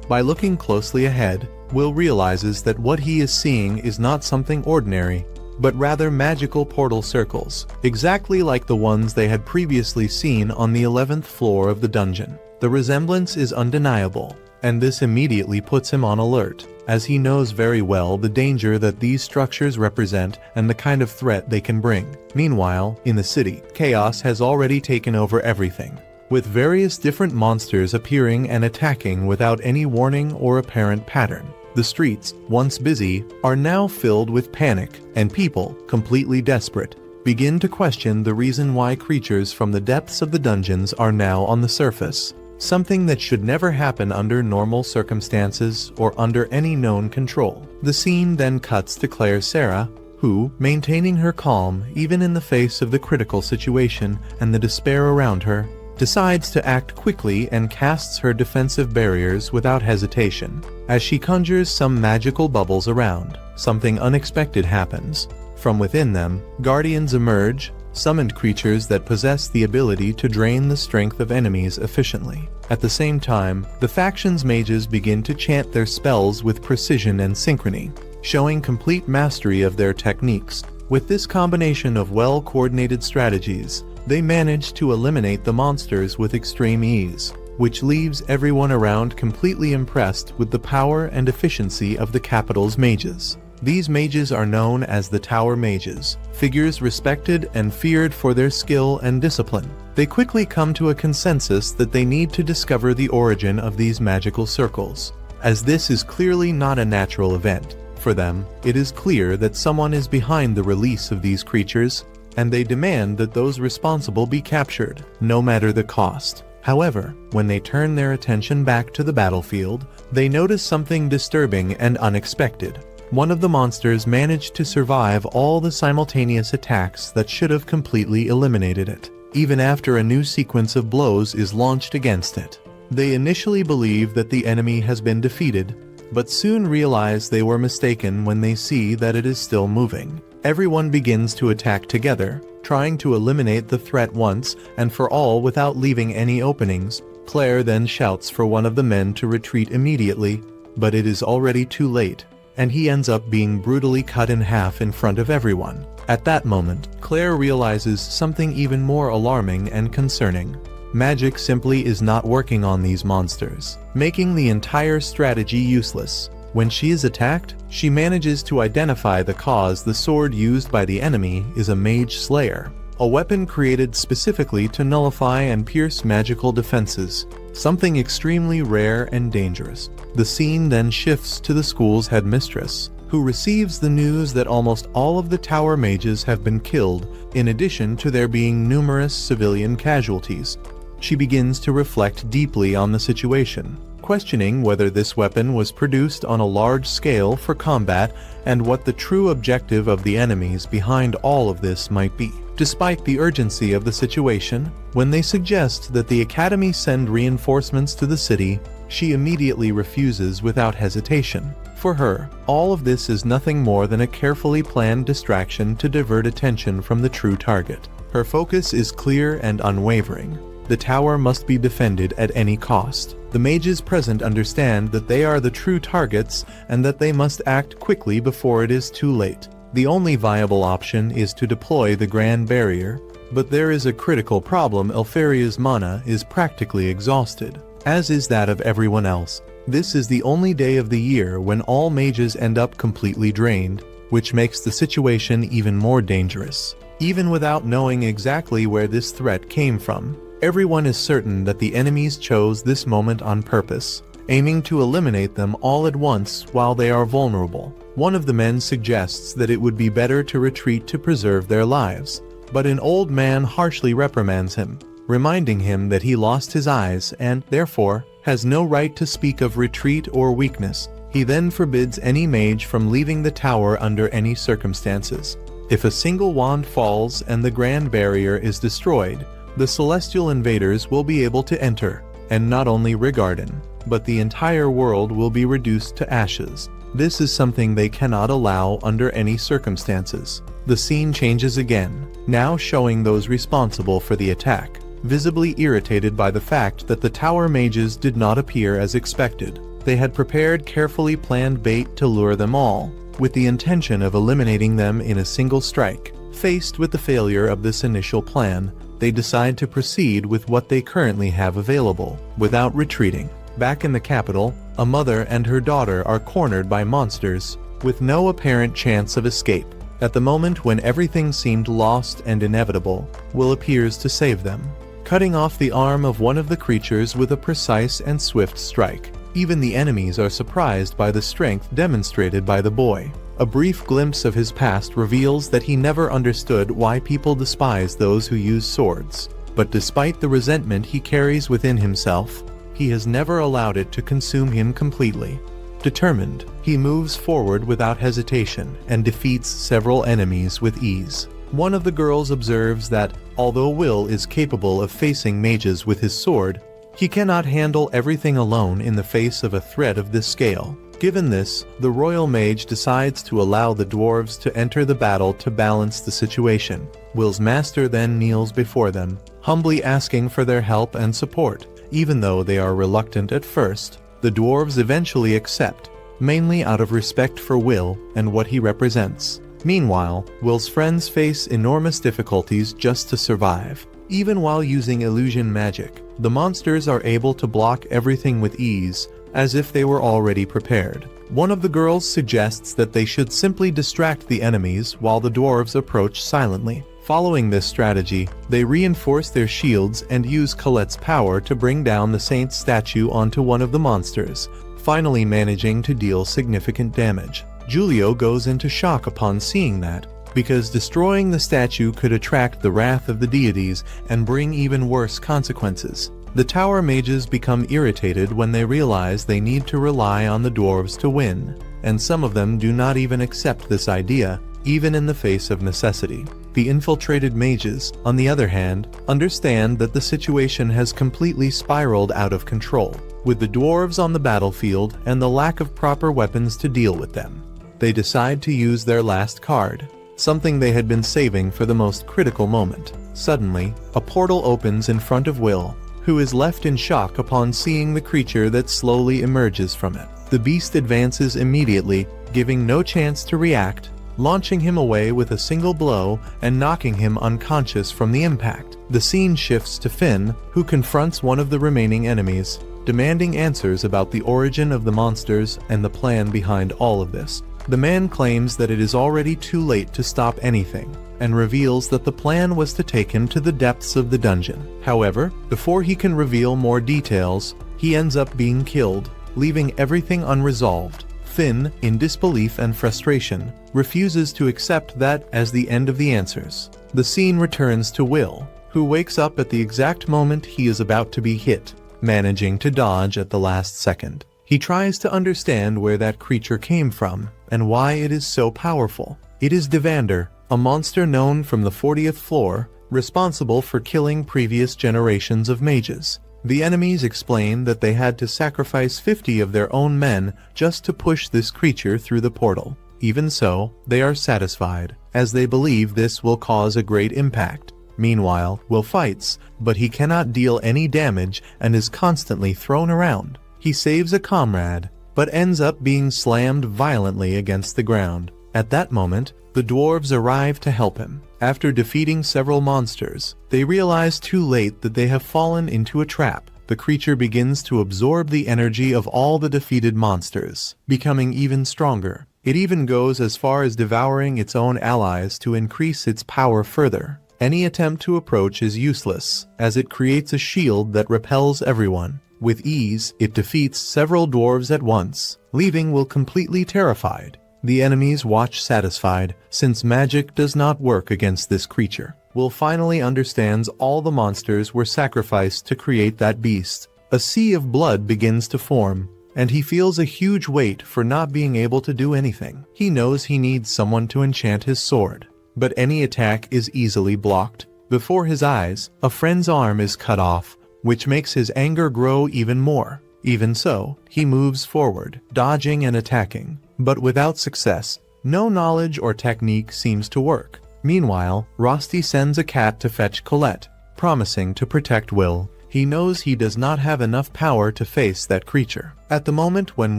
Speaker 1: By looking closely ahead, Will realizes that what he is seeing is not something ordinary, but rather magical portal circles, exactly like the ones they had previously seen on the 11th floor of the dungeon. The resemblance is undeniable, and this immediately puts him on alert, as he knows very well the danger that these structures represent and the kind of threat they can bring. Meanwhile, in the city, chaos has already taken over everything, with various different monsters appearing and attacking without any warning or apparent pattern. The streets, once busy, are now filled with panic, and people, completely desperate, begin to question the reason why creatures from the depths of the dungeons are now on the surface, something that should never happen under normal circumstances or under any known control. The scene then cuts to Claire Sarah, who, maintaining her calm even in the face of the critical situation and the despair around her, decides to act quickly and casts her defensive barriers without hesitation. As she conjures some magical bubbles around, something unexpected happens. From within them, guardians emerge, summoned creatures that possess the ability to drain the strength of enemies efficiently. At the same time, the faction's mages begin to chant their spells with precision and synchrony, showing complete mastery of their techniques. With this combination of well-coordinated strategies, they manage to eliminate the monsters with extreme ease, which leaves everyone around completely impressed with the power and efficiency of the capital's mages. These mages are known as the Tower Mages, figures respected and feared for their skill and discipline. They quickly come to a consensus that they need to discover the origin of these magical circles, as this is clearly not a natural event. For them, it is clear that someone is behind the release of these creatures, and they demand that those responsible be captured, no matter the cost. However, when they turn their attention back to the battlefield, they notice something disturbing and unexpected. One of the monsters managed to survive all the simultaneous attacks that should have completely eliminated it, even after a new sequence of blows is launched against it. They initially believe that the enemy has been defeated, but soon realize they were mistaken when they see that it is still moving. Everyone begins to attack together, trying to eliminate the threat once and for all without leaving any openings. Claire then shouts for one of the men to retreat immediately, but it is already too late, and he ends up being brutally cut in half in front of everyone. At that moment, Claire realizes something even more alarming and concerning. Magic simply is not working on these monsters, making the entire strategy useless. When she is attacked, she manages to identify the cause. The sword used by the enemy is a Mage Slayer, a weapon created specifically to nullify and pierce magical defenses, something extremely rare and dangerous. The scene then shifts to the school's headmistress, who receives the news that almost all of the tower mages have been killed, in addition to there being numerous civilian casualties. She begins to reflect deeply on the situation, questioning whether this weapon was produced on a large scale for combat and what the true objective of the enemies behind all of this might be. Despite the urgency of the situation, when they suggest that the Academy send reinforcements to the city, she immediately refuses without hesitation. For her, all of this is nothing more than a carefully planned distraction to divert attention from the true target. Her focus is clear and unwavering. The tower must be defended at any cost. The mages present understand that they are the true targets and that they must act quickly before it is too late. The only viable option is to deploy the Grand Barrier, but there is a critical problem. Elfaria's mana is practically exhausted, as is that of everyone else. This is the only day of the year when all mages end up completely drained, which makes the situation even more dangerous. Even without knowing exactly where this threat came from, everyone is certain that the enemies chose this moment on purpose, aiming to eliminate them all at once while they are vulnerable. One of the men suggests that it would be better to retreat to preserve their lives, but an old man harshly reprimands him, reminding him that he lost his eyes and, therefore, has no right to speak of retreat or weakness. He then forbids any mage from leaving the tower under any circumstances. If a single wand falls and the Grand Barrier is destroyed, the celestial invaders will be able to enter, and not only Regarden, but the entire world will be reduced to ashes. This is something they cannot allow under any circumstances. The scene changes again, now showing those responsible for the attack, visibly irritated by the fact that the tower mages did not appear as expected. They had prepared carefully planned bait to lure them all, with the intention of eliminating them in a single strike. Faced with the failure of this initial plan, they decide to proceed with what they currently have available, without retreating. Back in the capital, a mother and her daughter are cornered by monsters, with no apparent chance of escape. At the moment when everything seemed lost and inevitable, Will appears to save them, cutting off the arm of one of the creatures with a precise and swift strike. Even the enemies are surprised by the strength demonstrated by the boy. A brief glimpse of his past reveals that he never understood why people despise those who use swords. But despite the resentment he carries within himself, he has never allowed it to consume him completely. Determined, he moves forward without hesitation and defeats several enemies with ease. One of the girls observes that, although Will is capable of facing mages with his sword, he cannot handle everything alone in the face of a threat of this scale. Given this, the royal mage decides to allow the dwarves to enter the battle to balance the situation. Will's master then kneels before them, humbly asking for their help and support. Even though they are reluctant at first, the dwarves eventually accept, mainly out of respect for Will and what he represents. Meanwhile, Will's friends face enormous difficulties just to survive. Even while using illusion magic, the monsters are able to block everything with ease, as if they were already prepared. One of the girls suggests that they should simply distract the enemies while the dwarves approach silently. Following this strategy, they reinforce their shields and use Colette's power to bring down the saint's statue onto one of the monsters, finally managing to deal significant damage. Julio goes into shock upon seeing that, because destroying the statue could attract the wrath of the deities and bring even worse consequences. The tower mages become irritated when they realize they need to rely on the dwarves to win, and some of them do not even accept this idea, even in the face of necessity. The infiltrated mages, on the other hand, understand that the situation has completely spiraled out of control, with the dwarves on the battlefield and the lack of proper weapons to deal with them. They decide to use their last card, something they had been saving for the most critical moment. Suddenly, a portal opens in front of Will, who is left in shock upon seeing the creature that slowly emerges from it. The beast advances immediately, giving no chance to react, launching him away with a single blow and knocking him unconscious from the impact. The scene shifts to Finn, who confronts one of the remaining enemies, demanding answers about the origin of the monsters and the plan behind all of this. The man claims that it is already too late to stop anything, and reveals that the plan was to take him to the depths of the dungeon. However, before he can reveal more details, he ends up being killed, leaving everything unresolved. Finn, in disbelief and frustration, refuses to accept that as the end of the answers. The scene returns to Will, who wakes up at the exact moment he is about to be hit, managing to dodge at the last second. He tries to understand where that creature came from and why it is so powerful. It is Vander, a monster known from the 40th floor, responsible for killing previous generations of mages. The enemies explain that they had to sacrifice 50 of their own men just to push this creature through the portal. Even so, they are satisfied, as they believe this will cause a great impact. Meanwhile, Will fights, but he cannot deal any damage and is constantly thrown around. He saves a comrade, but ends up being slammed violently against the ground. At that moment, the dwarves arrive to help him. After defeating several monsters, they realize too late that they have fallen into a trap. The creature begins to absorb the energy of all the defeated monsters, becoming even stronger. It even goes as far as devouring its own allies to increase its power further. Any attempt to approach is useless, as it creates a shield that repels everyone. With ease, it defeats several dwarves at once, leaving Will completely terrified. The enemies watch satisfied, since magic does not work against this creature. Will finally understands all the monsters were sacrificed to create that beast. A sea of blood begins to form, and he feels a huge weight for not being able to do anything. He knows he needs someone to enchant his sword, but any attack is easily blocked. Before his eyes, a friend's arm is cut off, which makes his anger grow even more. Even so, he moves forward, dodging and attacking, but without success. No knowledge or technique seems to work. Meanwhile, Rosti sends a cat to fetch Colette, promising to protect Will. He knows he does not have enough power to face that creature. At the moment when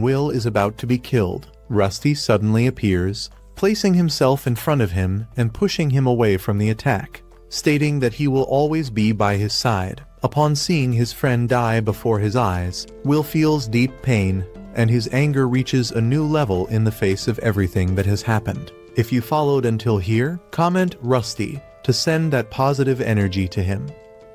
Speaker 1: Will is about to be killed, Rusty suddenly appears, placing himself in front of him and pushing him away from the attack, stating that he will always be by his side. Upon seeing his friend die before his eyes, Will feels deep pain, and his anger reaches a new level in the face of everything that has happened. If you followed until here, comment Rusty to send that positive energy to him.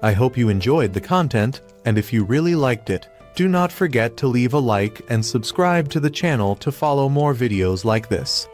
Speaker 1: I hope you enjoyed the content, and if you really liked it, do not forget to leave a like and subscribe to the channel to follow more videos like this.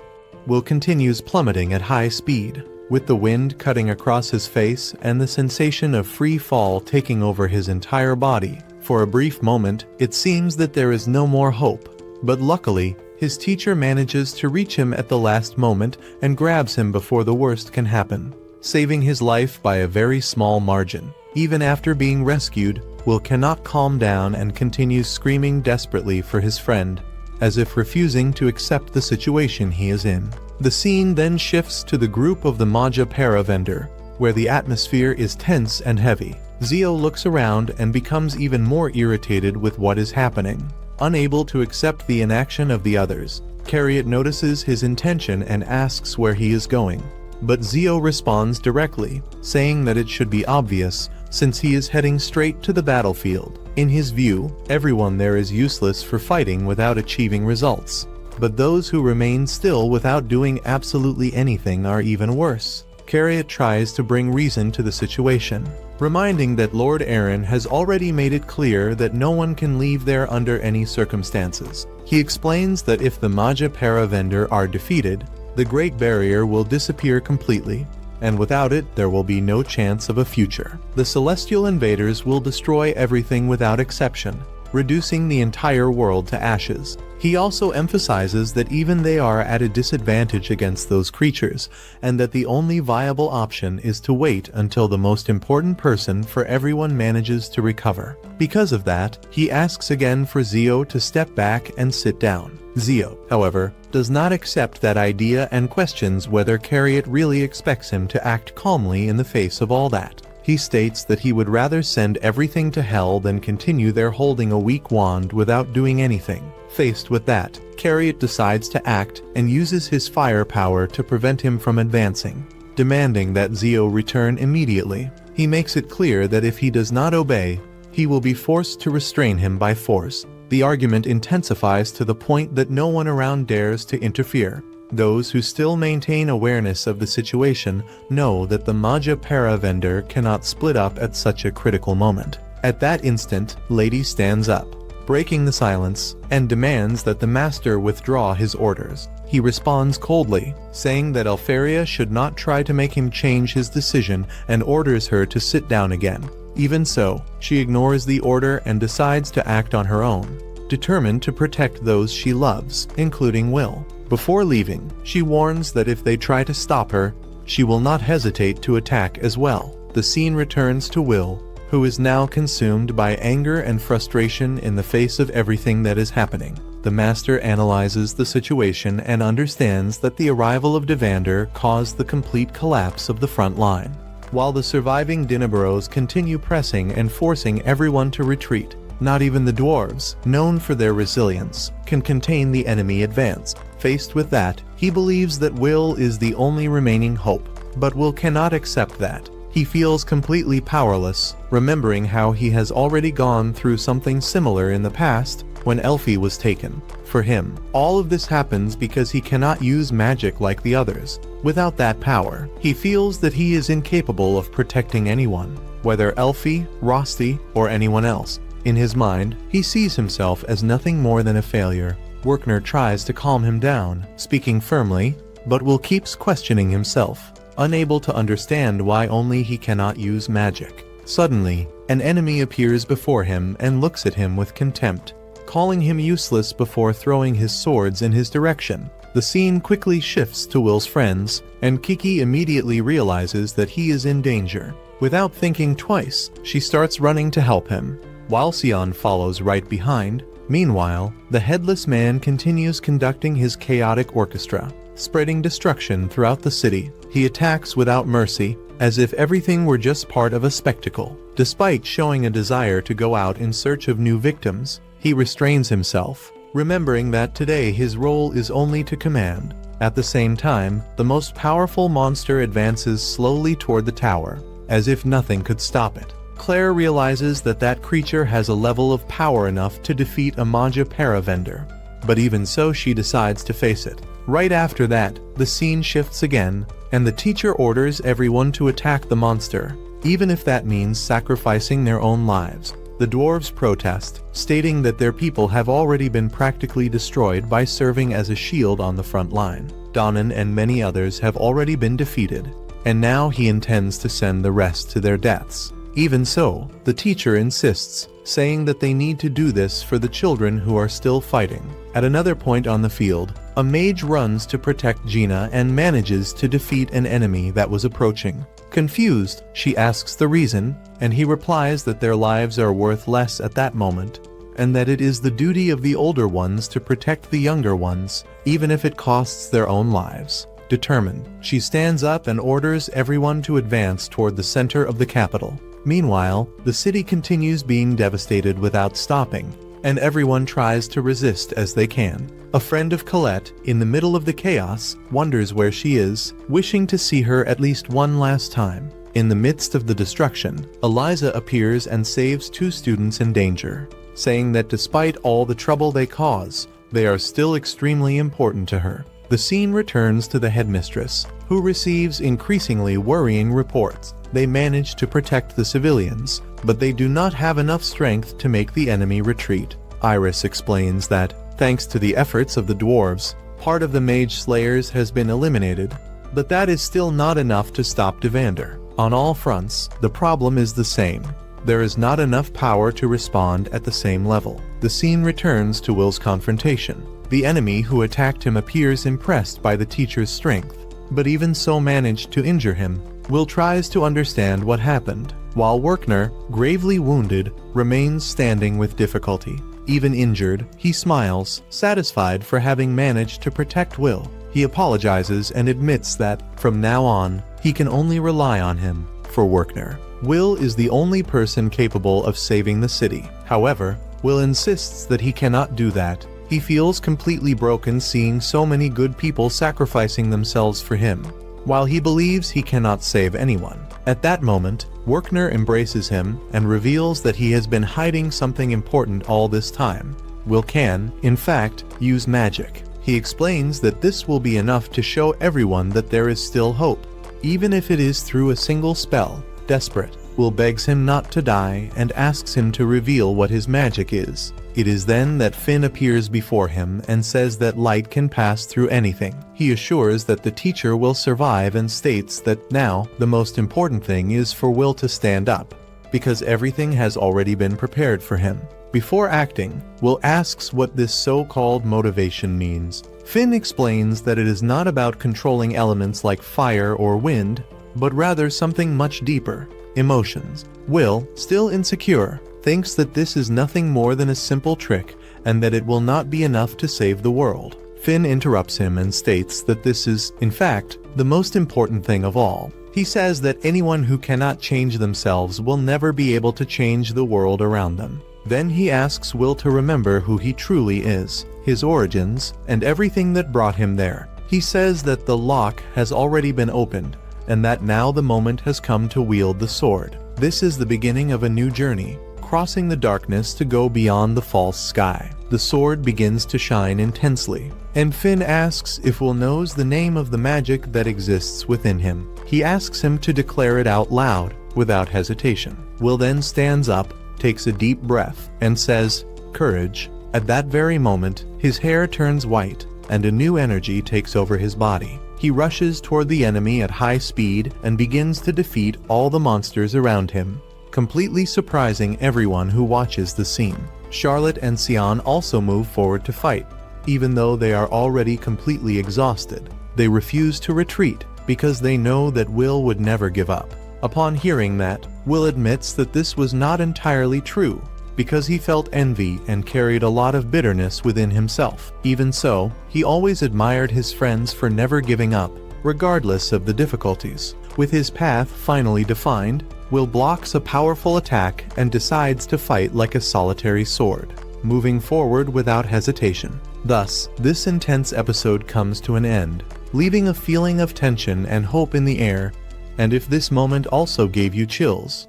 Speaker 1: Will continues plummeting at high speed, with the wind cutting across his face and the sensation of free fall taking over his entire body. For a brief moment, it seems that there is no more hope, but luckily, his teacher manages to reach him at the last moment and grabs him before the worst can happen, saving his life by a very small margin. Even after being rescued, Will cannot calm down and continues screaming desperately for his friend, as if refusing to accept the situation he is in. The scene then shifts to the group of the Magia Vander, where the atmosphere is tense and heavy. Zio looks around and becomes even more irritated with what is happening. Unable to accept the inaction of the others, Carriot notices his intention and asks where he is going. But Zio responds directly, saying that it should be obvious, since he is heading straight to the battlefield. In his view, everyone there is useless for fighting without achieving results. But those who remain still without doing absolutely anything are even worse. Carriot tries to bring reason to the situation, reminding that Lord Aaron has already made it clear that no one can leave there under any circumstances. He explains that if the Magia Vander are defeated, the Great Barrier will disappear completely, and without it there will be no chance of a future. The celestial invaders will destroy everything without exception, reducing the entire world to ashes. He also emphasizes that even they are at a disadvantage against those creatures, and that the only viable option is to wait until the most important person for everyone manages to recover. Because of that, he asks again for Zio to step back and sit down. Zio, however, does not accept that idea and questions whether Carriot really expects him to act calmly in the face of all that. He states that he would rather send everything to hell than continue there holding a weak wand without doing anything. Faced with that, Carriot decides to act and uses his firepower to prevent him from advancing, demanding that Zio return immediately. He makes it clear that if he does not obey, he will be forced to restrain him by force. The argument intensifies to the point that no one around dares to interfere. Those who still maintain awareness of the situation know that the Magia Vander cannot split up at such a critical moment. At that instant, Lady stands up, breaking the silence, and demands that the master withdraw his orders. He responds coldly, saying that Elfaria should not try to make him change his decision and orders her to sit down again. Even so, she ignores the order and decides to act on her own, determined to protect those she loves, including Will. Before leaving, she warns that if they try to stop her, she will not hesitate to attack as well. The scene returns to Will, who is now consumed by anger and frustration in the face of everything that is happening. The master analyzes the situation and understands that the arrival of Devander caused the complete collapse of the front line, while the surviving Dinnabaros continue pressing and forcing everyone to retreat. Not even the dwarves, known for their resilience, can contain the enemy advance. Faced with that, he believes that Will is the only remaining hope, but Will cannot accept that. He feels completely powerless, remembering how he has already gone through something similar in the past when Elfie was taken. For him, all of this happens because he cannot use magic like the others. Without that power, he feels that he is incapable of protecting anyone, whether Elfie, Rosti, or anyone else. In his mind, he sees himself as nothing more than a failure. Werkner tries to calm him down, speaking firmly, but Will keeps questioning himself, unable to understand why only he cannot use magic. Suddenly, an enemy appears before him and looks at him with contempt, calling him useless before throwing his swords in his direction. The scene quickly shifts to Will's friends, and Kiki immediately realizes that he is in danger. Without thinking twice, she starts running to help him, while Sion follows right behind. Meanwhile, the Headless Man continues conducting his chaotic orchestra, spreading destruction throughout the city. He attacks without mercy, as if everything were just part of a spectacle. Despite showing a desire to go out in search of new victims, he restrains himself, remembering that today his role is only to command. At the same time, the most powerful monster advances slowly toward the tower, as if nothing could stop it. Claire realizes that that creature has a level of power enough to defeat a Magia Vander, but even so she decides to face it. Right after that, the scene shifts again, and the teacher orders everyone to attack the monster, even if that means sacrificing their own lives. The dwarves protest, stating that their people have already been practically destroyed by serving as a shield on the front line. Donan and many others have already been defeated, and now he intends to send the rest to their deaths. Even so, the teacher insists, saying that they need to do this for the children who are still fighting. At another point on the field, a mage runs to protect Gina and manages to defeat an enemy that was approaching. Confused, she asks the reason, and he replies that their lives are worth less at that moment, and that it is the duty of the older ones to protect the younger ones, even if it costs their own lives. Determined, she stands up and orders everyone to advance toward the center of the capital. Meanwhile, the city continues being devastated without stopping, and everyone tries to resist as they can. A friend of Colette, in the middle of the chaos, wonders where she is, wishing to see her at least one last time. In the midst of the destruction, Eliza appears and saves two students in danger, saying that despite all the trouble they cause, they are still extremely important to her. The scene returns to the headmistress, who receives increasingly worrying reports. They manage to protect the civilians, but they do not have enough strength to make the enemy retreat. Iris explains that, thanks to the efforts of the dwarves, part of the mage slayers has been eliminated, but that is still not enough to stop Devander. On all fronts, the problem is the same. There is not enough power to respond at the same level. The scene returns to Will's confrontation. The enemy who attacked him appears impressed by the teacher's strength, but even so managed to injure him. Will tries to understand what happened, while Werkner, gravely wounded, remains standing with difficulty. Even injured, he smiles, satisfied for having managed to protect Will. He apologizes and admits that, from now on, he can only rely on him. For Werkner, Will is the only person capable of saving the city. However, Will insists that he cannot do that. He feels completely broken seeing so many good people sacrificing themselves for him, while he believes he cannot save anyone. At that moment, Werkner embraces him and reveals that he has been hiding something important all this time. Will can, in fact, use magic. He explains that this will be enough to show everyone that there is still hope, even if it is through a single spell. Desperate, Will begs him not to die and asks him to reveal what his magic is. It is then that Finn appears before him and says that light can pass through anything. He assures that the teacher will survive and states that now, the most important thing is for Will to stand up, because everything has already been prepared for him. Before acting, Will asks what this so-called motivation means. Finn explains that it is not about controlling elements like fire or wind, but rather something much deeper: emotions. Will, still insecure, thinks that this is nothing more than a simple trick and that it will not be enough to save the world. Finn interrupts him and states that this is, in fact, the most important thing of all. He says that anyone who cannot change themselves will never be able to change the world around them. Then he asks Will to remember who he truly is, his origins, and everything that brought him there. He says that the lock has already been opened, and that now the moment has come to wield the sword. This is the beginning of a new journey, crossing the darkness to go beyond the false sky. The sword begins to shine intensely, and Finn asks if Will knows the name of the magic that exists within him. He asks him to declare it out loud, without hesitation. Will then stands up, takes a deep breath and says, "Courage." At that very moment, his hair turns white, and a new energy takes over his body. He rushes toward the enemy at high speed and begins to defeat all the monsters around him, completely surprising everyone who watches the scene. Charlotte and Sion also move forward to fight. Even though they are already completely exhausted, they refuse to retreat because they know that Will would never give up. Upon hearing that, Will admits that this was not entirely true, because he felt envy and carried a lot of bitterness within himself. Even so, he always admired his friends for never giving up, regardless of the difficulties. With his path finally defined, Will blocks a powerful attack and decides to fight like a solitary sword, moving forward without hesitation. Thus, this intense episode comes to an end, leaving a feeling of tension and hope in the air. And if this moment also gave you chills,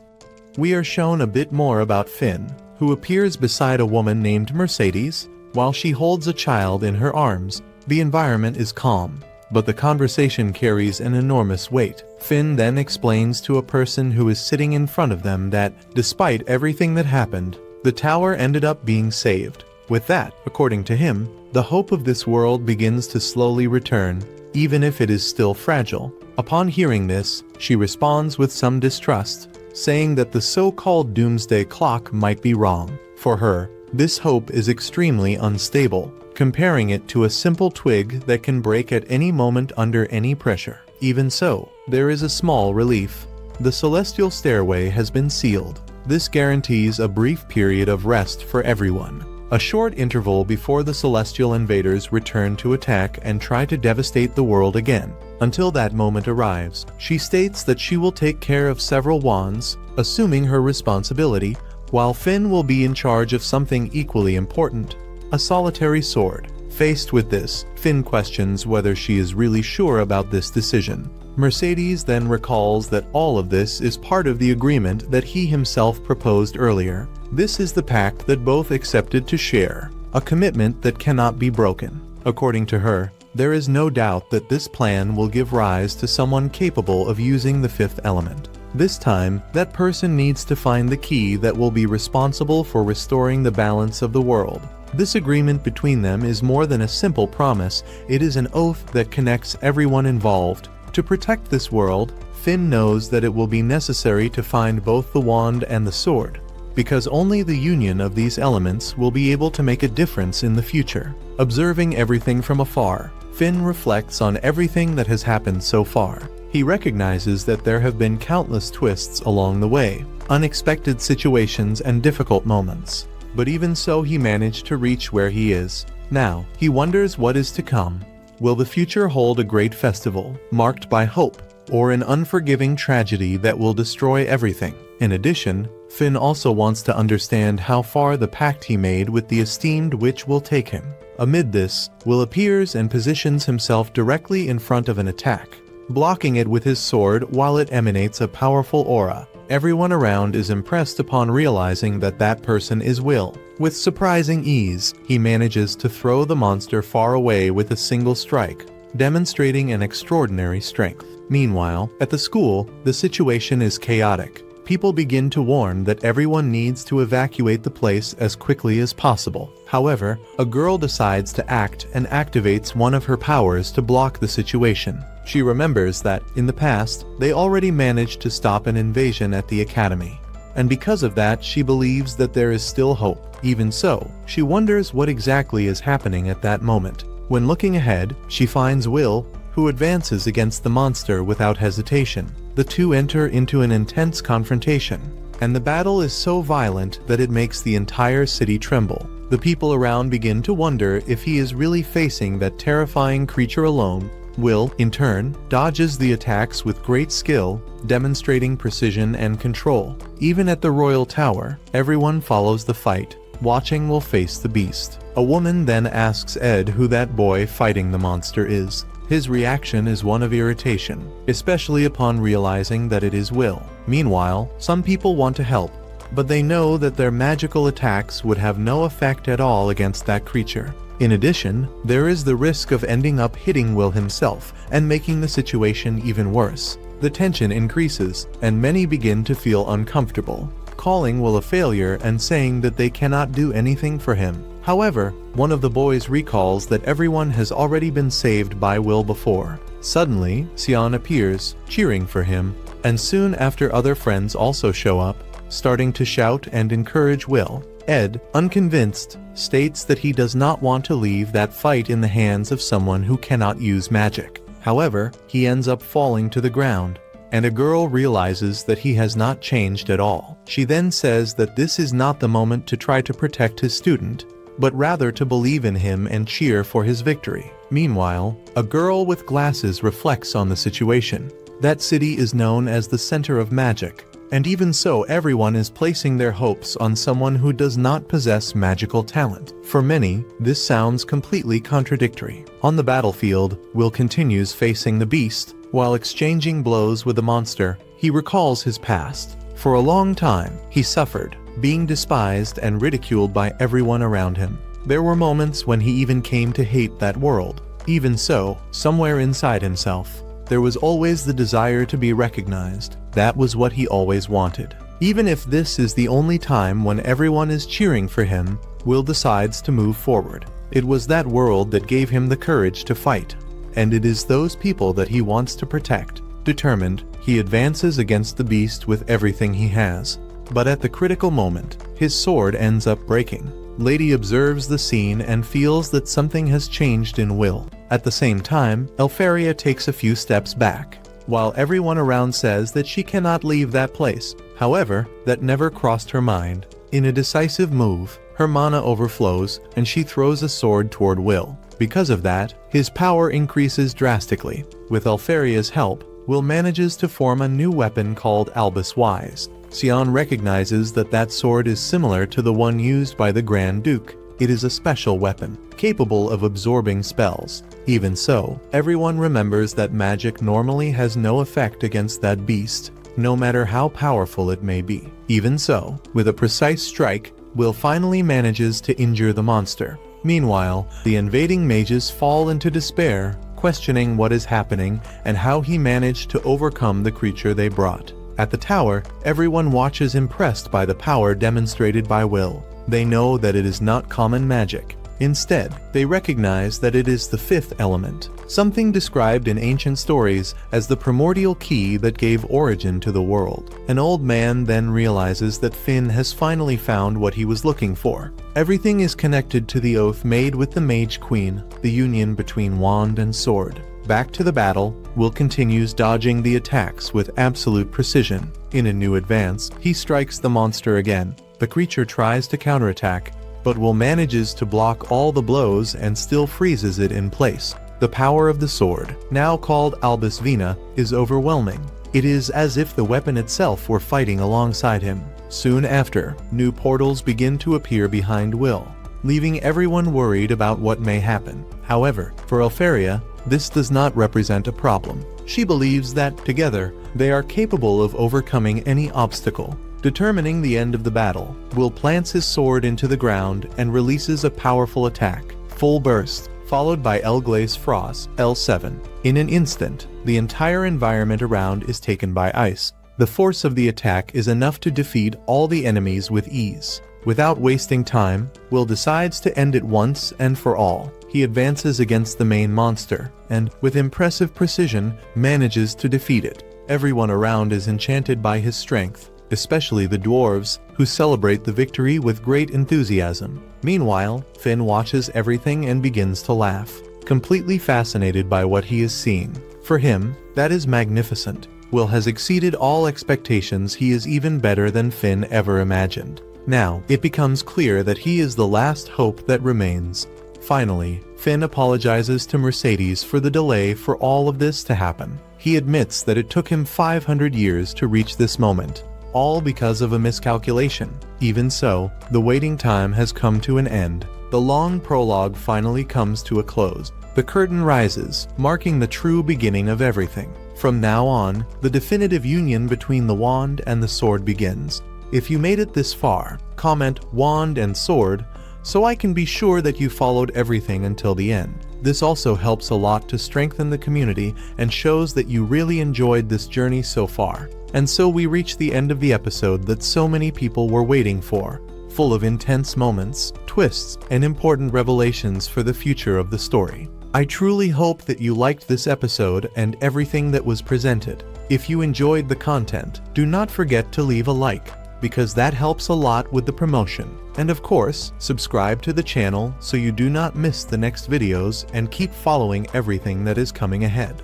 Speaker 1: we are shown a bit more about Finn, who appears beside a woman named Mercedes, while she holds a child in her arms. The environment is calm, but the conversation carries an enormous weight. Finn then explains to a person who is sitting in front of them that, despite everything that happened, the tower ended up being saved. With that, according to him, the hope of this world begins to slowly return, even if it is still fragile. Upon hearing this, she responds with some distrust, saying that the so-called doomsday clock might be wrong. For her, this hope is extremely unstable, comparing it to a simple twig that can break at any moment under any pressure. Even so, there is a small relief. The celestial stairway has been sealed. This guarantees a brief period of rest for everyone. A short interval before the celestial invaders return to attack and try to devastate the world again. Until that moment arrives, she states that she will take care of several wands, assuming her responsibility, while Finn will be in charge of something equally important, a solitary sword. Faced with this, Finn questions whether she is really sure about this decision. Mercedes then recalls that all of this is part of the agreement that he himself proposed earlier. This is the pact that both accepted to share, a commitment that cannot be broken. According to her, there is no doubt that this plan will give rise to someone capable of using the fifth element. This time, that person needs to find the key that will be responsible for restoring the balance of the world. This agreement between them is more than a simple promise, it is an oath that connects everyone involved. To protect this world, Finn knows that it will be necessary to find both the wand and the sword, because only the union of these elements will be able to make a difference in the future. Observing everything from afar, Finn reflects on everything that has happened so far. He recognizes that there have been countless twists along the way, unexpected situations and difficult moments. But even so, he managed to reach where he is. Now, he wonders what is to come. Will the future hold a great festival, marked by hope, or an unforgiving tragedy that will destroy everything? In addition, Finn also wants to understand how far the pact he made with the esteemed witch will take him. Amid this, Will appears and positions himself directly in front of an attack, blocking it with his sword while it emanates a powerful aura. Everyone around is impressed upon realizing that that person is Will. With surprising ease, he manages to throw the monster far away with a single strike, demonstrating an extraordinary strength. Meanwhile, at the school, the situation is chaotic. People begin to warn that everyone needs to evacuate the place as quickly as possible. However, a girl decides to act and activates one of her powers to block the situation. She remembers that, in the past, they already managed to stop an invasion at the academy. And because of that, she believes that there is still hope. Even so, she wonders what exactly is happening at that moment. When looking ahead, she finds Will, who advances against the monster without hesitation. The two enter into an intense confrontation, and the battle is so violent that it makes the entire city tremble. The people around begin to wonder if he is really facing that terrifying creature alone. Will, in turn, dodges the attacks with great skill, demonstrating precision and control. Even at the royal tower, everyone follows the fight, watching Will face the beast. A woman then asks Ed who that boy fighting the monster is. His reaction is one of irritation, especially upon realizing that it is Will. Meanwhile, some people want to help, but they know that their magical attacks would have no effect at all against that creature. In addition, there is the risk of ending up hitting Will himself and making the situation even worse. The tension increases, and many begin to feel uncomfortable. calling Will a failure and saying that they cannot do anything for him. However, one of the boys recalls that everyone has already been saved by Will before. Suddenly, Sion appears, cheering for him, and soon after other friends also show up, starting to shout and encourage Will. Ed, unconvinced, states that he does not want to leave that fight in the hands of someone who cannot use magic. However, he ends up falling to the ground, and a girl realizes that he has not changed at all. She then says that this is not the moment to try to protect his student, but rather to believe in him and cheer for his victory. Meanwhile, a girl with glasses reflects on the situation. That city is known as the center of magic, and even so everyone is placing their hopes on someone who does not possess magical talent. For many, this sounds completely contradictory. On the battlefield, Will continues facing the beast. While exchanging blows with the monster, he recalls his past. For a long time, he suffered, being despised and ridiculed by everyone around him. There were moments when he even came to hate that world. Even so, somewhere inside himself, there was always the desire to be recognized. That was what he always wanted. Even if this is the only time when everyone is cheering for him, Will decides to move forward. It was that world that gave him the courage to fight, and it is those people that he wants to protect. Determined, he advances against the beast with everything he has. But at the critical moment, his sword ends up breaking. Lady observes the scene and feels that something has changed in Will. At the same time, Elfaria takes a few steps back, while everyone around says that she cannot leave that place. However, that never crossed her mind. In a decisive move, her mana overflows and she throws a sword toward Will. Because of that, his power increases drastically. With Elfaria's help, Will manages to form a new weapon called Albis Wise. Sion recognizes that that sword is similar to the one used by the Grand Duke. It is a special weapon, capable of absorbing spells. Even so, everyone remembers that magic normally has no effect against that beast, no matter how powerful it may be. Even so, with a precise strike, Will finally manages to injure the monster. Meanwhile, the invading mages fall into despair, questioning what is happening and how he managed to overcome the creature they brought. At the tower, everyone watches impressed by the power demonstrated by Will. They know that it is not common magic. Instead, they recognize that it is the fifth element, something described in ancient stories as the primordial key that gave origin to the world. An old man then realizes that Finn has finally found what he was looking for. Everything is connected to the oath made with the Mage Queen, the union between wand and sword. Back to the battle, Will continues dodging the attacks with absolute precision. In a new advance, he strikes the monster again. The creature tries to counterattack, but Will manages to block all the blows and still freezes it in place. The power of the sword, now called Albis Vina, is overwhelming. It is as if the weapon itself were fighting alongside him. Soon after, new portals begin to appear behind Will, leaving everyone worried about what may happen. However, for Elfaria, this does not represent a problem. She believes that, together, they are capable of overcoming any obstacle. Determining the end of the battle, Will plants his sword into the ground and releases a powerful attack, Full Burst, followed by Elglaze Frost, L7. In an instant, the entire environment around is taken by ice. The force of the attack is enough to defeat all the enemies with ease. Without wasting time, Will decides to end it once and for all. He advances against the main monster, and, with impressive precision, manages to defeat it. Everyone around is enchanted by his strength, especially the dwarves, who celebrate the victory with great enthusiasm. Meanwhile, Finn watches everything and begins to laugh, completely fascinated by what he is seeing. For him, that is magnificent. Will has exceeded all expectations. He is even better than Finn ever imagined. Now, it becomes clear that he is the last hope that remains. Finally, Finn apologizes to Mercedes for the delay for all of this to happen. He admits that it took him 500 years to reach this moment, all because of a miscalculation. Even so, the waiting time has come to an end. The long prologue finally comes to a close. The curtain rises, marking the true beginning of everything. From now on, the definitive union between the wand and the sword begins. If you made it this far, comment "wand" and "sword" so I can be sure that you followed everything until the end. This also helps a lot to strengthen the community and shows that you really enjoyed this journey so far. And so we reach the end of the episode that so many people were waiting for, full of intense moments, twists, and important revelations for the future of the story. I truly hope that you liked this episode and everything that was presented. If you enjoyed the content, do not forget to leave a like, because that helps a lot with the promotion. And of course, subscribe to the channel so you do not miss the next videos and keep following everything that is coming ahead.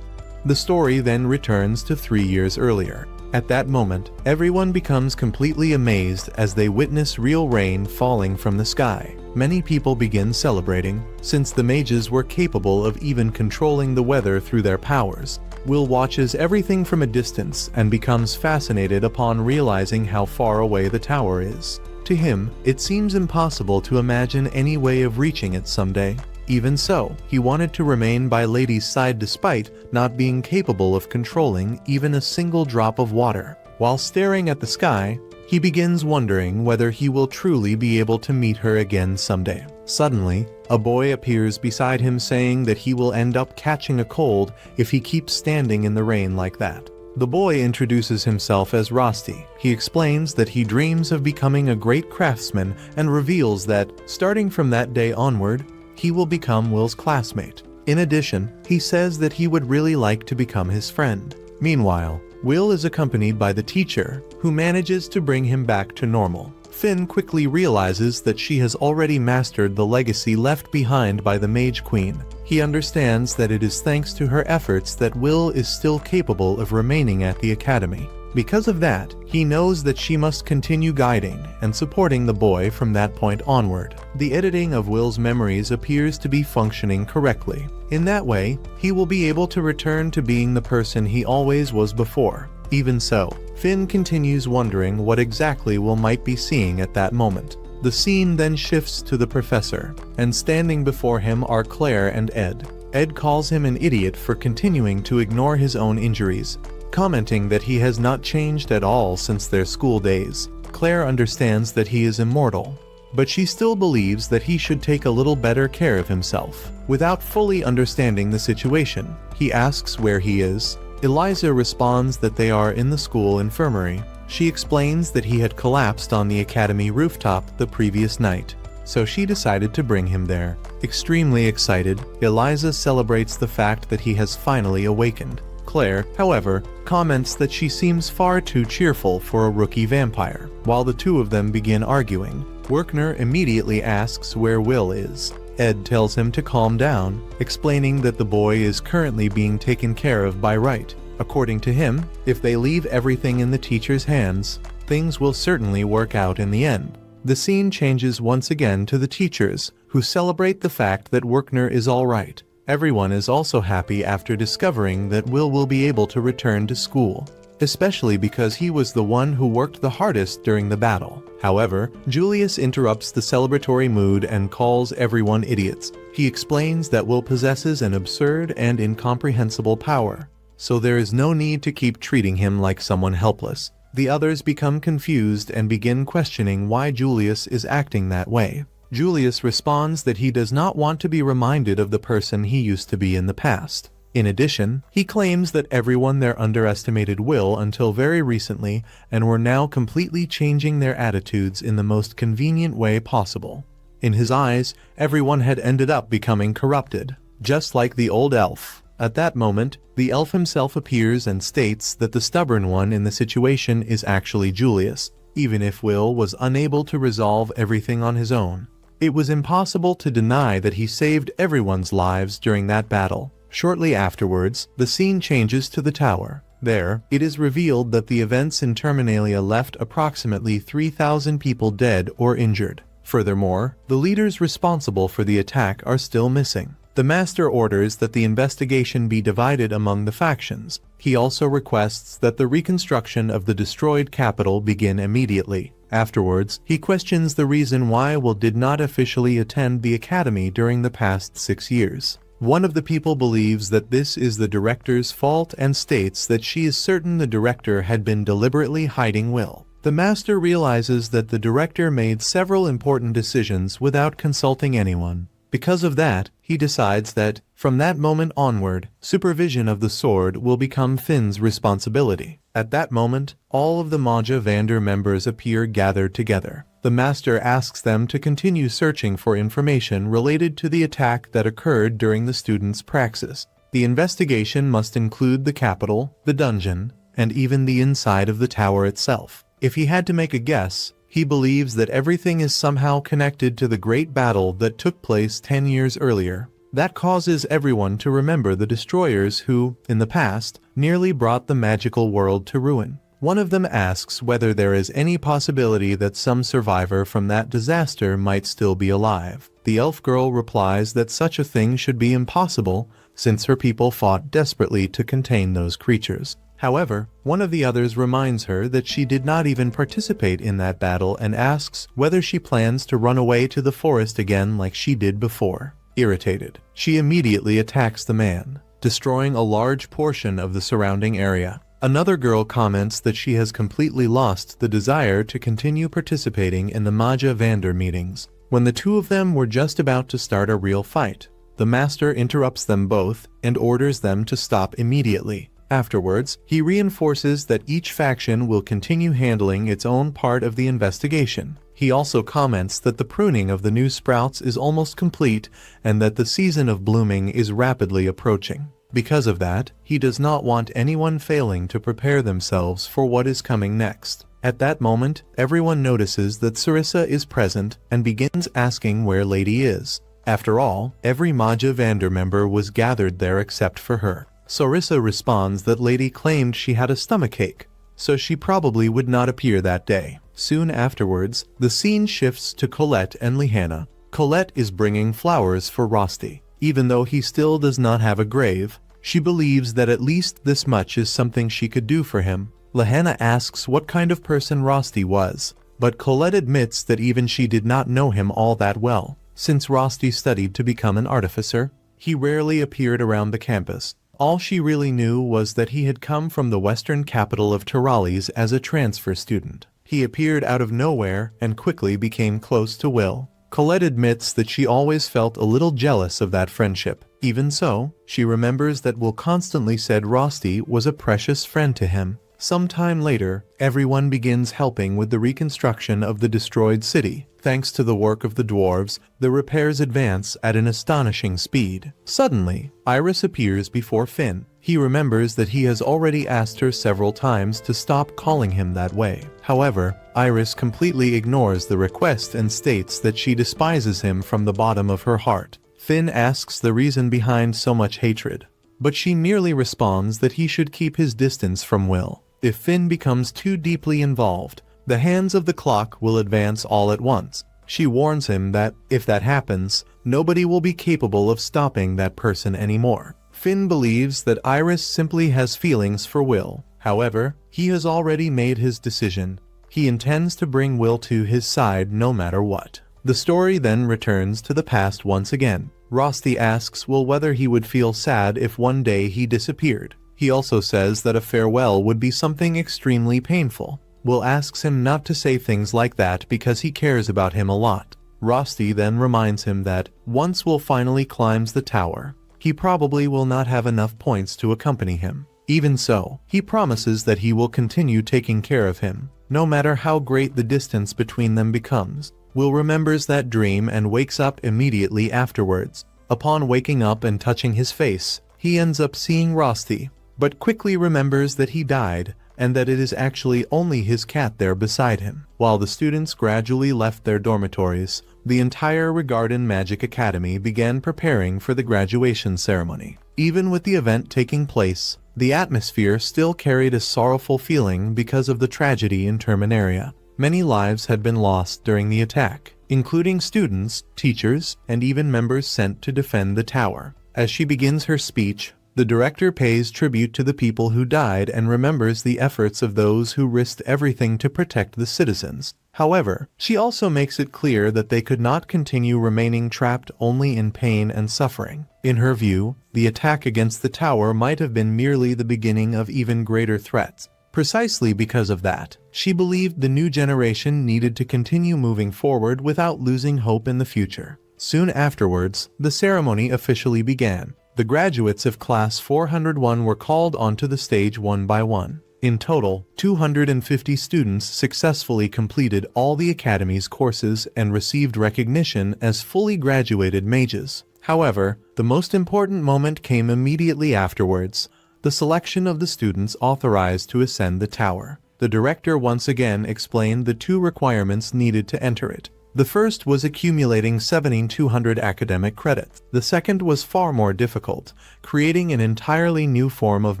Speaker 1: The story then returns to 3 years earlier. At that moment, everyone becomes completely amazed as they witness real rain falling from the sky. Many people begin celebrating, since the mages were capable of even controlling the weather through their powers. Will watches everything from a distance and becomes fascinated upon realizing how far away the tower is. To him, it seems impossible to imagine any way of reaching it someday. Even so, he wanted to remain by Lady's side despite not being capable of controlling even a single drop of water. While staring at the sky, he begins wondering whether he will truly be able to meet her again someday. Suddenly, a boy appears beside him saying that he will end up catching a cold if he keeps standing in the rain like that. The boy introduces himself as Rosti. He explains that he dreams of becoming a great craftsman and reveals that, starting from that day onward, he will become Will's classmate. In addition, he says that he would really like to become his friend. Meanwhile, Will is accompanied by the teacher, who manages to bring him back to normal. Finn quickly realizes that she has already mastered the legacy left behind by the Mage Queen. He understands that it is thanks to her efforts that Will is still capable of remaining at the academy. Because of that, he knows that she must continue guiding and supporting the boy from that point onward. The editing of Will's memories appears to be functioning correctly. In that way, he will be able to return to being the person he always was before. Even so, Finn continues wondering what exactly Will might be seeing at that moment. The scene then shifts to the professor, and standing before him are Claire and Ed. Ed calls him an idiot for continuing to ignore his own injuries, commenting that he has not changed at all since their school days. Claire understands that he is immortal, but she still believes that he should take a little better care of himself. Without fully understanding the situation, he asks where he is. Eliza responds that they are in the school infirmary. She explains that he had collapsed on the academy rooftop the previous night, so she decided to bring him there. Extremely excited, Eliza celebrates the fact that he has finally awakened. Claire, however, comments that she seems far too cheerful for a rookie vampire. While the two of them begin arguing, Werkner immediately asks where Will is. Ed tells him to calm down, explaining that the boy is currently being taken care of by Wright. According to him, if they leave everything in the teacher's hands, things will certainly work out in the end. The scene changes once again to the teachers, who celebrate the fact that Werkner is all right. Everyone is also happy after discovering that Will be able to return to school, especially because he was the one who worked the hardest during the battle. However, Julius interrupts the celebratory mood and calls everyone idiots. He explains that Will possesses an absurd and incomprehensible power, so there is no need to keep treating him like someone helpless. The others become confused and begin questioning why Julius is acting that way. Julius responds that he does not want to be reminded of the person he used to be in the past. In addition, he claims that everyone there underestimated Will until very recently and were now completely changing their attitudes in the most convenient way possible. In his eyes, everyone had ended up becoming corrupted, just like the old elf. At that moment, the elf himself appears and states that the stubborn one in the situation is actually Julius, even if Will was unable to resolve everything on his own. It was impossible to deny that he saved everyone's lives during that battle. Shortly afterwards, the scene changes to the tower. There, it is revealed that the events in Terminalia left approximately 3,000 people dead or injured. Furthermore, the leaders responsible for the attack are still missing. The Master orders that the investigation be divided among the factions. He also requests that the reconstruction of the destroyed capital begin immediately. Afterwards, he questions the reason why Will did not officially attend the academy during the past 6 years. One of the people believes that this is the director's fault and states that she is certain the director had been deliberately hiding Will. The Master realizes that the director made several important decisions without consulting anyone. Because of that, he decides that, from that moment onward, supervision of the sword will become Finn's responsibility. At that moment, all of the Magia Vander members appear gathered together. The master asks them to continue searching for information related to the attack that occurred during the students' praxis. The investigation must include the capital, the dungeon, and even the inside of the tower itself. If he had to make a guess, he believes that everything is somehow connected to the great battle that took place 10 years earlier. That causes everyone to remember the destroyers who, in the past, nearly brought the magical world to ruin. One of them asks whether there is any possibility that some survivor from that disaster might still be alive. The elf girl replies that such a thing should be impossible, since her people fought desperately to contain those creatures. However, one of the others reminds her that she did not even participate in that battle and asks whether she plans to run away to the forest again like she did before. Irritated, she immediately attacks the man, destroying a large portion of the surrounding area. Another girl comments that she has completely lost the desire to continue participating in the Magia Vander meetings. When the two of them were just about to start a real fight, the master interrupts them both and orders them to stop immediately. Afterwards, he reinforces that each faction will continue handling its own part of the investigation. He also comments that the pruning of the new sprouts is almost complete and that the season of blooming is rapidly approaching. Because of that, he does not want anyone failing to prepare themselves for what is coming next. At that moment, everyone notices that Sarissa is present and begins asking where Lady is. After all, every Magia Vander member was gathered there except for her. Sarissa responds that Lady claimed she had a stomachache, so she probably would not appear that day. Soon afterwards, the scene shifts to Colette and Lihanna. Colette is bringing flowers for Rosti. Even though he still does not have a grave, she believes that at least this much is something she could do for him. Lihanna asks what kind of person Rosti was, but Colette admits that even she did not know him all that well. Since Rosti studied to become an artificer, he rarely appeared around the campus. All she really knew was that he had come from the western capital of Tiralis as a transfer student. He appeared out of nowhere and quickly became close to Will. Colette admits that she always felt a little jealous of that friendship. Even so, she remembers that Will constantly said Rosti was a precious friend to him. Sometime later, everyone begins helping with the reconstruction of the destroyed city. Thanks to the work of the dwarves, the repairs advance at an astonishing speed. Suddenly, Iris appears before Finn. He remembers that he has already asked her several times to stop calling him that way. However, Iris completely ignores the request and states that she despises him from the bottom of her heart. Finn asks the reason behind so much hatred, but she merely responds that he should keep his distance from Will. If Finn becomes too deeply involved, the hands of the clock will advance all at once. She warns him that, if that happens, nobody will be capable of stopping that person anymore. Finn believes that Iris simply has feelings for Will. However, he has already made his decision. He intends to bring Will to his side no matter what. The story then returns to the past once again. Rosti asks Will whether he would feel sad if one day he disappeared. He also says that a farewell would be something extremely painful. Will asks him not to say things like that because he cares about him a lot. Rosti then reminds him that, once Will finally climbs the tower, he probably will not have enough points to accompany him. Even so, he promises that he will continue taking care of him, no matter how great the distance between them becomes. Will remembers that dream and wakes up immediately afterwards. Upon waking up and touching his face, he ends up seeing Rosti, but quickly remembers that he died, and that it is actually only his cat there beside him. While the students gradually left their dormitories, the entire Regarden Magic Academy began preparing for the graduation ceremony. Even with the event taking place, the atmosphere still carried a sorrowful feeling because of the tragedy in Terminaria. Many lives had been lost during the attack, including students, teachers, and even members sent to defend the tower. As she begins her speech, the director pays tribute to the people who died and remembers the efforts of those who risked everything to protect the citizens. However, she also makes it clear that they could not continue remaining trapped only in pain and suffering. In her view, the attack against the tower might have been merely the beginning of even greater threats. Precisely because of that, she believed the new generation needed to continue moving forward without losing hope in the future. Soon afterwards, the ceremony officially began. The graduates of Class 401 were called onto the stage one by one. In total, 250 students successfully completed all the Academy's courses and received recognition as fully graduated mages. However, the most important moment came immediately afterwards: the selection of the students authorized to ascend the tower. The director once again explained the two requirements needed to enter it. The first was accumulating 7,200 academic credits. The second was far more difficult, creating an entirely new form of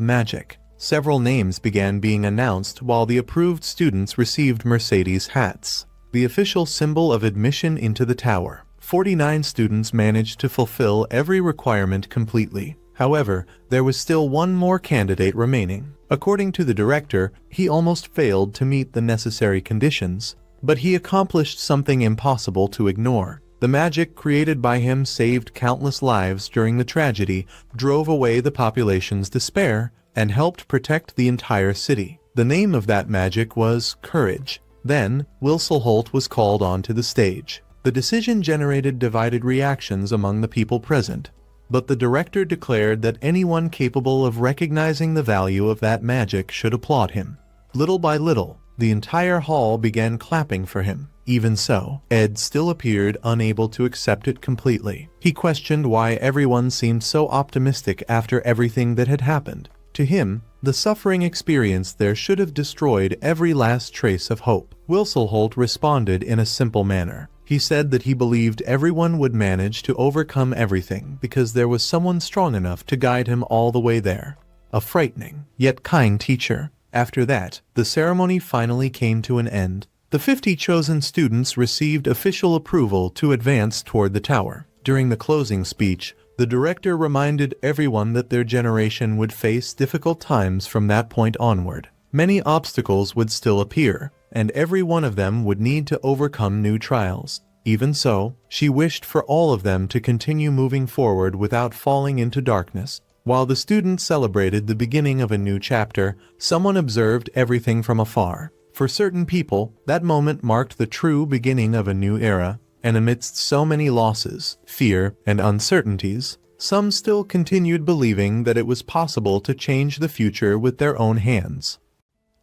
Speaker 1: magic. Several names began being announced while the approved students received Mercedes hats, the official symbol of admission into the tower. 49 students managed to fulfill every requirement completely. However, there was still one more candidate remaining. According to the director, he almost failed to meet the necessary conditions, but he accomplished something impossible to ignore. The magic created by him saved countless lives during the tragedy, drove away the population's despair, and helped protect the entire city. The name of that magic was courage. Then, Serfort was called onto the stage. The decision generated divided reactions among the people present, but the director declared that anyone capable of recognizing the value of that magic should applaud him. Little by little, the entire hall began clapping for him. Even so, Ed still appeared unable to accept it completely. He questioned why everyone seemed so optimistic after everything that had happened. To him, the suffering experience there should have destroyed every last trace of hope. Serfort responded in a simple manner. He said that he believed everyone would manage to overcome everything because there was someone strong enough to guide him all the way there. A frightening, yet kind teacher. After that, the ceremony finally came to an end. The 50 chosen students received official approval to advance toward the tower. During the closing speech, the director reminded everyone that their generation would face difficult times from that point onward. Many obstacles would still appear, and every one of them would need to overcome new trials. Even so, she wished for all of them to continue moving forward without falling into darkness. While the students celebrated the beginning of a new chapter, someone observed everything from afar. For certain people, that moment marked the true beginning of a new era, and amidst so many losses, fear, and uncertainties, some still continued believing that it was possible to change the future with their own hands.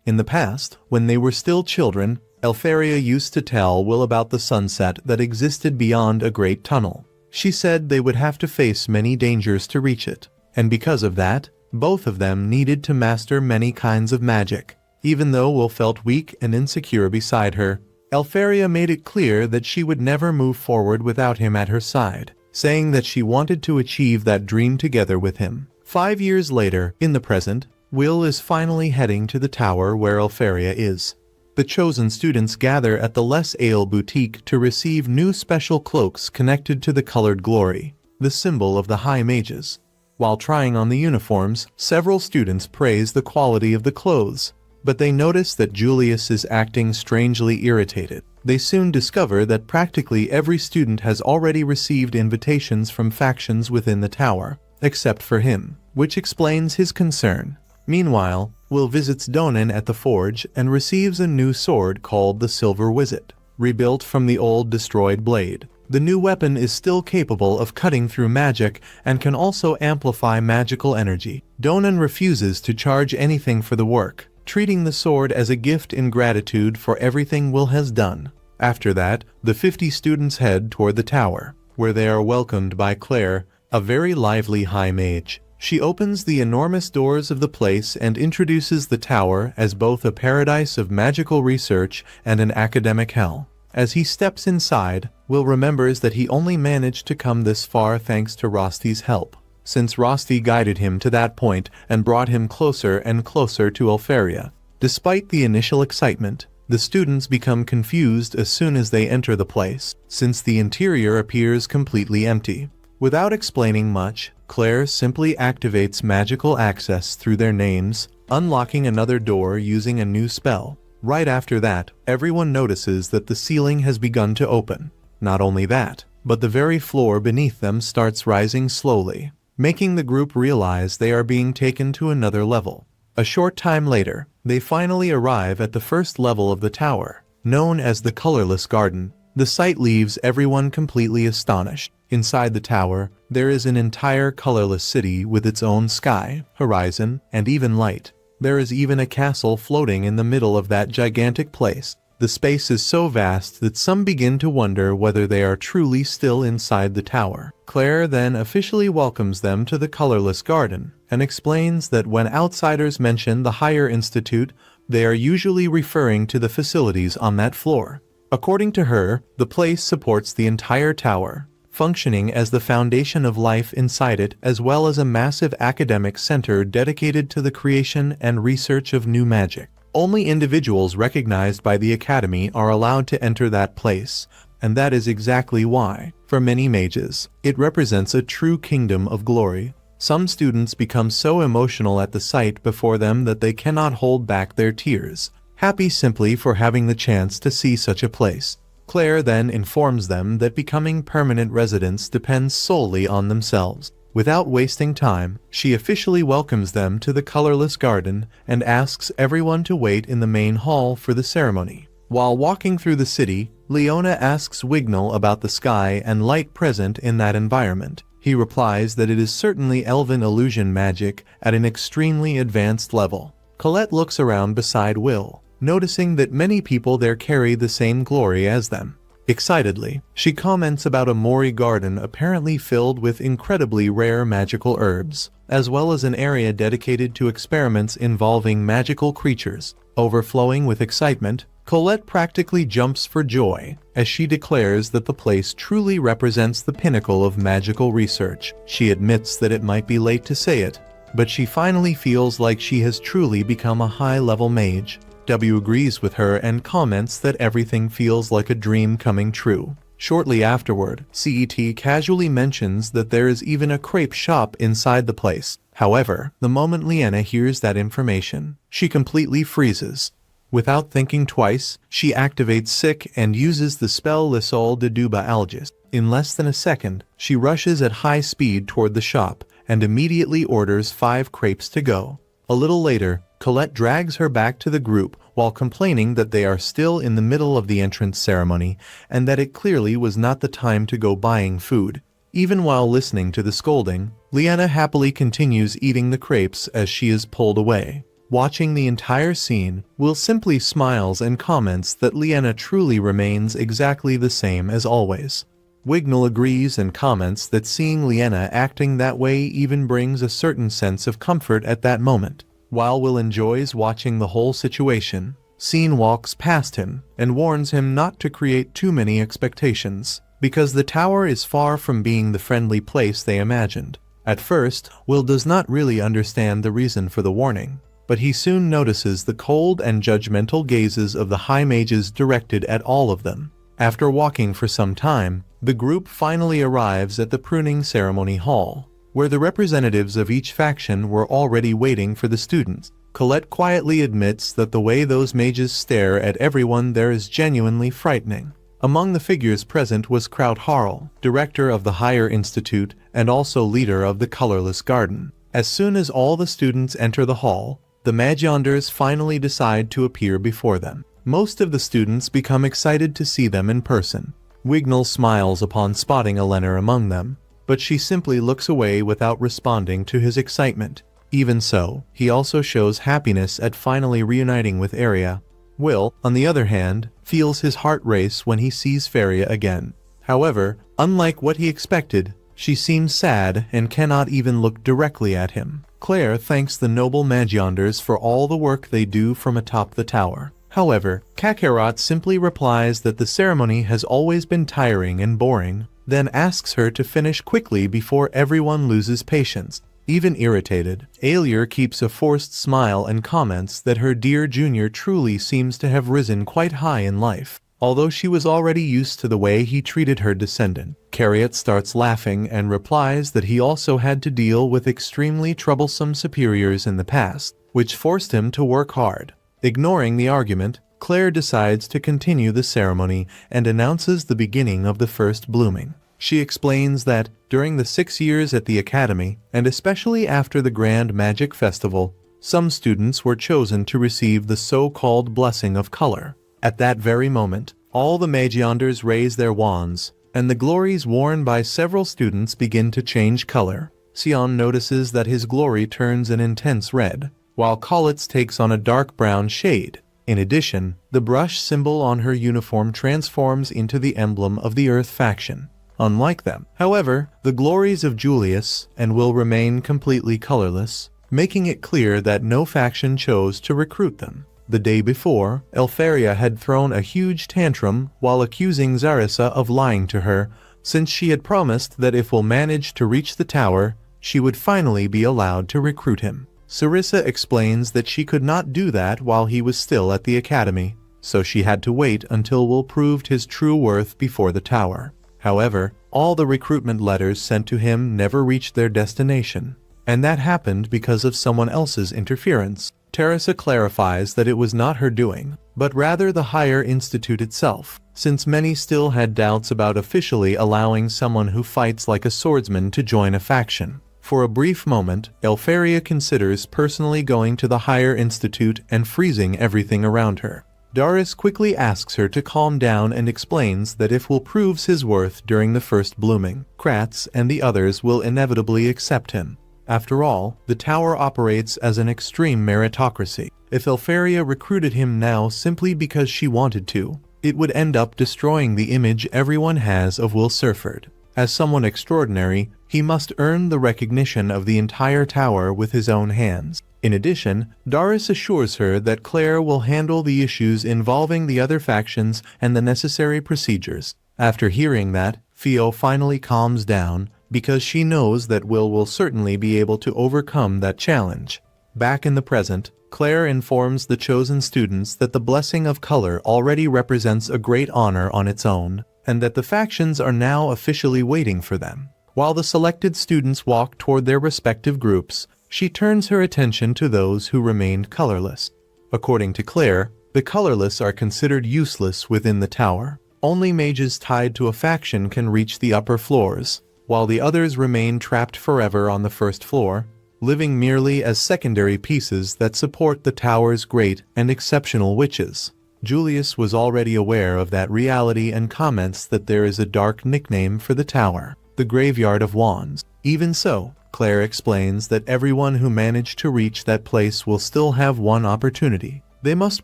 Speaker 1: In the past, when they were still children, Elfaria used to tell Will about the sunset that existed beyond a great tunnel. She said they would have to face many dangers to reach it, and because of that, both of them needed to master many kinds of magic. Even though Will felt weak and insecure beside her, Elfaria made it clear that she would never move forward without him at her side, saying that she wanted to achieve that dream together with him. 5 years later, in the present, Will is finally heading to the tower where Elfaria is. The chosen students gather at the Les Ale boutique to receive new special cloaks connected to the colored glory, the symbol of the high mages. While trying on the uniforms, several students praise the quality of the clothes, but they notice that Julius is acting strangely irritated. They soon discover that practically every student has already received invitations from factions within the tower, except for him, which explains his concern. Meanwhile, Will visits Donan at the forge and receives a new sword called the Silver Wizard, rebuilt from the old destroyed blade. The new weapon is still capable of cutting through magic and can also amplify magical energy. Donan refuses to charge anything for the work, treating the sword as a gift in gratitude for everything Will has done. After that, the 50 students head toward the tower, where they are welcomed by Claire, a very lively high mage. She opens the enormous doors of the place and introduces the tower as both a paradise of magical research and an academic hell. As he steps inside, Will remembers that he only managed to come this far thanks to Rosti's help, since Rosti guided him to that point and brought him closer and closer to Elfaria. Despite the initial excitement, the students become confused as soon as they enter the place, since the interior appears completely empty. Without explaining much, Claire simply activates magical access through their names, unlocking another door using a new spell. Right after that, everyone notices that the ceiling has begun to open. Not only that, but the very floor beneath them starts rising slowly, making the group realize they are being taken to another level. A short time later, they finally arrive at the first level of the tower, known as the Colorless Garden. The sight leaves everyone completely astonished. Inside the tower, there is an entire colorless city with its own sky, horizon, and even light. There is even a castle floating in the middle of that gigantic place. The space is so vast that some begin to wonder whether they are truly still inside the tower. Claire then officially welcomes them to the colorless garden, and explains that when outsiders mention the higher institute, they are usually referring to the facilities on that floor. According to her, the place supports the entire tower, functioning as the foundation of life inside it, as well as a massive academic center dedicated to the creation and research of new magic. Only individuals recognized by the Academy are allowed to enter that place, and that is exactly why, for many mages, it represents a true kingdom of glory. Some students become so emotional at the sight before them that they cannot hold back their tears, happy simply for having the chance to see such a place. Claire then informs them that becoming permanent residents depends solely on themselves. Without wasting time, she officially welcomes them to the colorless garden and asks everyone to wait in the main hall for the ceremony. While walking through the city, Leona asks Wignall about the sky and light present in that environment. He replies that it is certainly elven illusion magic at an extremely advanced level. Colette looks around beside Will, noticing that many people there carry the same glory as them. Excitedly, she comments about a Mori garden apparently filled with incredibly rare magical herbs, as well as an area dedicated to experiments involving magical creatures. Overflowing with excitement, Colette practically jumps for joy as she declares that the place truly represents the pinnacle of magical research. She admits that it might be late to say it, but she finally feels like she has truly become a high-level mage. W agrees with her and comments that everything feels like a dream coming true. Shortly afterward, CET casually mentions that there is even a crepe shop inside the place. However, the moment Leena hears that information, she completely freezes. Without thinking twice, she activates Sick and uses the spell Lissol de Duba Algis. In less than a second, she rushes at high speed toward the shop and immediately orders 5 crepes to go. A little later, Colette drags her back to the group while complaining that they are still in the middle of the entrance ceremony and that it clearly was not the time to go buying food. Even while listening to the scolding, Leena happily continues eating the crepes as she is pulled away. Watching the entire scene, Will simply smiles and comments that Leena truly remains exactly the same as always. Wignall agrees and comments that seeing Leena acting that way even brings a certain sense of comfort at that moment. While Will enjoys watching the whole situation, Scene walks past him and warns him not to create too many expectations, because the tower is far from being the friendly place they imagined. At first, Will does not really understand the reason for the warning, but he soon notices the cold and judgmental gazes of the high mages directed at all of them. After walking for some time, the group finally arrives at the pruning ceremony hall, where the representatives of each faction were already waiting for the students. Colette quietly admits that the way those mages stare at everyone there is genuinely frightening. Among the figures present was Kraut Harl, director of the Higher Institute and also leader of the Colorless Garden. As soon as all the students enter the hall, the Magianders finally decide to appear before them. Most of the students become excited to see them in person. Wignall smiles upon spotting Eleanor among them, but she simply looks away without responding to his excitement. Even so, he also shows happiness at finally reuniting with Aria. Will, on the other hand, feels his heart race when he sees Faria again. However, unlike what he expected, she seems sad and cannot even look directly at him. Claire thanks the noble Magianders for all the work they do from atop the tower. However, Kakarot simply replies that the ceremony has always been tiring and boring, then asks her to finish quickly before everyone loses patience. Even irritated, Aelier keeps a forced smile and comments that her dear junior truly seems to have risen quite high in life, although she was already used to the way he treated her descendant. Cariot starts laughing and replies that he also had to deal with extremely troublesome superiors in the past, which forced him to work hard. Ignoring the argument, Claire decides to continue the ceremony and announces the beginning of the first blooming. She explains that, during the 6 years at the Academy, and especially after the Grand Magic Festival, some students were chosen to receive the so-called Blessing of Color. At that very moment, All the Magianders raise their wands, and the glories worn by several students begin to change color. Sion notices that his glory turns an intense red, while Collette's takes on a dark brown shade. In addition, the brush symbol on her uniform transforms into the emblem of the Earth faction. Unlike them, however, the glories of Julius and will remain completely colorless, making it clear that no faction chose to recruit them. The day before, Elfaria had thrown a huge tantrum while accusing Zarissa of lying to her, since she had promised that if Will managed to reach the tower, she would finally be allowed to recruit him. Sarissa explains that she could not do that while he was still at the academy, so she had to wait until Will proved his true worth before the tower. However, all the recruitment letters sent to him never reached their destination, and that happened because of someone else's interference. Teresa clarifies that it was not her doing, but rather the higher institute itself, since many still had doubts about officially allowing someone who fights like a swordsman to join a faction. For a brief moment, Elfaria considers personally going to the higher institute and freezing everything around her. Doris quickly asks her to calm down and explains that if Will proves his worth during the first blooming, Kratz and the others will inevitably accept him. After all, the tower operates as an extreme meritocracy. If Elfaria recruited him now simply because she wanted to, it would end up destroying the image everyone has of Will Serfort. As someone extraordinary, he must earn the recognition of the entire tower with his own hands. In addition, Doris assures her that Claire will handle the issues involving the other factions and the necessary procedures. After hearing that, Theo finally calms down, because she knows that Will certainly be able to overcome that challenge. Back in the present, Claire informs the chosen students that the blessing of color already represents a great honor on its own, and that the factions are now officially waiting for them. While the selected students walk toward their respective groups, she turns her attention to those who remained colorless. According to Claire, the colorless are considered useless within the tower. Only mages tied to a faction can reach the upper floors, while the others remain trapped forever on the first floor, living merely as secondary pieces that support the tower's great and exceptional witches. Julius was already aware of that reality and comments that there is a dark nickname for the tower, the Graveyard of Wands. Even so, Claire explains that everyone who managed to reach that place will still have one opportunity. They must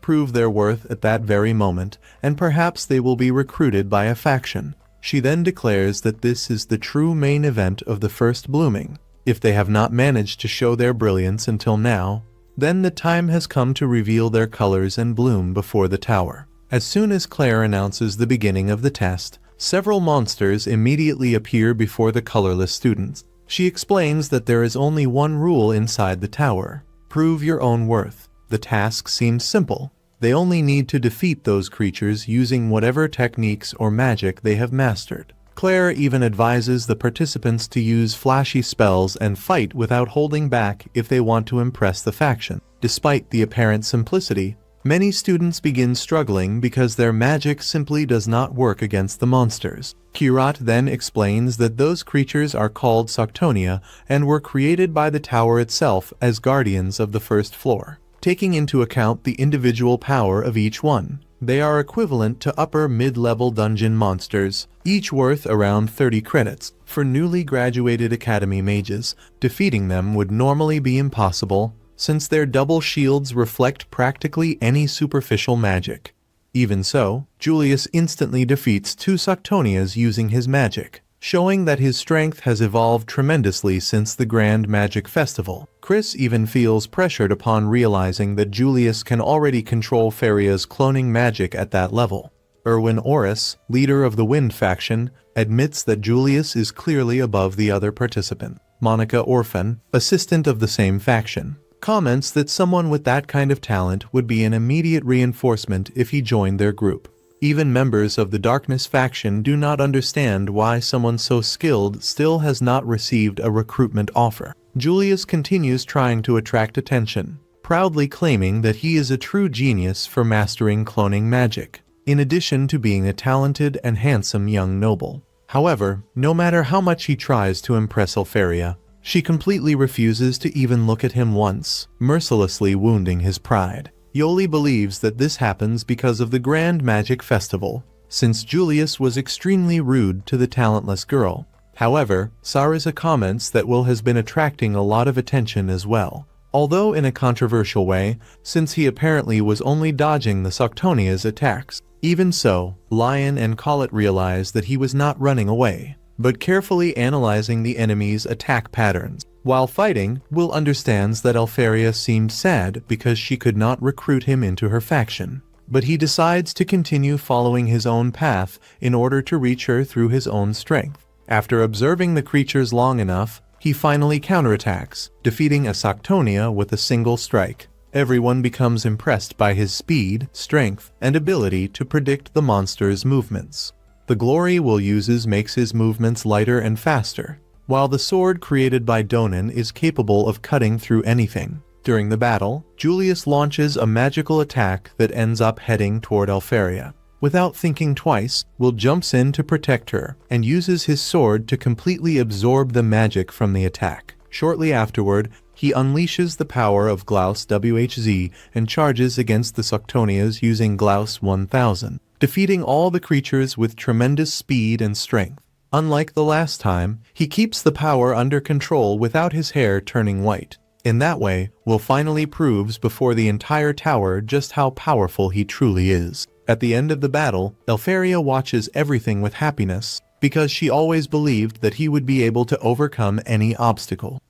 Speaker 1: prove their worth at that very moment, and perhaps they will be recruited by a faction. She then declares that this is the true main event of the first blooming. If they have not managed to show their brilliance until now, then the time has come to reveal their colors and bloom before the tower. As soon as Claire announces the beginning of the test, several monsters immediately appear before the colorless students. She explains that there is only one rule inside the tower: prove your own worth. The task seems simple. They only need to defeat those creatures using whatever techniques or magic they have mastered. Claire even advises the participants to use flashy spells and fight without holding back if they want to impress the faction. Despite the apparent simplicity, many students begin struggling because their magic simply does not work against the monsters. Kirat then explains that those creatures are called Soctonia and were created by the tower itself as guardians of the first floor. Taking into account the individual power of each one, they are equivalent to upper mid-level dungeon monsters, each worth around 30 credits. For newly graduated academy mages, defeating them would normally be impossible, since their double shields reflect practically any superficial magic. Even so, Julius instantly defeats two Soctonias using his magic, showing that his strength has evolved tremendously since the Grand Magic Festival. Chris even feels pressured upon realizing that Julius can already control Faria's cloning magic at that level. Erwin Oris, leader of the Wind faction, admits that Julius is clearly above the other participant. Monica Orphan, assistant of the same faction, comments that someone with that kind of talent would be an immediate reinforcement if he joined their group. Even members of the Darkness faction do not understand why someone so skilled still has not received a recruitment offer. Julius continues trying to attract attention, proudly claiming that he is a true genius for mastering cloning magic, in addition to being a talented and handsome young noble. However, no matter how much he tries to impress Elfaria, she completely refuses to even look at him once, mercilessly wounding his pride. Yoli believes that this happens because of the Grand Magic Festival, since Julius was extremely rude to the talentless girl. However, Sarisa comments that Will has been attracting a lot of attention as well, although in a controversial way, since he apparently was only dodging the Soctonia's attacks. Even so, Lion and Collet realize that he was not running away, but carefully analyzing the enemy's attack patterns. While fighting, Will understands that Elfaria seemed sad because she could not recruit him into her faction, but he decides to continue following his own path in order to reach her through his own strength. After observing the creatures long enough, he finally counterattacks, defeating a Soctonia with a single strike. Everyone becomes impressed by his speed, strength, and ability to predict the monster's movements. The glory Will uses makes his movements lighter and faster, while the sword created by Donan is capable of cutting through anything. During the battle, Julius launches a magical attack that ends up heading toward Elfaria. Without thinking twice, Will jumps in to protect her and uses his sword to completely absorb the magic from the attack. Shortly afterward, he unleashes the power of Glaus WHZ and charges against the Soctonias using Glaus 1000, defeating all the creatures with tremendous speed and strength. Unlike the last time, he keeps the power under control without his hair turning white. In that way, Will finally proves before the entire tower just how powerful he truly is. At the end of the battle, Elfaria watches everything with happiness, because she always believed that he would be able to overcome any obstacle.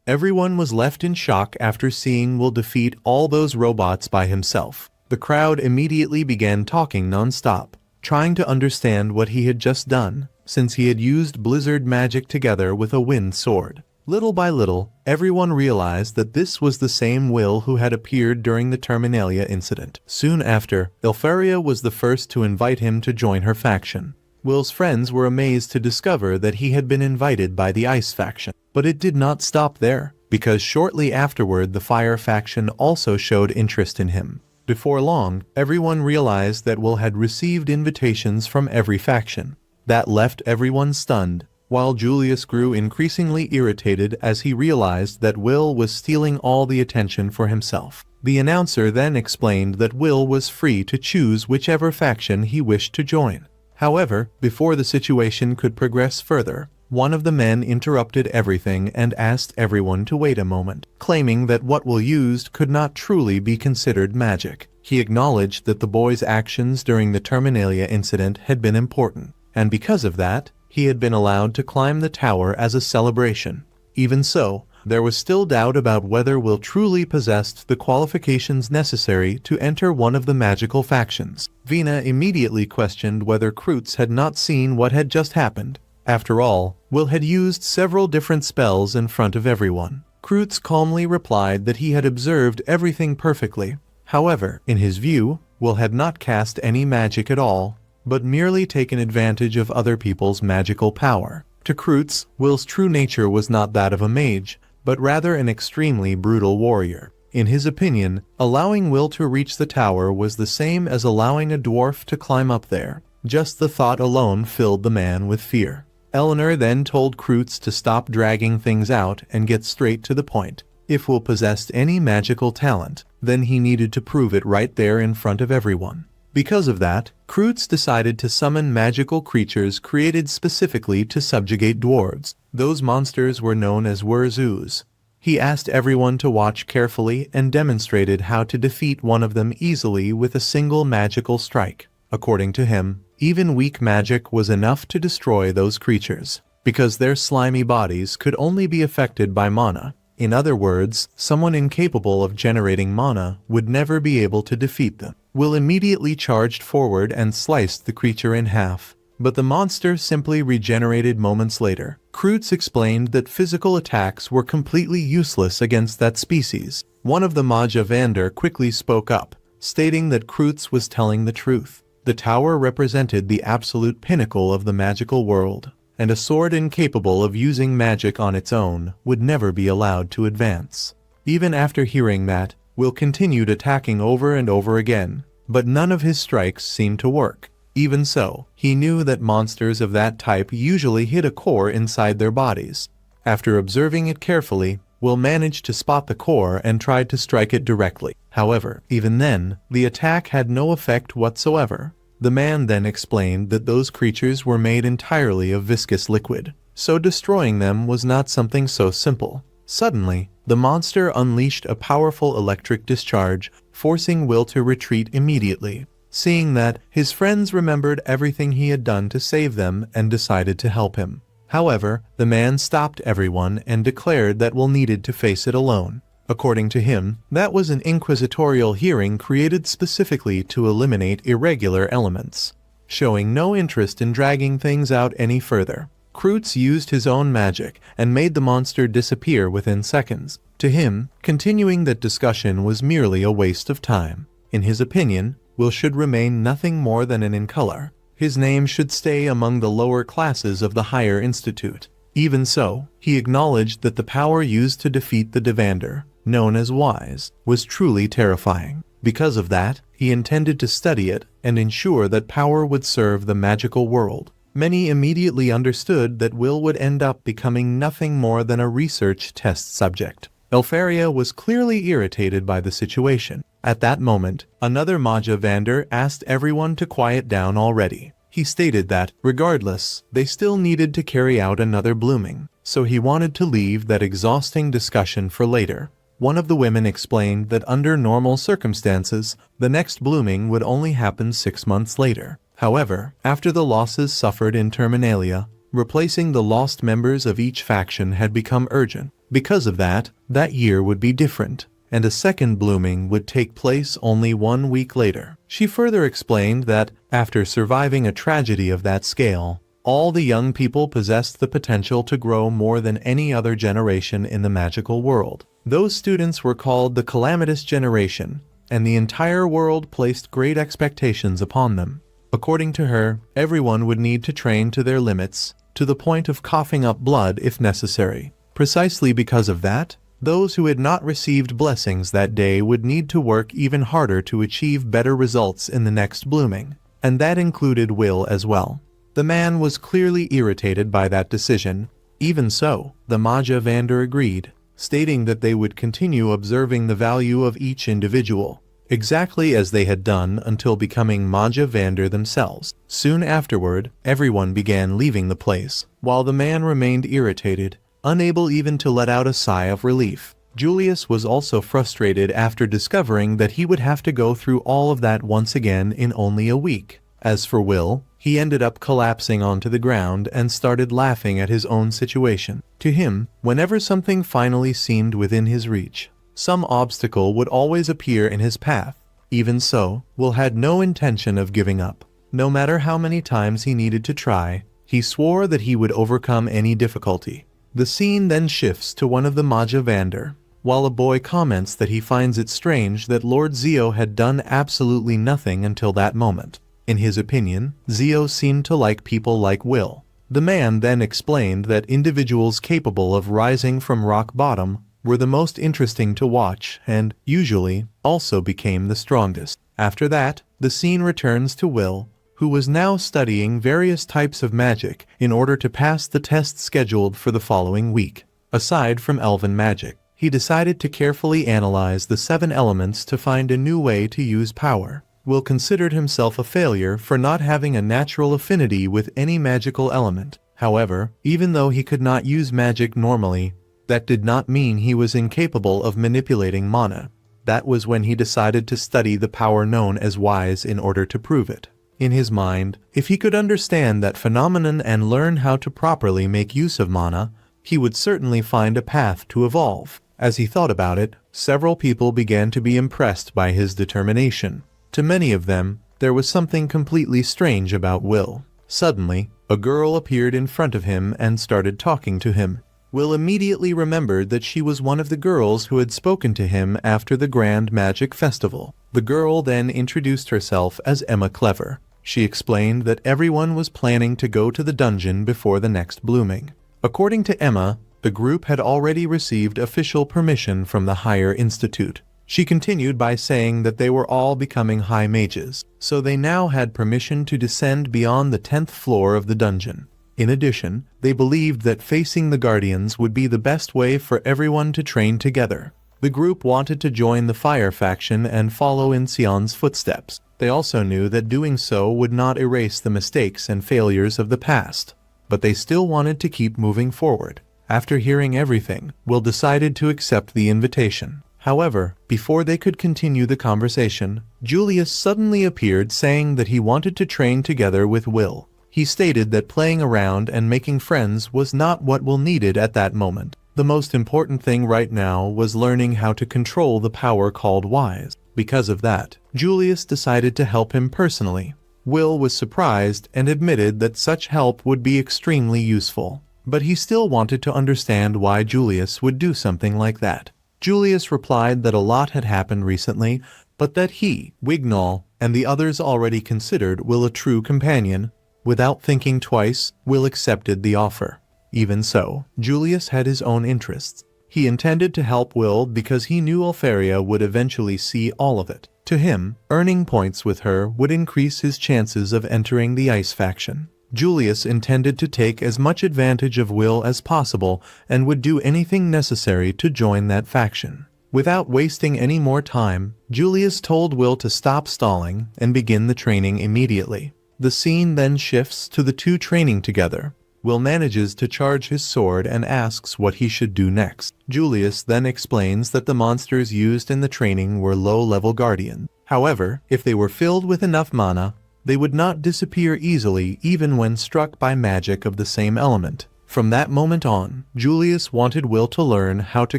Speaker 1: Everyone was left in shock after seeing Will defeat all those robots by himself. The crowd immediately began talking non-stop, trying to understand what he had just done, since he had used blizzard magic together with a wind sword. Little by little, everyone realized that this was the same Will who had appeared during the Terminalia incident. Soon after, Elfaria was the first to invite him to join her faction. Will's friends were amazed to discover that he had been invited by the Ice faction. But it did not stop there, because shortly afterward the Fire faction also showed interest in him. Before long, everyone realized that Will had received invitations from every faction. That left everyone stunned, while Julius grew increasingly irritated as he realized that Will was stealing all the attention for himself. The announcer then explained that Will was free to choose whichever faction he wished to join. However, before the situation could progress further, one of the men interrupted everything and asked everyone to wait a moment, claiming that what Will used could not truly be considered magic. He acknowledged that the boy's actions during the Terminalia incident had been important, and because of that, he had been allowed to climb the tower as a celebration. Even so, there was still doubt about whether Will truly possessed the qualifications necessary to enter one of the magical factions. Vina immediately questioned whether Kreutz had not seen what had just happened. After all, Will had used several different spells in front of everyone. Kreutz calmly replied that he had observed everything perfectly. However, in his view, Will had not cast any magic at all, but merely taken advantage of other people's magical power. To Kreutz, Will's true nature was not that of a mage, but rather an extremely brutal warrior. In his opinion, allowing Will to reach the tower was the same as allowing a dwarf to climb up there. Just the thought alone filled the man with fear. Eleanor then told Kreutz to stop dragging things out and get straight to the point. If Will possessed any magical talent, then he needed to prove it right there in front of everyone. Because of that, Kreutz decided to summon magical creatures created specifically to subjugate dwarves. Those monsters were known as Wurzus. He asked everyone to watch carefully and demonstrated how to defeat one of them easily with a single magical strike. According to him, even weak magic was enough to destroy those creatures, because their slimy bodies could only be affected by mana. In other words, someone incapable of generating mana would never be able to defeat them. Will immediately charged forward and sliced the creature in half, but the monster simply regenerated moments later. Kreutz explained that physical attacks were completely useless against that species. One of the Magia Vander quickly spoke up, stating that Kreutz was telling the truth. The tower represented the absolute pinnacle of the magical world, and a sword incapable of using magic on its own would never be allowed to advance. Even after hearing that, Will continued attacking over and over again, but none of his strikes seemed to work. Even so, he knew that monsters of that type usually hit a core inside their bodies. After observing it carefully, Will managed to spot the core and tried to strike it directly. However, even then, the attack had no effect whatsoever. The man then explained that those creatures were made entirely of viscous liquid, so destroying them was not something so simple. Suddenly, the monster unleashed a powerful electric discharge, forcing Will to retreat immediately. Seeing that, his friends remembered everything he had done to save them and decided to help him. However, the man stopped everyone and declared that Will needed to face it alone. According to him, that was an inquisitorial hearing created specifically to eliminate irregular elements. Showing no interest in dragging things out any further, Kreutz used his own magic and made the monster disappear within seconds. To him, continuing that discussion was merely a waste of time. In his opinion, Will should remain nothing more than an incolor. His name should stay among the lower classes of the higher institute. Even so, he acknowledged that the power used to defeat the Devander, known as Wise, was truly terrifying. Because of that, he intended to study it and ensure that power would serve the magical world. Many immediately understood that Will would end up becoming nothing more than a research test subject. Elfaria was clearly irritated by the situation. At that moment, another Magia Vander asked everyone to quiet down already. He stated that, regardless, they still needed to carry out another blooming, so he wanted to leave that exhausting discussion for later. One of the women explained that under normal circumstances, the next blooming would only happen 6 months later. However, after the losses suffered in Terminalia, replacing the lost members of each faction had become urgent. Because of that, that year would be different, and a second blooming would take place only 1 week later. She further explained that, after surviving a tragedy of that scale, all the young people possessed the potential to grow more than any other generation in the magical world. Those students were called the Calamitous Generation, and the entire world placed great expectations upon them. According to her, everyone would need to train to their limits, to the point of coughing up blood if necessary. Precisely because of that, those who had not received blessings that day would need to work even harder to achieve better results in the next blooming, and that included Will as well. The man was clearly irritated by that decision. Even so, the Magia Vander agreed, stating that they would continue observing the value of each individual, exactly as they had done until becoming Magia Vander themselves. Soon afterward, everyone began leaving the place, while the man remained irritated, unable even to let out a sigh of relief. Julius was also frustrated after discovering that he would have to go through all of that once again in only a week. As for Will, he ended up collapsing onto the ground and started laughing at his own situation. To him, whenever something finally seemed within his reach, some obstacle would always appear in his path. Even so, Will had no intention of giving up. No matter how many times he needed to try, he swore that he would overcome any difficulty. The scene then shifts to one of the Magia Vander, while a boy comments that he finds it strange that Lord Zio had done absolutely nothing until that moment. In his opinion, Zio seemed to like people like Will. The man then explained that individuals capable of rising from rock bottom were the most interesting to watch and, usually, also became the strongest. After that, the scene returns to Will, who was now studying various types of magic in order to pass the test scheduled for the following week. Aside from elven magic, he decided to carefully analyze the 7 elements to find a new way to use power. Will considered himself a failure for not having a natural affinity with any magical element. However, even though he could not use magic normally, that did not mean he was incapable of manipulating mana. That was when he decided to study the power known as Wise in order to prove it. In his mind, if he could understand that phenomenon and learn how to properly make use of mana, he would certainly find a path to evolve. As he thought about it, several people began to be impressed by his determination. To many of them, there was something completely strange about Will. Suddenly, a girl appeared in front of him and started talking to him. Will immediately remembered that she was one of the girls who had spoken to him after the Grand Magic Festival. The girl then introduced herself as Emma Clever. She explained that everyone was planning to go to the dungeon before the next blooming. According to Emma, the group had already received official permission from the higher institute. She continued by saying that they were all becoming high mages, so they now had permission to descend beyond the 10th floor of the dungeon. In addition, they believed that facing the Guardians would be the best way for everyone to train together. The group wanted to join the Fire faction and follow in Sion's footsteps. They also knew that doing so would not erase the mistakes and failures of the past, but they still wanted to keep moving forward. After hearing everything, Will decided to accept the invitation. However, before they could continue the conversation, Julius suddenly appeared saying that he wanted to train together with Will. He stated that playing around and making friends was not what Will needed at that moment. The most important thing right now was learning how to control the power called Wise. Because of that, Julius decided to help him personally. Will was surprised and admitted that such help would be extremely useful, but he still wanted to understand why Julius would do something like that. Julius replied that a lot had happened recently, but that he, Wignall, and the others already considered Will a true companion. Without thinking twice, Will accepted the offer. Even so, Julius had his own interests. He intended to help Will because he knew Elfaria would eventually see all of it. To him, earning points with her would increase his chances of entering the Ice faction. Julius intended to take as much advantage of Will as possible and would do anything necessary to join that faction. Without wasting any more time, Julius told Will to stop stalling and begin the training immediately. The scene then shifts to the two training together. Will manages to charge his sword and asks what he should do next. Julius then explains that the monsters used in the training were low-level guardians. However, if they were filled with enough mana, they would not disappear easily even when struck by magic of the same element. From that moment on, Julius wanted Will to learn how to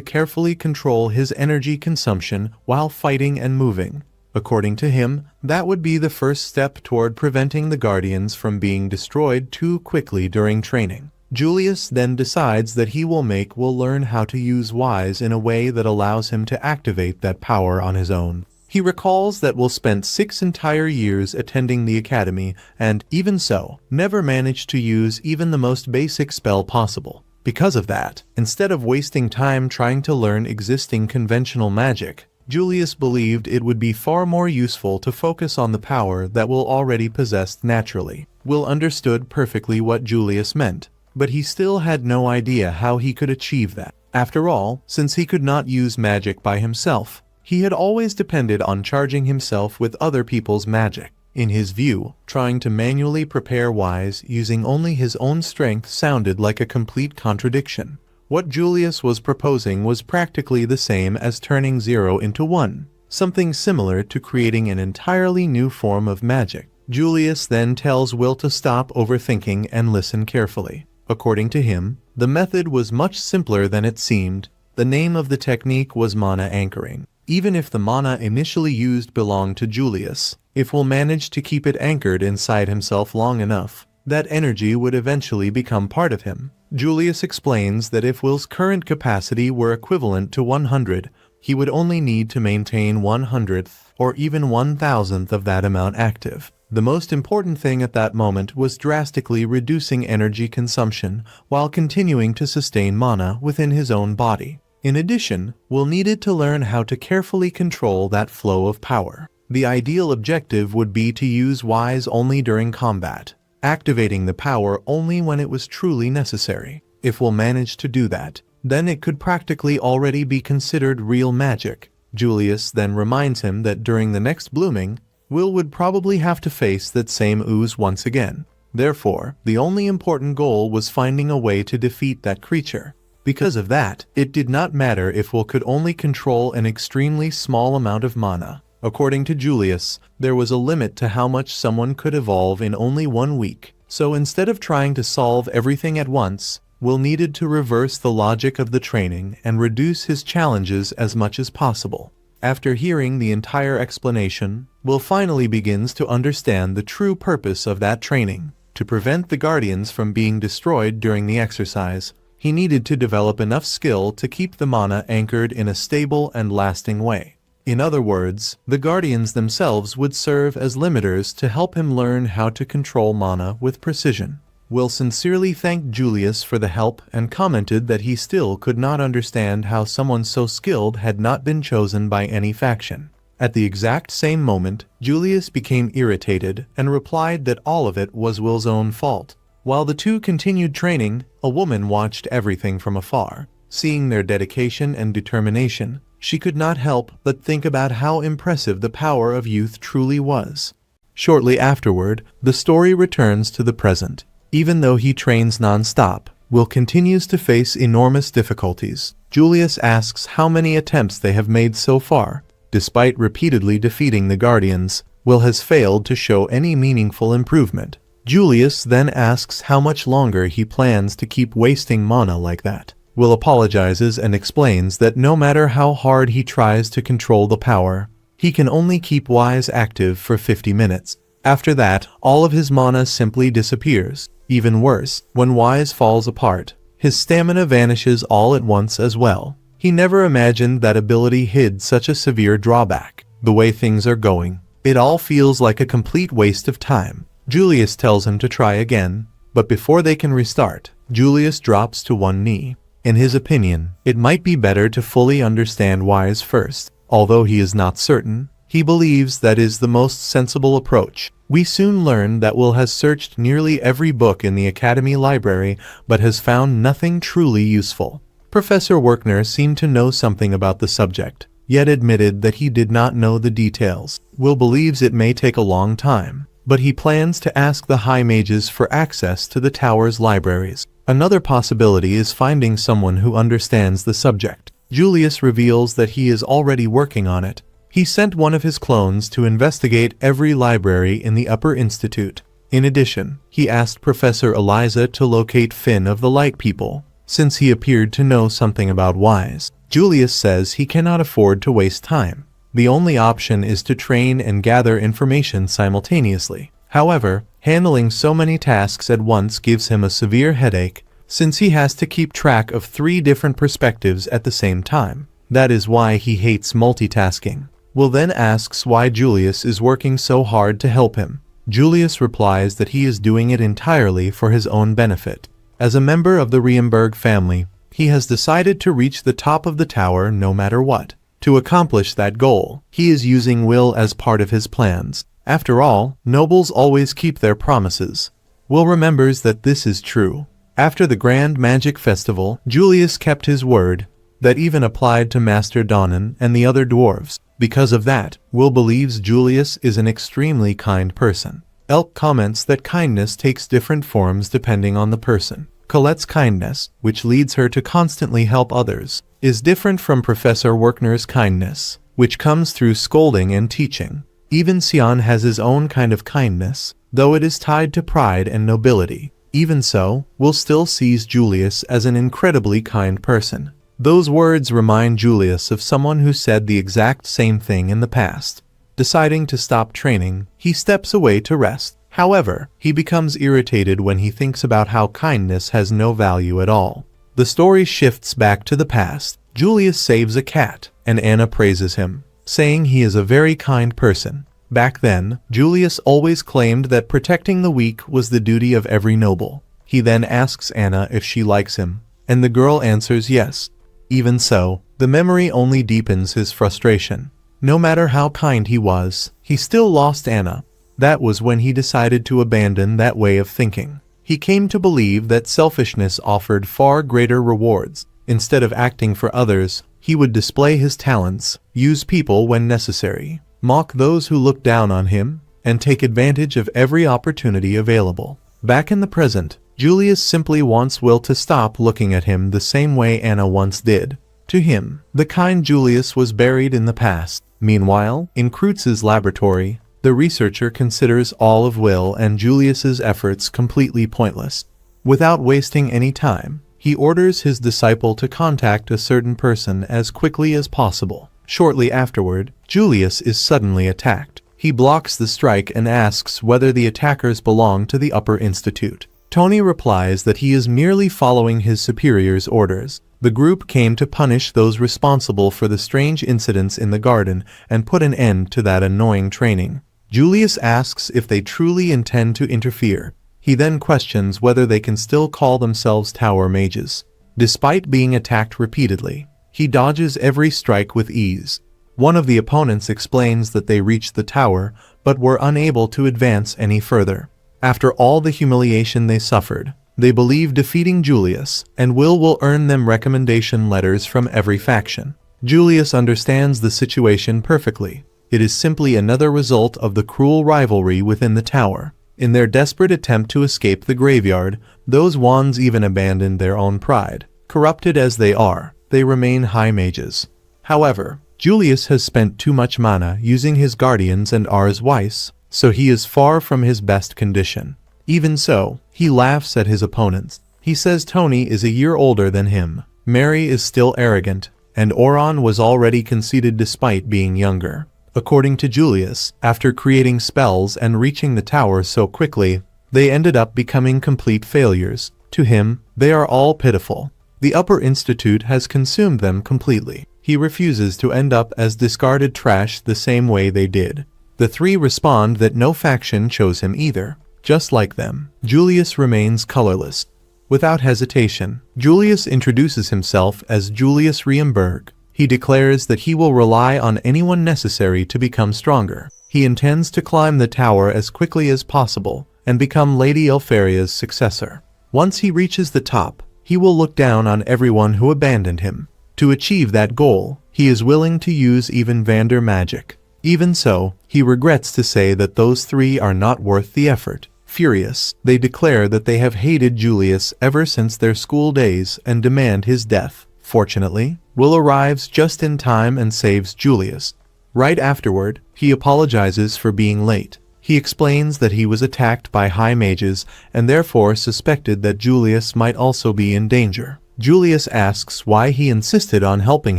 Speaker 1: carefully control his energy consumption while fighting and moving. According to him, that would be the first step toward preventing the Guardians from being destroyed too quickly during training. Julius then decides that he will make Will learn how to use Wise in a way that allows him to activate that power on his own. He recalls that Will spent 6 entire years attending the academy and, even so, never managed to use even the most basic spell possible. Because of that, instead of wasting time trying to learn existing conventional magic, Julius believed it would be far more useful to focus on the power that Will already possessed naturally. Will understood perfectly what Julius meant, but he still had no idea how he could achieve that. After all, since he could not use magic by himself, he had always depended on charging himself with other people's magic. In his view, trying to manually prepare Wise using only his own strength sounded like a complete contradiction. What Julius was proposing was practically the same as turning 0 into 1, something similar to creating an entirely new form of magic. Julius then tells Will to stop overthinking and listen carefully. According to him, the method was much simpler than it seemed. The name of the technique was mana anchoring. Even if the mana initially used belonged to Julius, if Will managed to keep it anchored inside himself long enough, that energy would eventually become part of him. Julius explains that if Will's current capacity were equivalent to 100, he would only need to maintain 100th or even 1,000th of that amount active. The most important thing at that moment was drastically reducing energy consumption while continuing to sustain mana within his own body. In addition, Will needed to learn how to carefully control that flow of power. The ideal objective would be to use Wise only during combat, activating the power only when it was truly necessary. If Will managed to do that, then it could practically already be considered real magic. Julius then reminds him that during the next blooming, Will would probably have to face that same ooze once again. Therefore, the only important goal was finding a way to defeat that creature. Because of that, it did not matter if Will could only control an extremely small amount of mana. According to Julius, there was a limit to how much someone could evolve in only 1 week. So instead of trying to solve everything at once, Will needed to reverse the logic of the training and reduce his challenges as much as possible. After hearing the entire explanation, Will finally begins to understand the true purpose of that training. To prevent the Guardians from being destroyed during the exercise, he needed to develop enough skill to keep the mana anchored in a stable and lasting way. In other words, the Guardians themselves would serve as limiters to help him learn how to control mana with precision. Will sincerely thanked Julius for the help and commented that he still could not understand how someone so skilled had not been chosen by any faction. At the exact same moment, Julius became irritated and replied that all of it was Will's own fault. While the two continued training, a woman watched everything from afar. Seeing their dedication and determination, She could not help but think about how impressive the power of youth truly was. Shortly afterward, the story returns to the present. Even though he trains non-stop, Will continues to face enormous difficulties. Julius asks how many attempts they have made so far. Despite repeatedly defeating the Guardians, Will has failed to show any meaningful improvement. Julius then asks how much longer he plans to keep wasting mana like that. Will apologizes and explains that no matter how hard he tries to control the power, he can only keep Wise active for 50 minutes. After that, all of his mana simply disappears. Even worse, when Wise falls apart, his stamina vanishes all at once as well. He never imagined that ability hid such a severe drawback. The way things are going, it all feels like a complete waste of time. Julius tells him to try again, but before they can restart, Julius drops to one knee. In his opinion, it might be better to fully understand Wise first. Although he is not certain, he believes that is the most sensible approach. We soon learn that Will has searched nearly every book in the Academy library but has found nothing truly useful. Professor Werkner seemed to know something about the subject, yet admitted that he did not know the details. Will believes it may take a long time, but he plans to ask the High Mages for access to the tower's libraries. Another possibility is finding someone who understands the subject. Julius reveals that he is already working on it. He sent one of his clones to investigate every library in the Upper Institute. In addition, he asked Professor Eliza to locate Finn of the Light People, since he appeared to know something about Wise. Julius says he cannot afford to waste time. The only option is to train and gather information simultaneously. However, handling so many tasks at once gives him a severe headache, since he has to keep track of 3 different perspectives at the same time. That is why he hates multitasking. Will then asks why Julius is working so hard to help him. Julius replies that he is doing it entirely for his own benefit. As a member of the Riemberg family, he has decided to reach the top of the tower no matter what. To accomplish that goal, he is using Will as part of his plans. After all, nobles always keep their promises. Will remembers that this is true. After the Grand Magic Festival, Julius kept his word. That even applied to Master Donan and the other dwarves. Because of that, Will believes Julius is an extremely kind person. Elk comments that kindness takes different forms depending on the person. Colette's kindness, which leads her to constantly help others, is different from Professor Werkner's kindness, which comes through scolding and teaching. Even Sion has his own kind of kindness, though it is tied to pride and nobility. Even so, Will still sees Julius as an incredibly kind person. Those words remind Julius of someone who said the exact same thing in the past. Deciding to stop training, he steps away to rest. However, he becomes irritated when he thinks about how kindness has no value at all. The story shifts back to the past. Julius saves a cat, and Anna praises him, saying he is a very kind person. Back then, Julius always claimed that protecting the weak was the duty of every noble. He then asks Anna if she likes him, and the girl answers yes. Even so, the memory only deepens his frustration. No matter how kind he was, he still lost Anna. That was when he decided to abandon that way of thinking. He came to believe that selfishness offered far greater rewards. Instead of acting for others, he would display his talents, use people when necessary, mock those who look down on him, and take advantage of every opportunity available. Back in the present, Julius simply wants Will to stop looking at him the same way Anna once did. To him, the kind Julius was buried in the past. Meanwhile, in Kreutz's laboratory, the researcher considers all of Will and Julius's efforts completely pointless. Without wasting any time, he orders his disciple to contact a certain person as quickly as possible. Shortly afterward, Julius is suddenly attacked. He blocks the strike and asks whether the attackers belong to the Upper Institute. Tony replies that he is merely following his superior's orders. The group came to punish those responsible for the strange incidents in the garden and put an end to that annoying training. Julius asks if they truly intend to interfere. He then questions whether they can still call themselves tower mages. Despite being attacked repeatedly, he dodges every strike with ease. One of the opponents explains that they reached the tower, but were unable to advance any further. After all the humiliation they suffered, they believe defeating Julius and Will earn them recommendation letters from every faction. Julius understands the situation perfectly. It is simply another result of the cruel rivalry within the tower. In their desperate attempt to escape the graveyard, those wands even abandoned their own pride. Corrupted as they are, they remain high mages. However, Julius has spent too much mana using his guardians and Ars Weiss, so he is far from his best condition. Even so, he laughs at his opponents. He says Tony is a year older than him, Mary is still arrogant, and Oron was already conceited despite being younger. According to Julius, after creating spells and reaching the tower so quickly, they ended up becoming complete failures. To him, they are all pitiful. The Upper Institute has consumed them completely. He refuses to end up as discarded trash the same way they did. The three respond that no faction chose him either. Just like them, Julius remains colorless. Without hesitation, Julius introduces himself as Julius Riemberg. He declares that he will rely on anyone necessary to become stronger. He intends to climb the tower as quickly as possible and become Lady Elfaria's successor. Once he reaches the top, he will look down on everyone who abandoned him. To achieve that goal, he is willing to use even Vander magic. Even so, he regrets to say that those three are not worth the effort. Furious, they declare that they have hated Julius ever since their school days and demand his death. Fortunately, Will arrives just in time and saves Julius. Right afterward, he apologizes for being late. He explains that he was attacked by high mages and therefore suspected that Julius might also be in danger. Julius asks why he insisted on helping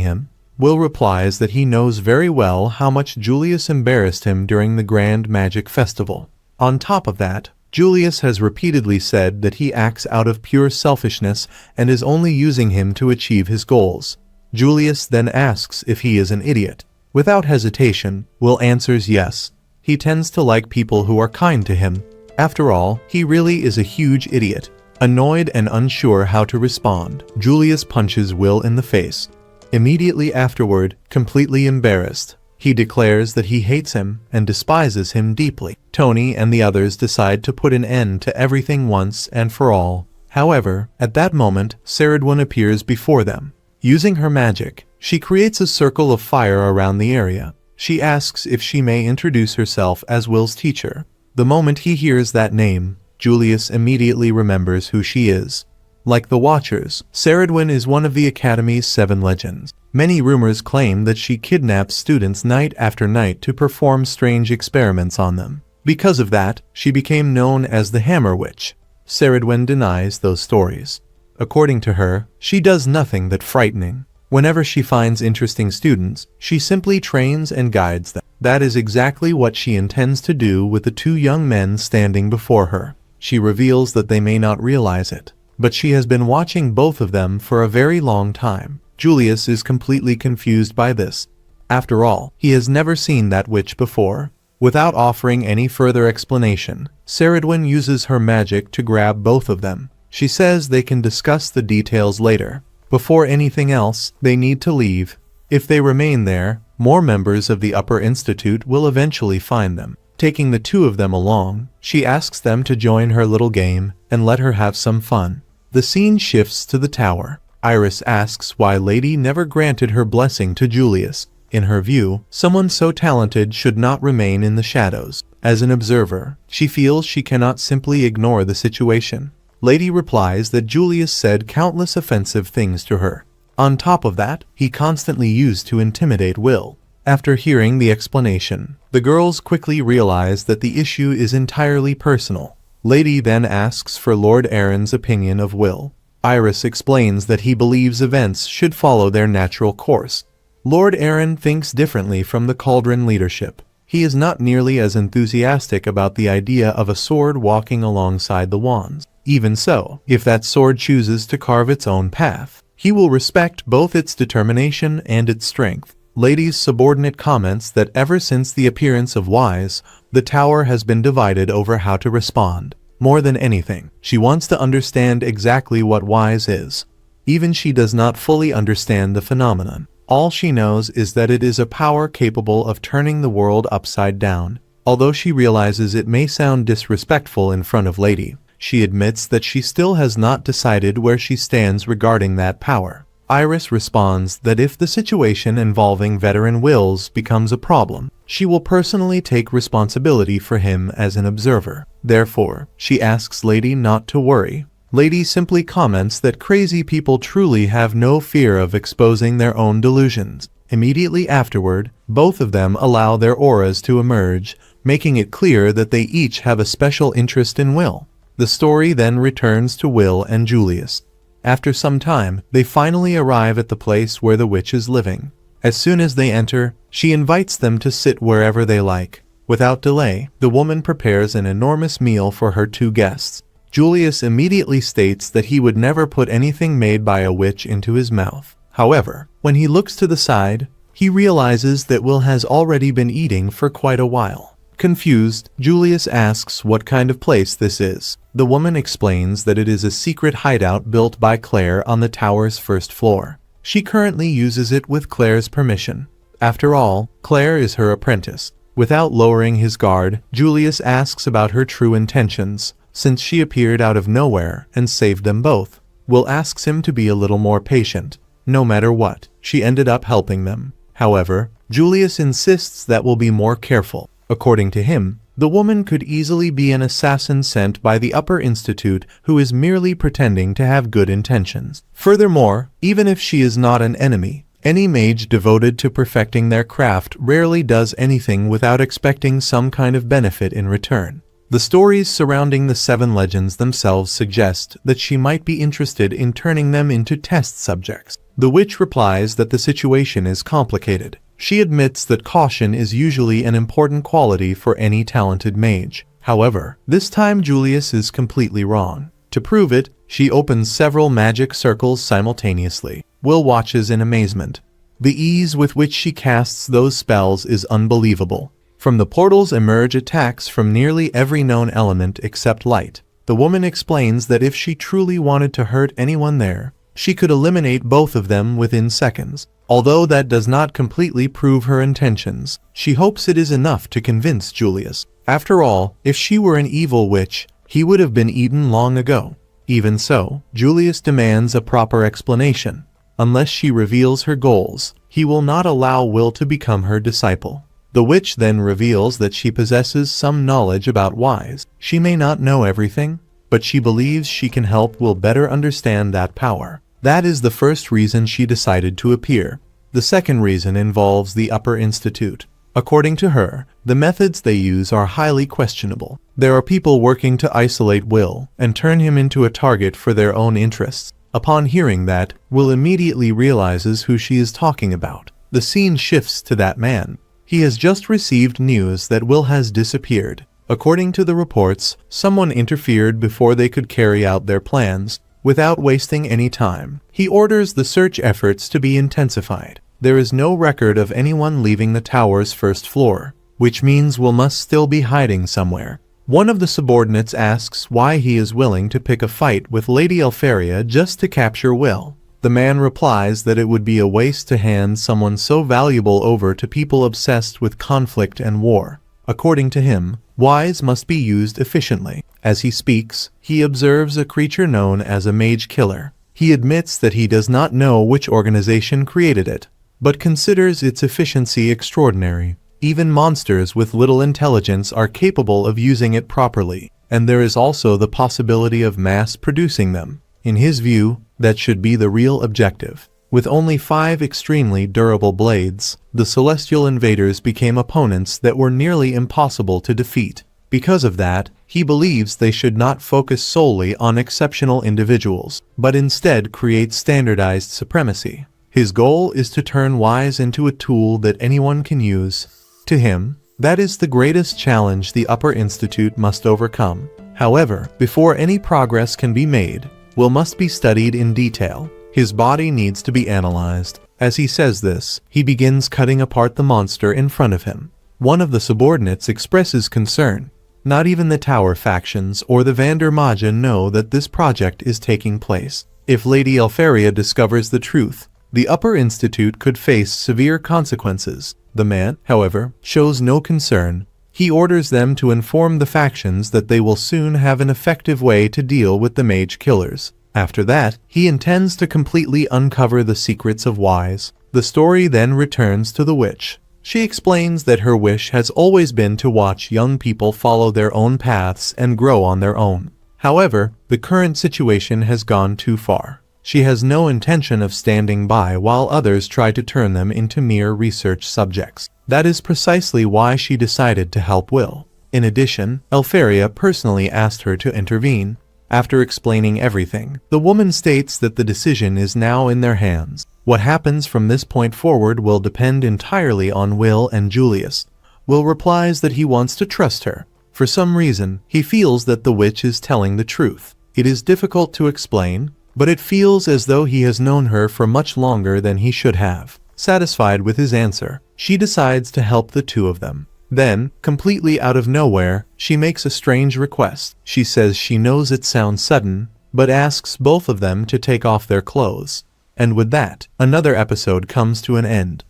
Speaker 1: him. Will replies that he knows very well how much Julius embarrassed him during the Grand Magic Festival. On top of that, Julius has repeatedly said that he acts out of pure selfishness and is only using him to achieve his goals. Julius then asks if he is an idiot. Without hesitation, Will answers yes. He tends to like people who are kind to him. After all, he really is a huge idiot. Annoyed and unsure how to respond, Julius punches Will in the face. Immediately afterward, completely embarrassed, he declares that he hates him and despises him deeply. Tony and the others decide to put an end to everything once and for all. However, at that moment, Ceridwen appears before them. Using her magic, she creates a circle of fire around the area. She asks if she may introduce herself as Will's teacher. The moment he hears that name, Julius immediately remembers who she is. Like the Watchers, Ceridwen is one of the Academy's 7 legends. Many rumors claim that she kidnaps students night after night to perform strange experiments on them. Because of that, she became known as the Hammer Witch. Ceridwen denies those stories. According to her, she does nothing that frightening. Whenever she finds interesting students, she simply trains and guides them. That is exactly what she intends to do with the 2 young men standing before her. She reveals that they may not realize it, but she has been watching both of them for a very long time. Julius is completely confused by this. After all, he has never seen that witch before. Without offering any further explanation, Ceridwen uses her magic to grab both of them. She says they can discuss the details later. Before anything else, they need to leave. If they remain there, more members of the Upper Institute will eventually find them. Taking the 2 of them along, she asks them to join her little game and let her have some fun. The scene shifts to the tower. Iris asks why Lady never granted her blessing to Julius. In her view, someone so talented should not remain in the shadows. As an observer, she feels she cannot simply ignore the situation. Lady replies that Julius said countless offensive things to her. On top of that, he constantly used to intimidate Will. After hearing the explanation, the girls quickly realize that the issue is entirely personal. Lady then asks for Lord Aaron's opinion of Will. Iris explains that he believes events should follow their natural course. Lord Aaron thinks differently from the Cauldron leadership. He is not nearly as enthusiastic about the idea of a sword walking alongside the wands. Even so, if that sword chooses to carve its own path, he will respect both its determination and its strength. Lady's subordinate comments that ever since the appearance of Wise, the tower has been divided over how to respond. More than anything, she wants to understand exactly what Wise is. Even she does not fully understand the phenomenon. All she knows is that it is a power capable of turning the world upside down. Although she realizes it may sound disrespectful in front of Lady, she admits that she still has not decided where she stands regarding that power. Iris responds that if the situation involving veteran Wills becomes a problem, she will personally take responsibility for him as an observer. Therefore, she asks Lady not to worry. Lady simply comments that crazy people truly have no fear of exposing their own delusions. Immediately afterward, both of them allow their auras to emerge, making it clear that they each have a special interest in Will. The story then returns to Will and Julius. After some time, they finally arrive at the place where the witch is living. As soon as they enter, she invites them to sit wherever they like. Without delay, the woman prepares an enormous meal for her two guests. Julius immediately states that he would never put anything made by a witch into his mouth. However, when he looks to the side, he realizes that Will has already been eating for quite a while. Confused, Julius asks what kind of place this is. The woman explains that it is a secret hideout built by Claire on the tower's first floor. She currently uses it with Claire's permission. After all, Claire is her apprentice. Without lowering his guard, Julius asks about her true intentions, since she appeared out of nowhere and saved them both. Will asks him to be a little more patient. No matter what, she ended up helping them. However, Julius insists that Will be more careful. According to him, the woman could easily be an assassin sent by the Upper Institute who is merely pretending to have good intentions. Furthermore, even if she is not an enemy, any mage devoted to perfecting their craft rarely does anything without expecting some kind of benefit in return. The stories surrounding the 7 legends themselves suggest that she might be interested in turning them into test subjects. The witch replies that the situation is complicated. She admits that caution is usually an important quality for any talented mage. However, this time Julius is completely wrong. To prove it, she opens several magic circles simultaneously. Will watches in amazement. The ease with which she casts those spells is unbelievable. From the portals emerge attacks from nearly every known element except light. The woman explains that if she truly wanted to hurt anyone there, she could eliminate both of them within seconds. Although that does not completely prove her intentions, she hopes it is enough to convince Julius. After all, if she were an evil witch, he would have been eaten long ago. Even so, Julius demands a proper explanation. Unless she reveals her goals, he will not allow Will to become her disciple. The witch then reveals that she possesses some knowledge about wise. She may not know everything, but she believes she can help Will better understand that power. That is the first reason she decided to appear. The second reason involves the Upper Institute. According to her, the methods they use are highly questionable. There are people working to isolate Will and turn him into a target for their own interests. Upon hearing that, Will immediately realizes who she is talking about. The scene shifts to that man. He has just received news that Will has disappeared. According to the reports, someone interfered before they could carry out their plans. Without wasting any time, he orders the search efforts to be intensified. There is no record of anyone leaving the tower's first floor, which means Will must still be hiding somewhere. One of the subordinates asks why he is willing to pick a fight with Lady Elfaria just to capture Will. The man replies that it would be a waste to hand someone so valuable over to people obsessed with conflict and war. According to him, wise must be used efficiently. As he speaks, he observes a creature known as a mage killer. He admits that he does not know which organization created it, but considers its efficiency extraordinary. Even monsters with little intelligence are capable of using it properly, and there is also the possibility of mass producing them. In his view, that should be the real objective. With only 5 extremely durable blades, the celestial invaders became opponents that were nearly impossible to defeat. Because of that, he believes they should not focus solely on exceptional individuals, but instead create standardized supremacy. His goal is to turn wise into a tool that anyone can use. To him, that is the greatest challenge the Upper Institute must overcome. However, before any progress can be made, Will must be studied in detail. His body needs to be analyzed. As he says this, he begins cutting apart the monster in front of him. One of the subordinates expresses concern. Not even the tower factions or the Vander Magia know that this project is taking place. If Lady Elfaria discovers the truth, the Upper Institute could face severe consequences. The man, however, shows no concern. He orders them to inform the factions that they will soon have an effective way to deal with the mage killers. After that, he intends to completely uncover the secrets of wise. The story then returns to the witch. She explains that her wish has always been to watch young people follow their own paths and grow on their own. However, the current situation has gone too far. She has no intention of standing by while others try to turn them into mere research subjects. That is precisely why she decided to help Will. In addition, Elfaria personally asked her to intervene. After explaining everything, the woman states that the decision is now in their hands. What happens from this point forward will depend entirely on Will and Julius. Will replies that he wants to trust her. For some reason, he feels that the witch is telling the truth. It is difficult to explain, but it feels as though he has known her for much longer than he should have. Satisfied with his answer, she decides to help the two of them. Then, completely out of nowhere, she makes a strange request. She says she knows it sounds sudden, but asks both of them to take off their clothes. And with that, another episode comes to an end.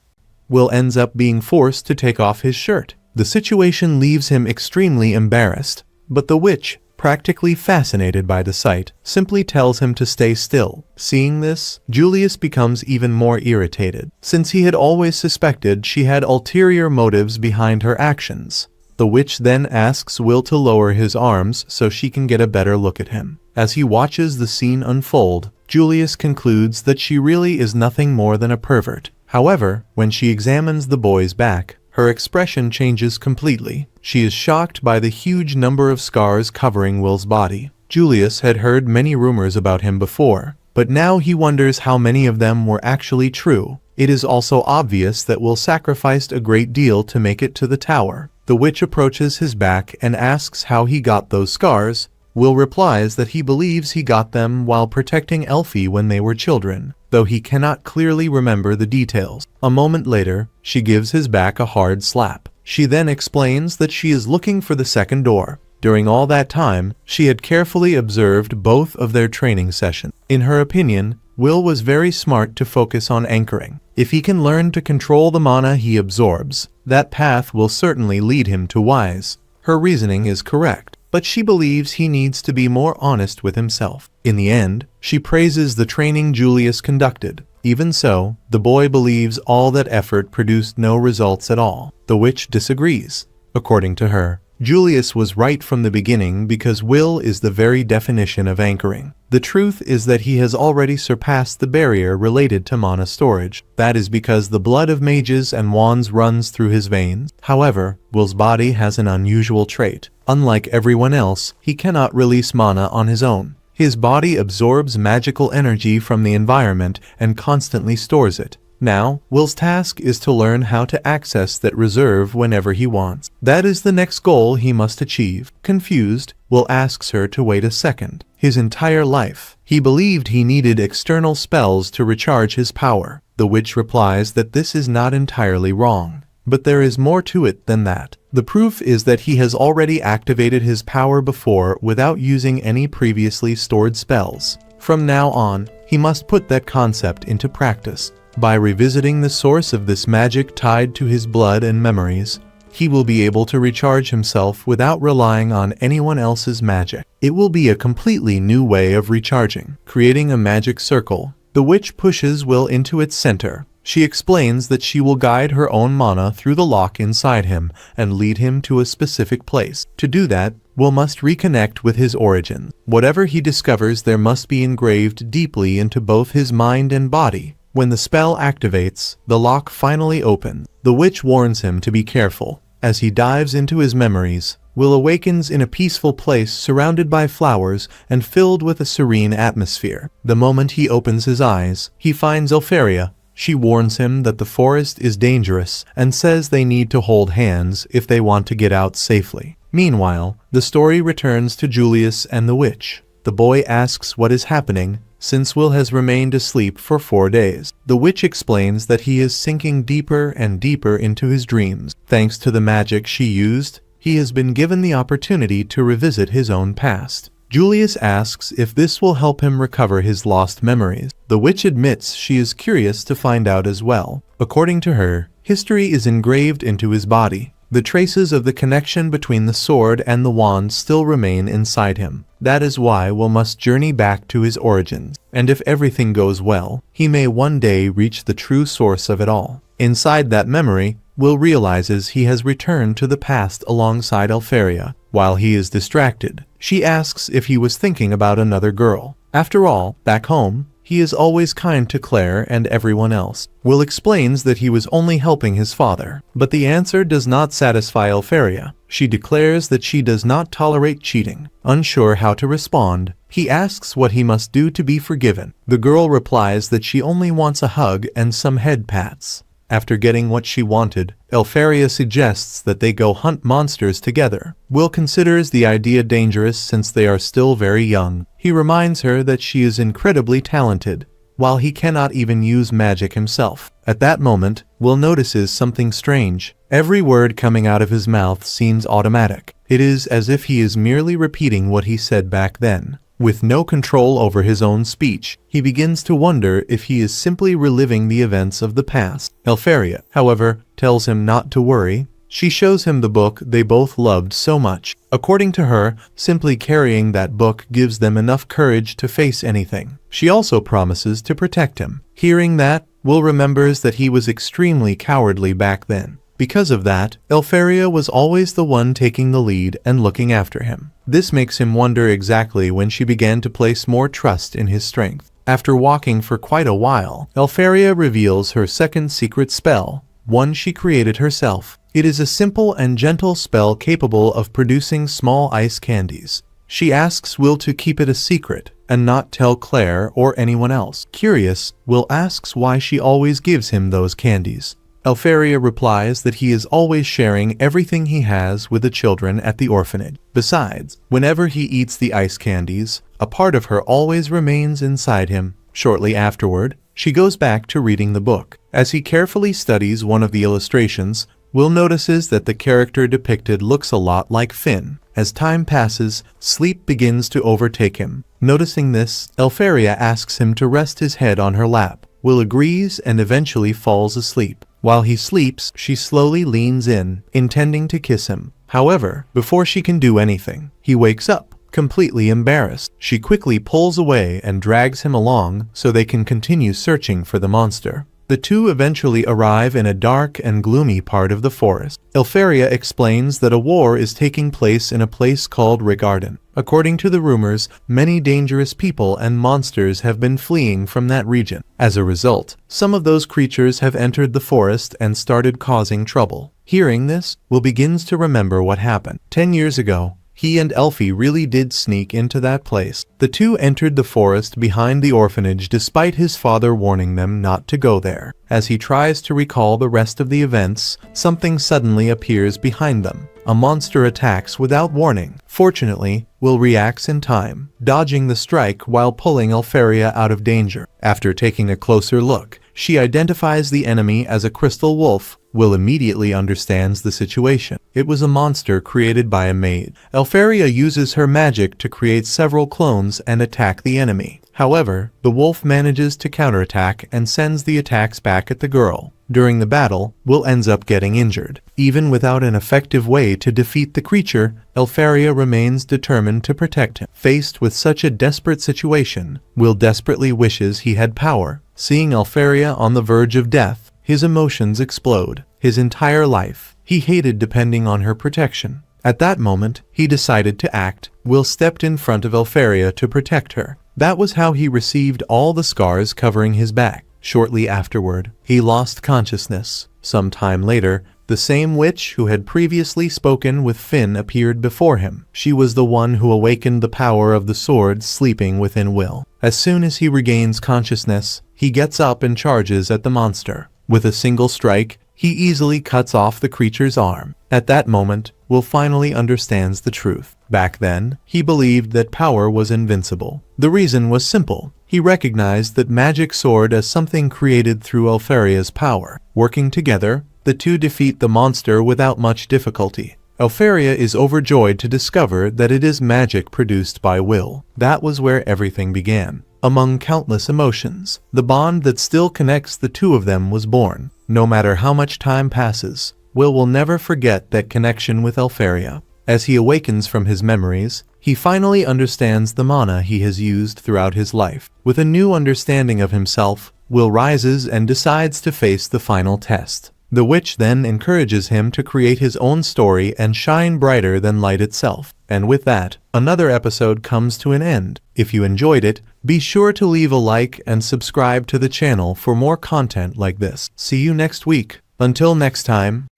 Speaker 1: Will ends up being forced to take off his shirt. The situation leaves him extremely embarrassed, but the witch, practically fascinated by the sight, simply tells him to stay still. Seeing this, Julius becomes even more irritated, since he had always suspected she had ulterior motives behind her actions. The witch then asks Will to lower his arms so she can get a better look at him. As he watches the scene unfold, Julius concludes that she really is nothing more than a pervert. However, when she examines the boy's back, her expression changes completely. She is shocked by the huge number of scars covering Will's body. Julius had heard many rumors about him before, but now he wonders how many of them were actually true. It is also obvious that Will sacrificed a great deal to make it to the tower. The witch approaches his back and asks how he got those scars. Will replies that he believes he got them while protecting Elfie when they were children, though he cannot clearly remember the details. A moment later, she gives his back a hard slap. She then explains that she is looking for the second door. During all that time, she had carefully observed both of their training sessions. In her opinion, Will was very smart to focus on anchoring. If he can learn to control the mana he absorbs, that path will certainly lead him to wise. Her reasoning is correct, but she believes he needs to be more honest with himself. In the end, she praises the training Julius conducted. Even so, the boy believes all that effort produced no results at all. The witch disagrees. According to her, Julius was right from the beginning because Will is the very definition of anchoring. The truth is that he has already surpassed the barrier related to mana storage. That is because the blood of mages and wands runs through his veins. However, Will's body has an unusual trait. Unlike everyone else, he cannot release mana on his own. His body absorbs magical energy from the environment and constantly stores it. Now, Will's task is to learn how to access that reserve whenever he wants. That is the next goal he must achieve. Confused, Will asks her to wait a second. His entire life, he believed he needed external spells to recharge his power. The witch replies that this is not entirely wrong, but there is more to it than that. The proof is that he has already activated his power before without using any previously stored spells. From now on, he must put that concept into practice. By revisiting the source of this magic tied to his blood and memories, he will be able to recharge himself without relying on anyone else's magic. It will be a completely new way of recharging. Creating a magic circle, the witch pushes Will into its center. She explains that she will guide her own mana through the lock inside him and lead him to a specific place. To do that, Will must reconnect with his origins. Whatever he discovers there must be engraved deeply into both his mind and body. When the spell activates, the lock finally opens. The witch warns him to be careful. As he dives into his memories, Will awakens in a peaceful place surrounded by flowers and filled with a serene atmosphere. The moment he opens his eyes, he finds Elfaria. She warns him that the forest is dangerous and says they need to hold hands if they want to get out safely. Meanwhile, the story returns to Julius and the witch. The boy asks what is happening, since Will has remained asleep for 4 days. The witch explains that he is sinking deeper and deeper into his dreams. Thanks to the magic she used, he has been given the opportunity to revisit his own past. Julius asks if this will help him recover his lost memories. The witch admits she is curious to find out as well. According to her, history is engraved into his body. The traces of the connection between the sword and the wand still remain inside him. That is why Will must journey back to his origins, and if everything goes well, he may one day reach the true source of it all. Inside that memory, Will realizes he has returned to the past alongside Elfaria. While he is distracted, she asks if he was thinking about another girl. After all, back home, he is always kind to Claire and everyone else. Will explains that he was only helping his father, but the answer does not satisfy Elfaria. She declares that she does not tolerate cheating. Unsure how to respond, he asks what he must do to be forgiven. The girl replies that she only wants a hug and some head pats. After getting what she wanted, Elfaria suggests that they go hunt monsters together. Will considers the idea dangerous since they are still very young. He reminds her that she is incredibly talented, while he cannot even use magic himself. At that moment, Will notices something strange. Every word coming out of his mouth seems automatic. It is as if he is merely repeating what he said back then. With no control over his own speech, he begins to wonder if he is simply reliving the events of the past. Elfaria, however, tells him not to worry. She shows him the book they both loved so much. According to her, simply carrying that book gives them enough courage to face anything. She also promises to protect him. Hearing that, Will remembers that he was extremely cowardly back then. Because of that, Elfaria was always the one taking the lead and looking after him. This makes him wonder exactly when she began to place more trust in his strength. After walking for quite a while, Elfaria reveals her second secret spell, one she created herself. It is a simple and gentle spell capable of producing small ice candies. She asks Will to keep it a secret and not tell Claire or anyone else. Curious, Will asks why she always gives him those candies. Elfaria replies that he is always sharing everything he has with the children at the orphanage. Besides, whenever he eats the ice candies, a part of her always remains inside him. Shortly afterward, she goes back to reading the book. As he carefully studies one of the illustrations, Will notices that the character depicted looks a lot like Finn. As time passes, sleep begins to overtake him. Noticing this, Elfaria asks him to rest his head on her lap. Will agrees and eventually falls asleep. While he sleeps, she slowly leans in, intending to kiss him. However, before she can do anything, he wakes up, completely embarrassed. She quickly pulls away and drags him along so they can continue searching for the monster. The two eventually arrive in a dark and gloomy part of the forest. Elfaria explains that a war is taking place in a place called Regarden. According to the rumors, many dangerous people and monsters have been fleeing from that region. As a result, some of those creatures have entered the forest and started causing trouble. Hearing this, Will begins to remember what happened. 10 years ago, he and Elfie really did sneak into that place. The two entered the forest behind the orphanage despite his father warning them not to go there. As he tries to recall the rest of the events, something suddenly appears behind them. A monster attacks without warning. Fortunately, Will reacts in time, dodging the strike while pulling Elfaria out of danger. After taking a closer look, she identifies the enemy as a crystal wolf. Will immediately understands the situation. It was a monster created by a maid. Elfaria uses her magic to create several clones and attack the enemy. However, the wolf manages to counterattack and sends the attacks back at the girl. During the battle, Will ends up getting injured. Even without an effective way to defeat the creature, Elfaria remains determined to protect him. Faced with such a desperate situation, Will desperately wishes he had power. Seeing Elfaria on the verge of death, his emotions explode. His entire life, he hated depending on her protection. At that moment, he decided to act. Will stepped in front of Elfaria to protect her. That was how he received all the scars covering his back. Shortly afterward, he lost consciousness. Some time later, the same witch who had previously spoken with Finn appeared before him. She was the one who awakened the power of the sword sleeping within Will. As soon as he regains consciousness, he gets up and charges at the monster. With a single strike, he easily cuts off the creature's arm. At that moment, Will finally understands the truth. Back then, he believed that power was invincible. The reason was simple. He recognized that magic sword as something created through Elfaria's power. Working together, the two defeat the monster without much difficulty. Elfaria is overjoyed to discover that it is magic produced by Will. That was where everything began. Among countless emotions, the bond that still connects the two of them was born. No matter how much time passes, Will never forget that connection with Elfaria. As he awakens from his memories, he finally understands the mana he has used throughout his life. With a new understanding of himself, Will rises and decides to face the final test. The witch then encourages him to create his own story and shine brighter than light itself. And with that, another episode comes to an end. If you enjoyed it, be sure to leave a like and subscribe to the channel for more content like this. See you next week. Until next time.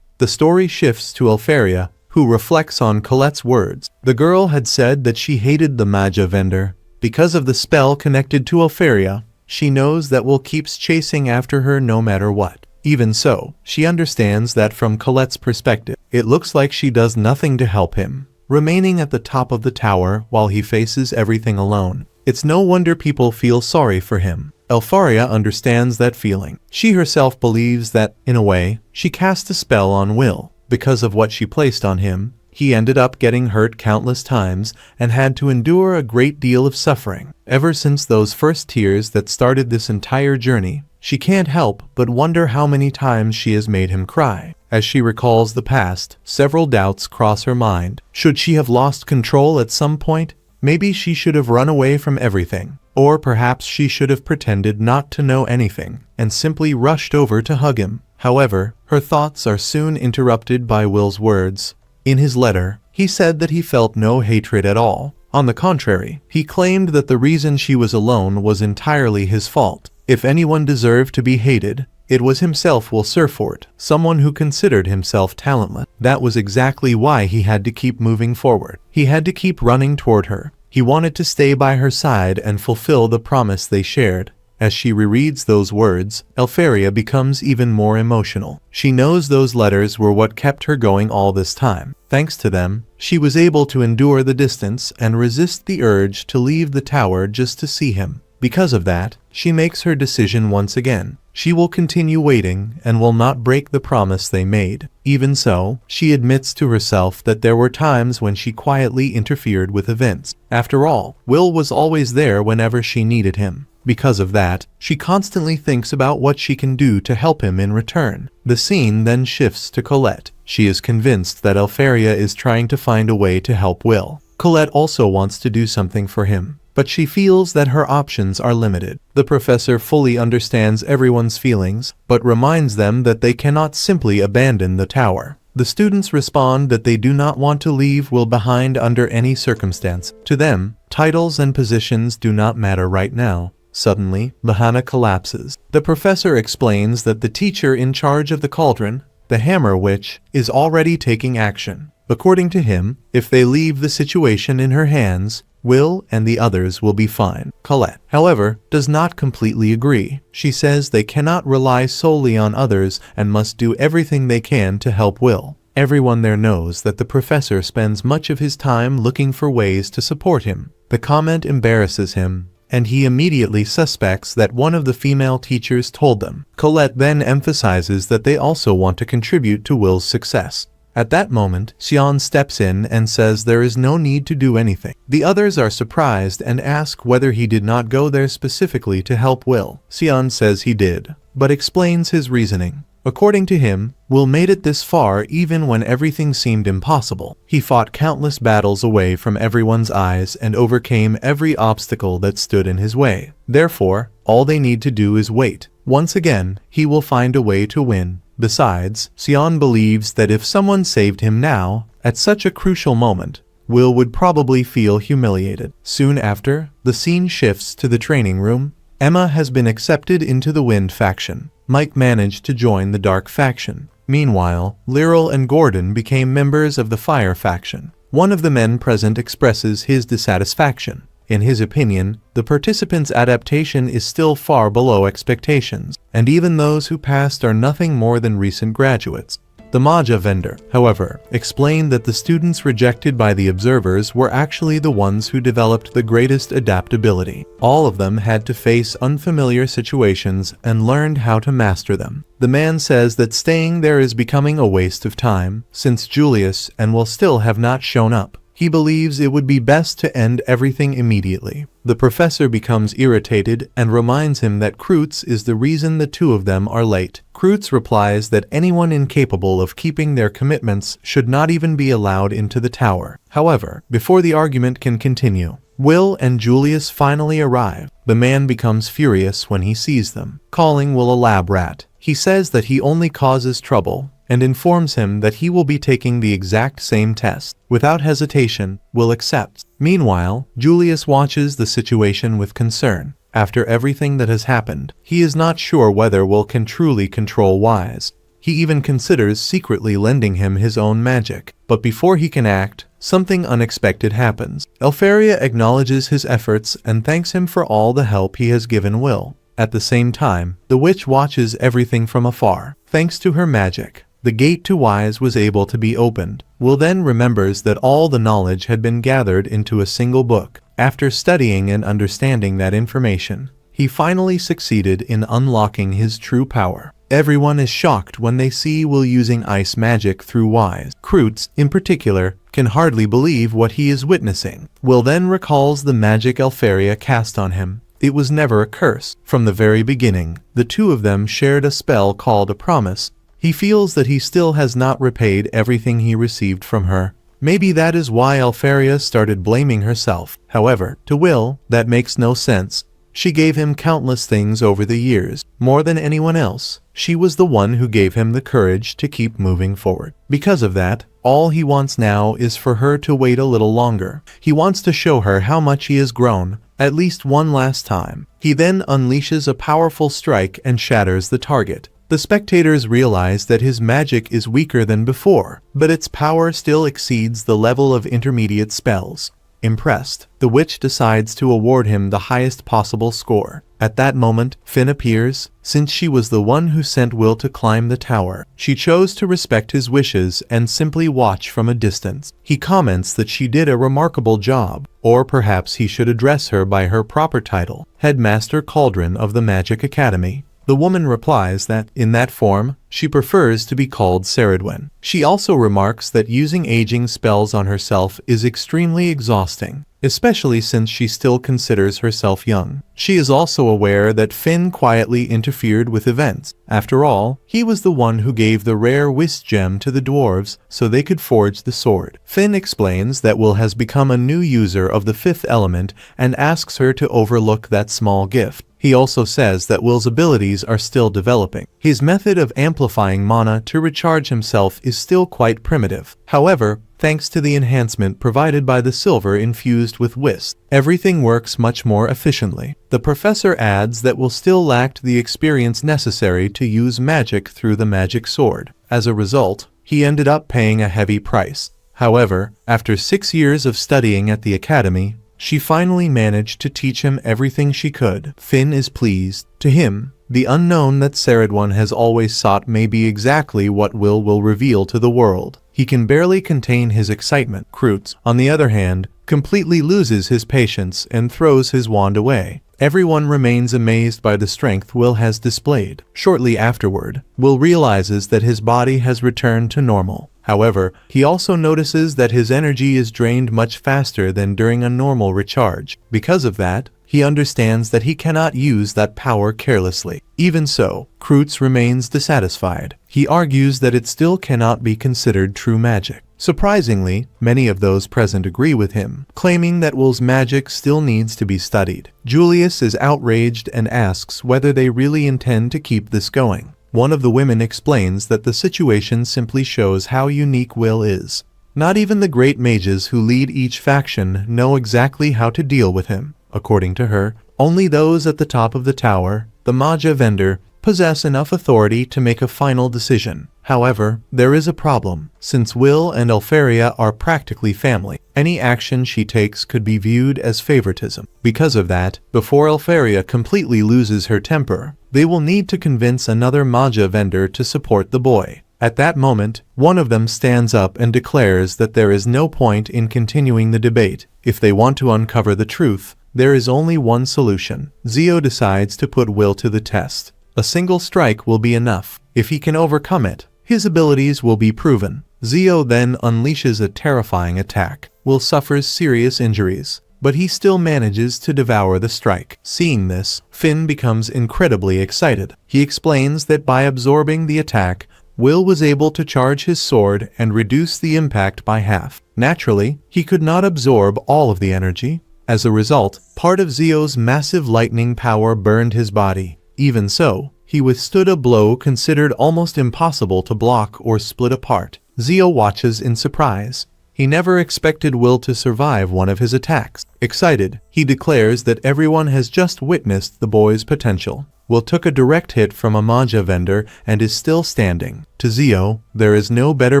Speaker 1: The story shifts to Elfaria, who reflects on Colette's words. The girl had said that she hated the Magia Vander. Because of the spell connected to Elfaria, she knows that Will keeps chasing after her no matter what. Even so, she understands that from Colette's perspective, it looks like she does nothing to help him, remaining at the top of the tower while he faces everything alone. It's no wonder people feel sorry for him. Elfaria understands that feeling. She herself believes that, in a way, she cast a spell on Will. Because of what she placed on him, he ended up getting hurt countless times and had to endure a great deal of suffering. Ever since those first tears that started this entire journey, she can't help but wonder how many times she has made him cry. As she recalls the past, several doubts cross her mind. Should she have lost control at some point? Maybe she should have run away from everything. Or perhaps she should have pretended not to know anything and simply rushed over to hug him. However, her thoughts are soon interrupted by Will's words. In his letter, he said that he felt no hatred at all. On the contrary, he claimed that the reason she was alone was entirely his fault. If anyone deserved to be hated, it was himself. Will Serfort, someone who considered himself talentless. That was exactly why he had to keep moving forward. He had to keep running toward her. He wanted to stay by her side and fulfill the promise they shared. As she rereads those words, Elfaria becomes even more emotional. She knows those letters were what kept her going all this time. Thanks to them, she was able to endure the distance and resist the urge to leave the tower just to see him. Because of that, she makes her decision once again. She will continue waiting and will not break the promise they made. Even so, she admits to herself that there were times when she quietly interfered with events. After all, Will was always there whenever she needed him. Because of that, she constantly thinks about what she can do to help him in return. The scene then shifts to Colette. She is convinced that Elfaria is trying to find a way to help Will. Colette also wants to do something for him, but she feels that her options are limited. The professor fully understands everyone's feelings, but reminds them that they cannot simply abandon the tower. The students respond that they do not want to leave Will behind under any circumstance. To them, titles and positions do not matter right now. Suddenly, Mahana collapses. The professor explains that the teacher in charge of the cauldron, the Hammer Witch, is already taking action. According to him, if they leave the situation in her hands, Will and the others will be fine. Colette, however, does not completely agree. She says they cannot rely solely on others and must do everything they can to help Will. Everyone there knows that the professor spends much of his time looking for ways to support him. The comment embarrasses him, and he immediately suspects that one of the female teachers told them. Colette then emphasizes that they also want to contribute to Will's success. At that moment, Xian steps in and says there is no need to do anything. The others are surprised and ask whether he did not go there specifically to help Will. Xian says he did, but explains his reasoning. According to him, Will made it this far even when everything seemed impossible. He fought countless battles away from everyone's eyes and overcame every obstacle that stood in his way. Therefore, all they need to do is wait. Once again, he will find a way to win. Besides, Xian believes that if someone saved him now, at such a crucial moment, Will would probably feel humiliated. Soon after, the scene shifts to the training room. Emma has been accepted into the Wind faction. Mike managed to join the Dark faction. Meanwhile, Lyral and Gordon became members of the Fire faction. One of the men present expresses his dissatisfaction. In his opinion, the participants' adaptation is still far below expectations, and even those who passed are nothing more than recent graduates. The Magia Vander, however, explained that the students rejected by the observers were actually the ones who developed the greatest adaptability. All of them had to face unfamiliar situations and learned how to master them. The man says that staying there is becoming a waste of time, since Julius and Will still have not shown up. He believes it would be best to end everything immediately. The professor becomes irritated and reminds him that Kreutz is the reason the two of them are late. Kreutz replies that anyone incapable of keeping their commitments should not even be allowed into the tower. However, before the argument can continue, Will and Julius finally arrive. The man becomes furious when he sees them, calling Will a lab rat. He says that he only causes trouble and informs him that he will be taking the exact same test. Without hesitation, Will accepts. Meanwhile, Julius watches the situation with concern. After everything that has happened, he is not sure whether Will can truly control Wise. He even considers secretly lending him his own magic. But before he can act, something unexpected happens. Elfaria acknowledges his efforts and thanks him for all the help he has given Will. At the same time, the witch watches everything from afar. Thanks to her magic, the gate to Wise was able to be opened. Will then remembers that all the knowledge had been gathered into a single book. After studying and understanding that information, he finally succeeded in unlocking his true power. Everyone is shocked when they see Will using ice magic through Wise. Kreutz, in particular, can hardly believe what he is witnessing. Will then recalls the magic Elfaria cast on him. It was never a curse. From the very beginning, the two of them shared a spell called a promise. He feels that he still has not repaid everything he received from her. Maybe that is why Elfaria started blaming herself. However, to Will, that makes no sense. She gave him countless things over the years. More than anyone else, she was the one who gave him the courage to keep moving forward. Because of that, all he wants now is for her to wait a little longer. He wants to show her how much he has grown, at least one last time. He then unleashes a powerful strike and shatters the target. The spectators realize that his magic is weaker than before, but its power still exceeds the level of intermediate spells. Impressed, the witch decides to award him the highest possible score. At that moment, Finn appears. Since she was the one who sent Will to climb the tower, she chose to respect his wishes and simply watch from a distance. He comments that she did a remarkable job, or perhaps he should address her by her proper title, Headmaster Cauldron of the Magic Academy. The woman replies that, in that form, she prefers to be called Ceridwen. She also remarks that using aging spells on herself is extremely exhausting, especially since she still considers herself young. She is also aware that Finn quietly interfered with events. After all, he was the one who gave the rare Whist gem to the dwarves so they could forge the sword. Finn explains that Will has become a new user of the fifth element and asks her to overlook that small gift. He also says that Will's abilities are still developing. His method of amplifying mana to recharge himself is still quite primitive. However, thanks to the enhancement provided by the silver infused with Whist, everything works much more efficiently. The professor adds that Will still lacked the experience necessary to use magic through the magic sword. As a result, he ended up paying a heavy price. However, after 6 years of studying at the academy, she finally managed to teach him everything she could. Finn is pleased. To him, the unknown that Ceridwen has always sought may be exactly what will reveal to the world. He can barely contain his excitement. Kreutz, on the other hand, completely loses his patience and throws his wand away. Everyone remains amazed by the strength Will has displayed. Shortly afterward, Will realizes that his body has returned to normal. However, he also notices that his energy is drained much faster than during a normal recharge. Because of that, he understands that he cannot use that power carelessly. Even so, Kreutz remains dissatisfied. He argues that it still cannot be considered true magic. Surprisingly, many of those present agree with him, claiming that Will's magic still needs to be studied. Julius is outraged and asks whether they really intend to keep this going. One of the women explains that the situation simply shows how unique Will is. Not even the great mages who lead each faction know exactly how to deal with him. According to her, only those at the top of the tower, the Magia Vander, possess enough authority to make a final decision. However, there is a problem. Since Will and Elfaria are practically family, any action she takes could be viewed as favoritism. Because of that, before Elfaria completely loses her temper, they will need to convince another Magia Vander to support the boy. At that moment, one of them stands up and declares that there is no point in continuing the debate. If they want to uncover the truth, there is only one solution. Zio decides to put Will to the test. A single strike will be enough. If he can overcome it, his abilities will be proven. Zio then unleashes a terrifying attack. Will suffers serious injuries. but he still manages to devour the strike. Seeing this, Finn becomes incredibly excited. He explains that by absorbing the attack, Will was able to charge his sword and reduce the impact by half. Naturally, he could not absorb all of the energy. As a result, part of Zio's massive lightning power burned his body. Even so, he withstood a blow considered almost impossible to block or split apart. Zio watches in surprise. He never expected Will to survive one of his attacks. Excited, he declares that everyone has just witnessed the boy's potential. Will took a direct hit from a Magia Vander and is still standing. To Zio, there is no better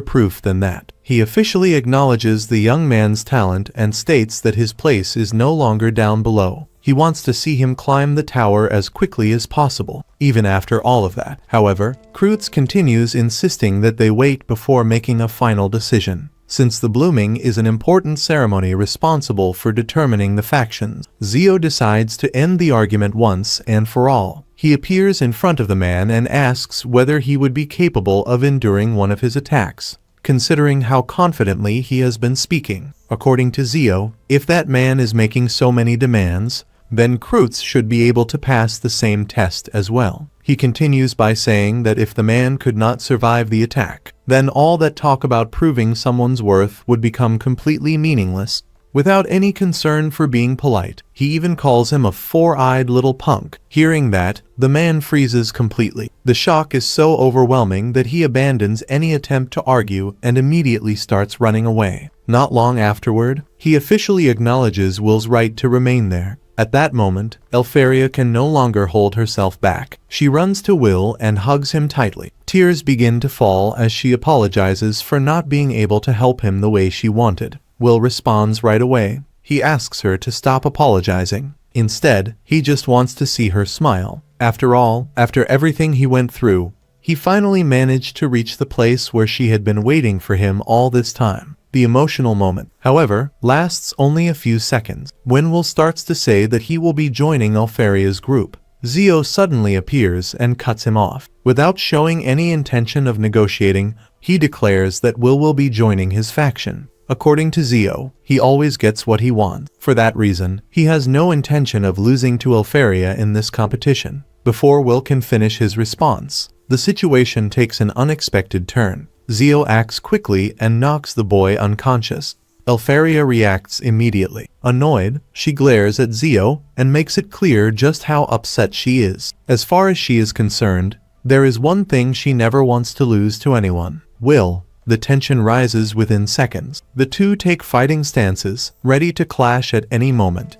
Speaker 1: proof than that. He officially acknowledges the young man's talent and states that his place is no longer down below. He wants to see him climb the tower as quickly as possible. Even after all of that, however, Kreutz continues insisting that they wait before making a final decision. Since the blooming is an important ceremony responsible for determining the factions, Zio decides to end the argument once and for all. He appears in front of the man and asks whether he would be capable of enduring one of his attacks, considering how confidently he has been speaking. According to Zio, if that man is making so many demands, then Kreutz should be able to pass the same test as well. He continues by saying that if the man could not survive the attack, then all that talk about proving someone's worth would become completely meaningless. Without any concern for being polite, he even calls him a four-eyed little punk. Hearing that, the man freezes completely. The shock is so overwhelming that he abandons any attempt to argue and immediately starts running away. Not long afterward, he officially acknowledges Will's right to remain there. At that moment, Elfaria can no longer hold herself back. She runs to Will and hugs him tightly. Tears begin to fall as she apologizes for not being able to help him the way she wanted. Will responds right away. He asks her to stop apologizing. Instead, he just wants to see her smile. After all, after everything he went through, he finally managed to reach the place where she had been waiting for him all this time. The emotional moment, however, lasts only a few seconds, when Will starts to say that he will be joining Elfaria's group. Zio suddenly appears and cuts him off. Without showing any intention of negotiating, he declares that Will be joining his faction. According to Zio, he always gets what he wants. For that reason, he has no intention of losing to Elfaria in this competition. Before Will can finish his response, the situation takes an unexpected turn. Zio acts quickly and knocks the boy unconscious. Elfaria reacts immediately. Annoyed, she glares at Zio and makes it clear just how upset she is. As far as she is concerned, there is one thing she never wants to lose to anyone: Will. The tension rises within seconds. The two take fighting stances, ready to clash at any moment.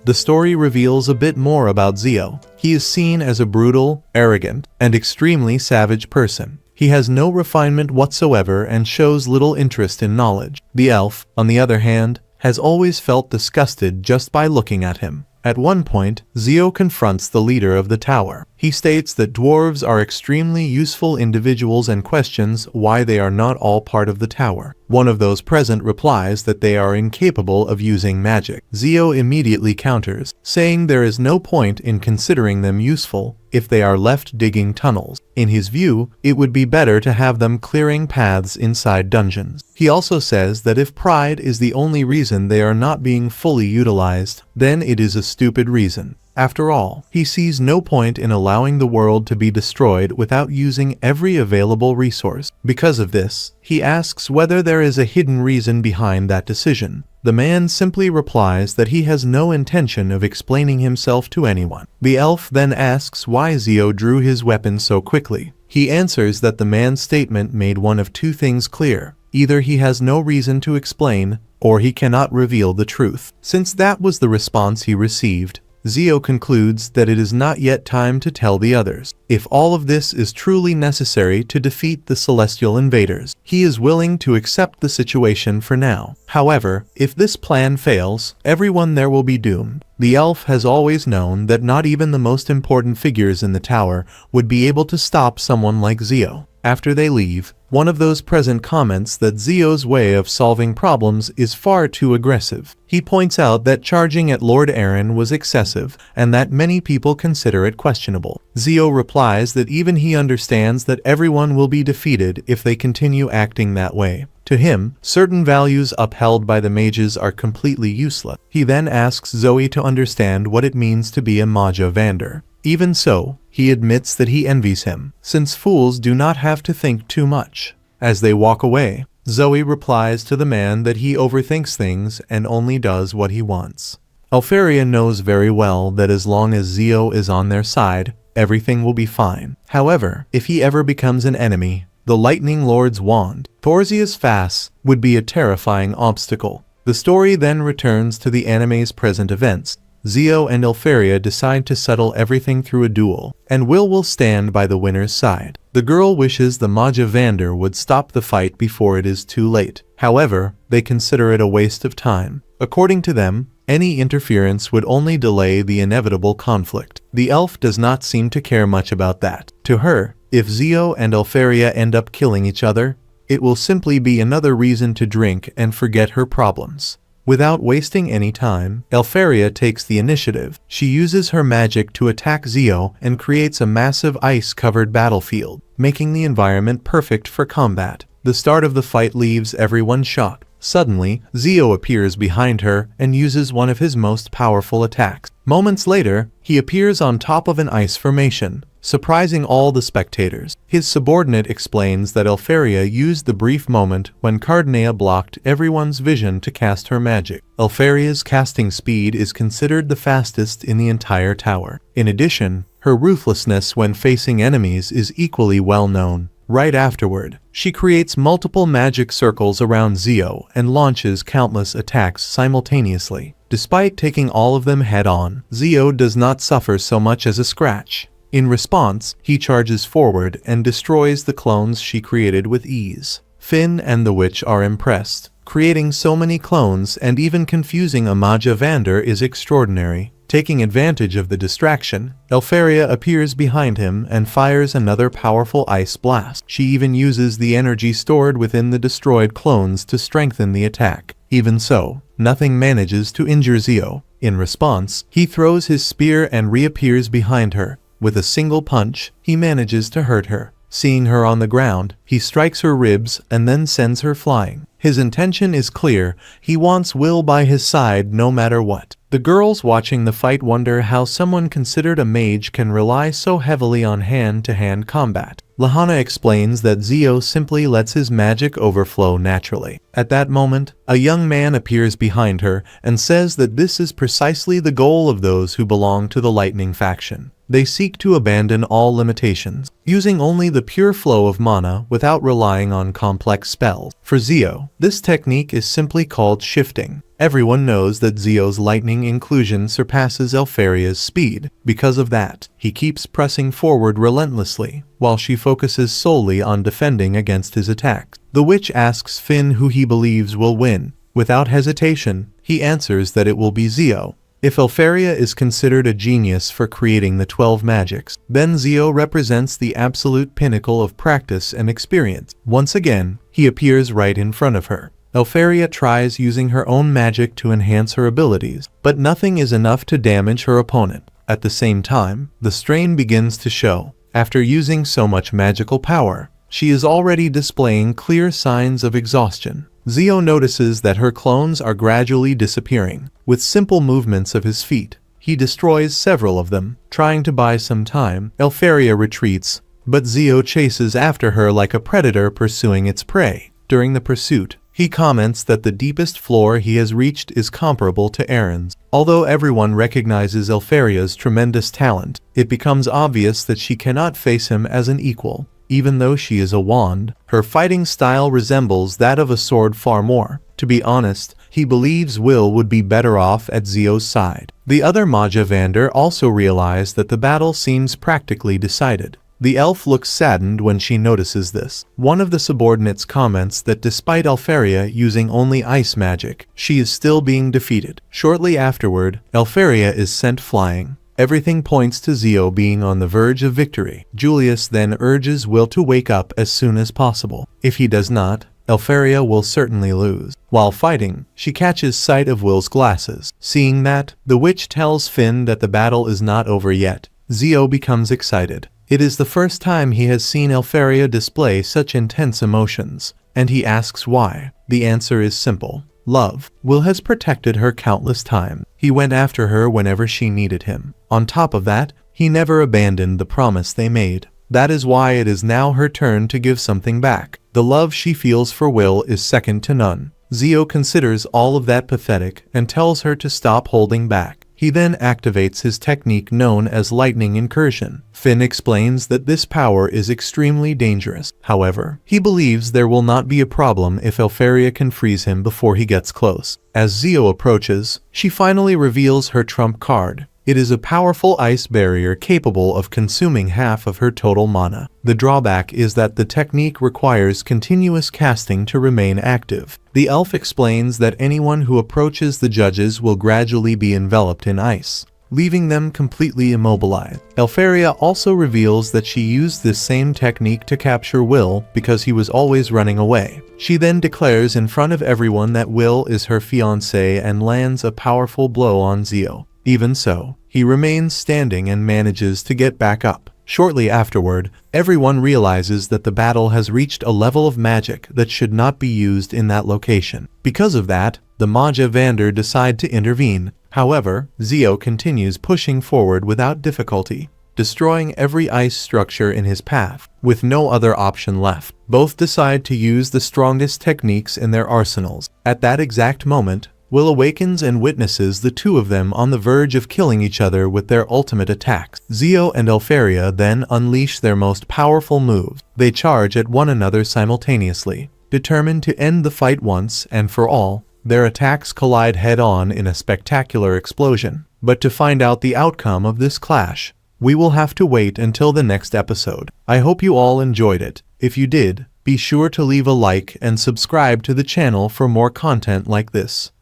Speaker 1: The story reveals a bit more about Zio. He is seen as a brutal, arrogant, and extremely savage person. He has no refinement whatsoever and shows little interest in knowledge. The elf, on the other hand, has always felt disgusted just by looking at him. At one point, Zio confronts the leader of the tower. He states that dwarves are extremely useful individuals and questions why they are not all part of the tower. One of those present replies that they are incapable of using magic. Zio immediately counters, saying there is no point in considering them useful if they are left digging tunnels. In his view, it would be better to have them clearing paths inside dungeons. He also says that if pride is the only reason they are not being fully utilized, then it is a stupid reason. After all, he sees no point in allowing the world to be destroyed without using every available resource. Because of this, he asks whether there is a hidden reason behind that decision. The man simply replies that he has no intention of explaining himself to anyone. The elf then asks why Zio drew his weapon so quickly. He answers that the man's statement made one of two things clear: either he has no reason to explain, or he cannot reveal the truth. Since that was the response he received, Zio concludes that it is not yet time to tell the others. If all of this is truly necessary to defeat the celestial invaders, he is willing to accept the situation for now. However, if this plan fails, everyone there will be doomed. The elf has always known that not even the most important figures in the tower would be able to stop someone like Zio. After they leave, One of those present comments that Zio's way of solving problems is far too aggressive. He points out that charging at Lord Aaron was excessive and that many people consider it questionable. Zio replies that even he understands that everyone will be defeated if they continue acting that way. To him, certain values upheld by the mages are completely useless. He then asks Zoe to understand what it means to be a Magia Vander. Even so, he admits that he envies him, since fools do not have to think too much. As they walk away, Zoe replies to the man that he overthinks things and only does what he wants. Elfaria knows very well that as long as Zio is on their side, everything will be fine. However, if he ever becomes an enemy, the Lightning Lord's wand, Thorsia's Fass, would be a terrifying obstacle. The story then returns to the anime's present events. Zio and Elfaria decide to settle everything through a duel, and will stand by the winner's side. The girl wishes the Magia Vander would stop the fight before it is too late. However, they consider it a waste of time. According to them, any interference would only delay the inevitable conflict. The elf does not seem to care much about that. To her, if Zio and Elfaria end up killing each other, it will simply be another reason to drink and forget her problems. Without wasting any time, Elfaria takes the initiative. She uses her magic to attack Zio and creates a massive ice-covered battlefield, making the environment perfect for combat. The start of the fight leaves everyone shocked. Suddenly, Zio appears behind her and uses one of his most powerful attacks. Moments later, he appears on top of an ice formation, surprising all the spectators. His subordinate explains that Elfaria used the brief moment when Cardinea blocked everyone's vision to cast her magic. Elfaria's casting speed is considered the fastest in the entire tower. In addition, her ruthlessness when facing enemies is equally well known. Right afterward, she creates multiple magic circles around Zio and launches countless attacks simultaneously. Despite taking all of them head-on, Zio does not suffer so much as a scratch. In response, he charges forward and destroys the clones she created with ease. Finn and the witch are impressed. Creating so many clones and even confusing a Magia Vander is extraordinary. Taking advantage of the distraction, Elfaria appears behind him and fires another powerful ice blast. She even uses the energy stored within the destroyed clones to strengthen the attack. Even so, nothing manages to injure Zio. In response, he throws his spear and reappears behind her. With a single punch, he manages to hurt her. Seeing her on the ground, he strikes her ribs and then sends her flying. His intention is clear. He wants Will by his side no matter what. The girls watching the fight wonder how someone considered a mage can rely so heavily on hand-to-hand combat. Lahana explains that Zio simply lets his magic overflow naturally. At that moment, a young man appears behind her and says that this is precisely the goal of those who belong to the Lightning faction. They seek to abandon all limitations, using only the pure flow of mana without relying on complex spells. For Zio, this technique is simply called shifting. Everyone knows that Zio's lightning inclusion surpasses Elfaria's speed. Because of that, he keeps pressing forward relentlessly, while she focuses solely on defending against his attacks. The witch asks Finn who he believes will win. Without hesitation, he answers that it will be Zio. If Elfaria is considered a genius for creating the 12 magics, then Zio represents the absolute pinnacle of practice and experience. Once again, he appears right in front of her. Elfaria tries using her own magic to enhance her abilities, but nothing is enough to damage her opponent. At the same time, the strain begins to show. After using so much magical power, she is already displaying clear signs of exhaustion. Zio notices that her clones are gradually disappearing. With simple movements of his feet, he destroys several of them. Trying to buy some time, Elfaria retreats, but Zio chases after her like a predator pursuing its prey. During the pursuit, he comments that the deepest floor he has reached is comparable to Aaron's. Although everyone recognizes Elfaria's tremendous talent, it becomes obvious that she cannot face him as an equal. Even though she is a wand, her fighting style resembles that of a sword far more. To be honest, he believes Will would be better off at Zio's side. The other Magia Vander also realize that the battle seems practically decided. The elf looks saddened when she notices this. One of the subordinates comments that despite Elfaria using only ice magic, she is still being defeated. Shortly afterward, Elfaria is sent flying. Everything points to Zio being on the verge of victory. Julius then urges Will to wake up as soon as possible. If he does not, Elfaria will certainly lose. While fighting, she catches sight of Will's glasses. Seeing that, the witch tells Finn that the battle is not over yet. Zio becomes excited. It is the first time he has seen Elfaria display such intense emotions, and he asks why. The answer is simple. Love. Will has protected her countless times. He went after her whenever she needed him. On top of that, he never abandoned the promise they made. That is why it is now her turn to give something back. The love she feels for Will is second to none. Zio considers all of that pathetic and tells her to stop holding back. He then activates his technique known as lightning incursion. Finn explains that this power is extremely dangerous. However, he believes there will not be a problem if Elfaria can freeze him before he gets close. As Zio approaches, she finally reveals her trump card. It is a powerful ice barrier capable of consuming half of her total mana. The drawback is that the technique requires continuous casting to remain active. The elf explains that anyone who approaches the judges will gradually be enveloped in ice, leaving them completely immobilized. Elfaria also reveals that she used this same technique to capture Will because he was always running away. She then declares in front of everyone that Will is her fiancé and lands a powerful blow on Zio. Even so, he remains standing and manages to get back up. Shortly afterward, everyone realizes that the battle has reached a level of magic that should not be used in that location. Because of that, the Magia Vander decide to intervene. However, Zio continues pushing forward without difficulty, destroying every ice structure in his path, with no other option left. Both decide to use the strongest techniques in their arsenals. At that exact moment, Will awakens and witnesses the two of them on the verge of killing each other with their ultimate attacks. Zio and Elfaria then unleash their most powerful moves. They charge at one another simultaneously. Determined to end the fight once and for all, their attacks collide head-on in a spectacular explosion. But to find out the outcome of this clash, we will have to wait until the next episode. I hope you all enjoyed it. If you did, be sure to leave a like and subscribe to the channel for more content like this.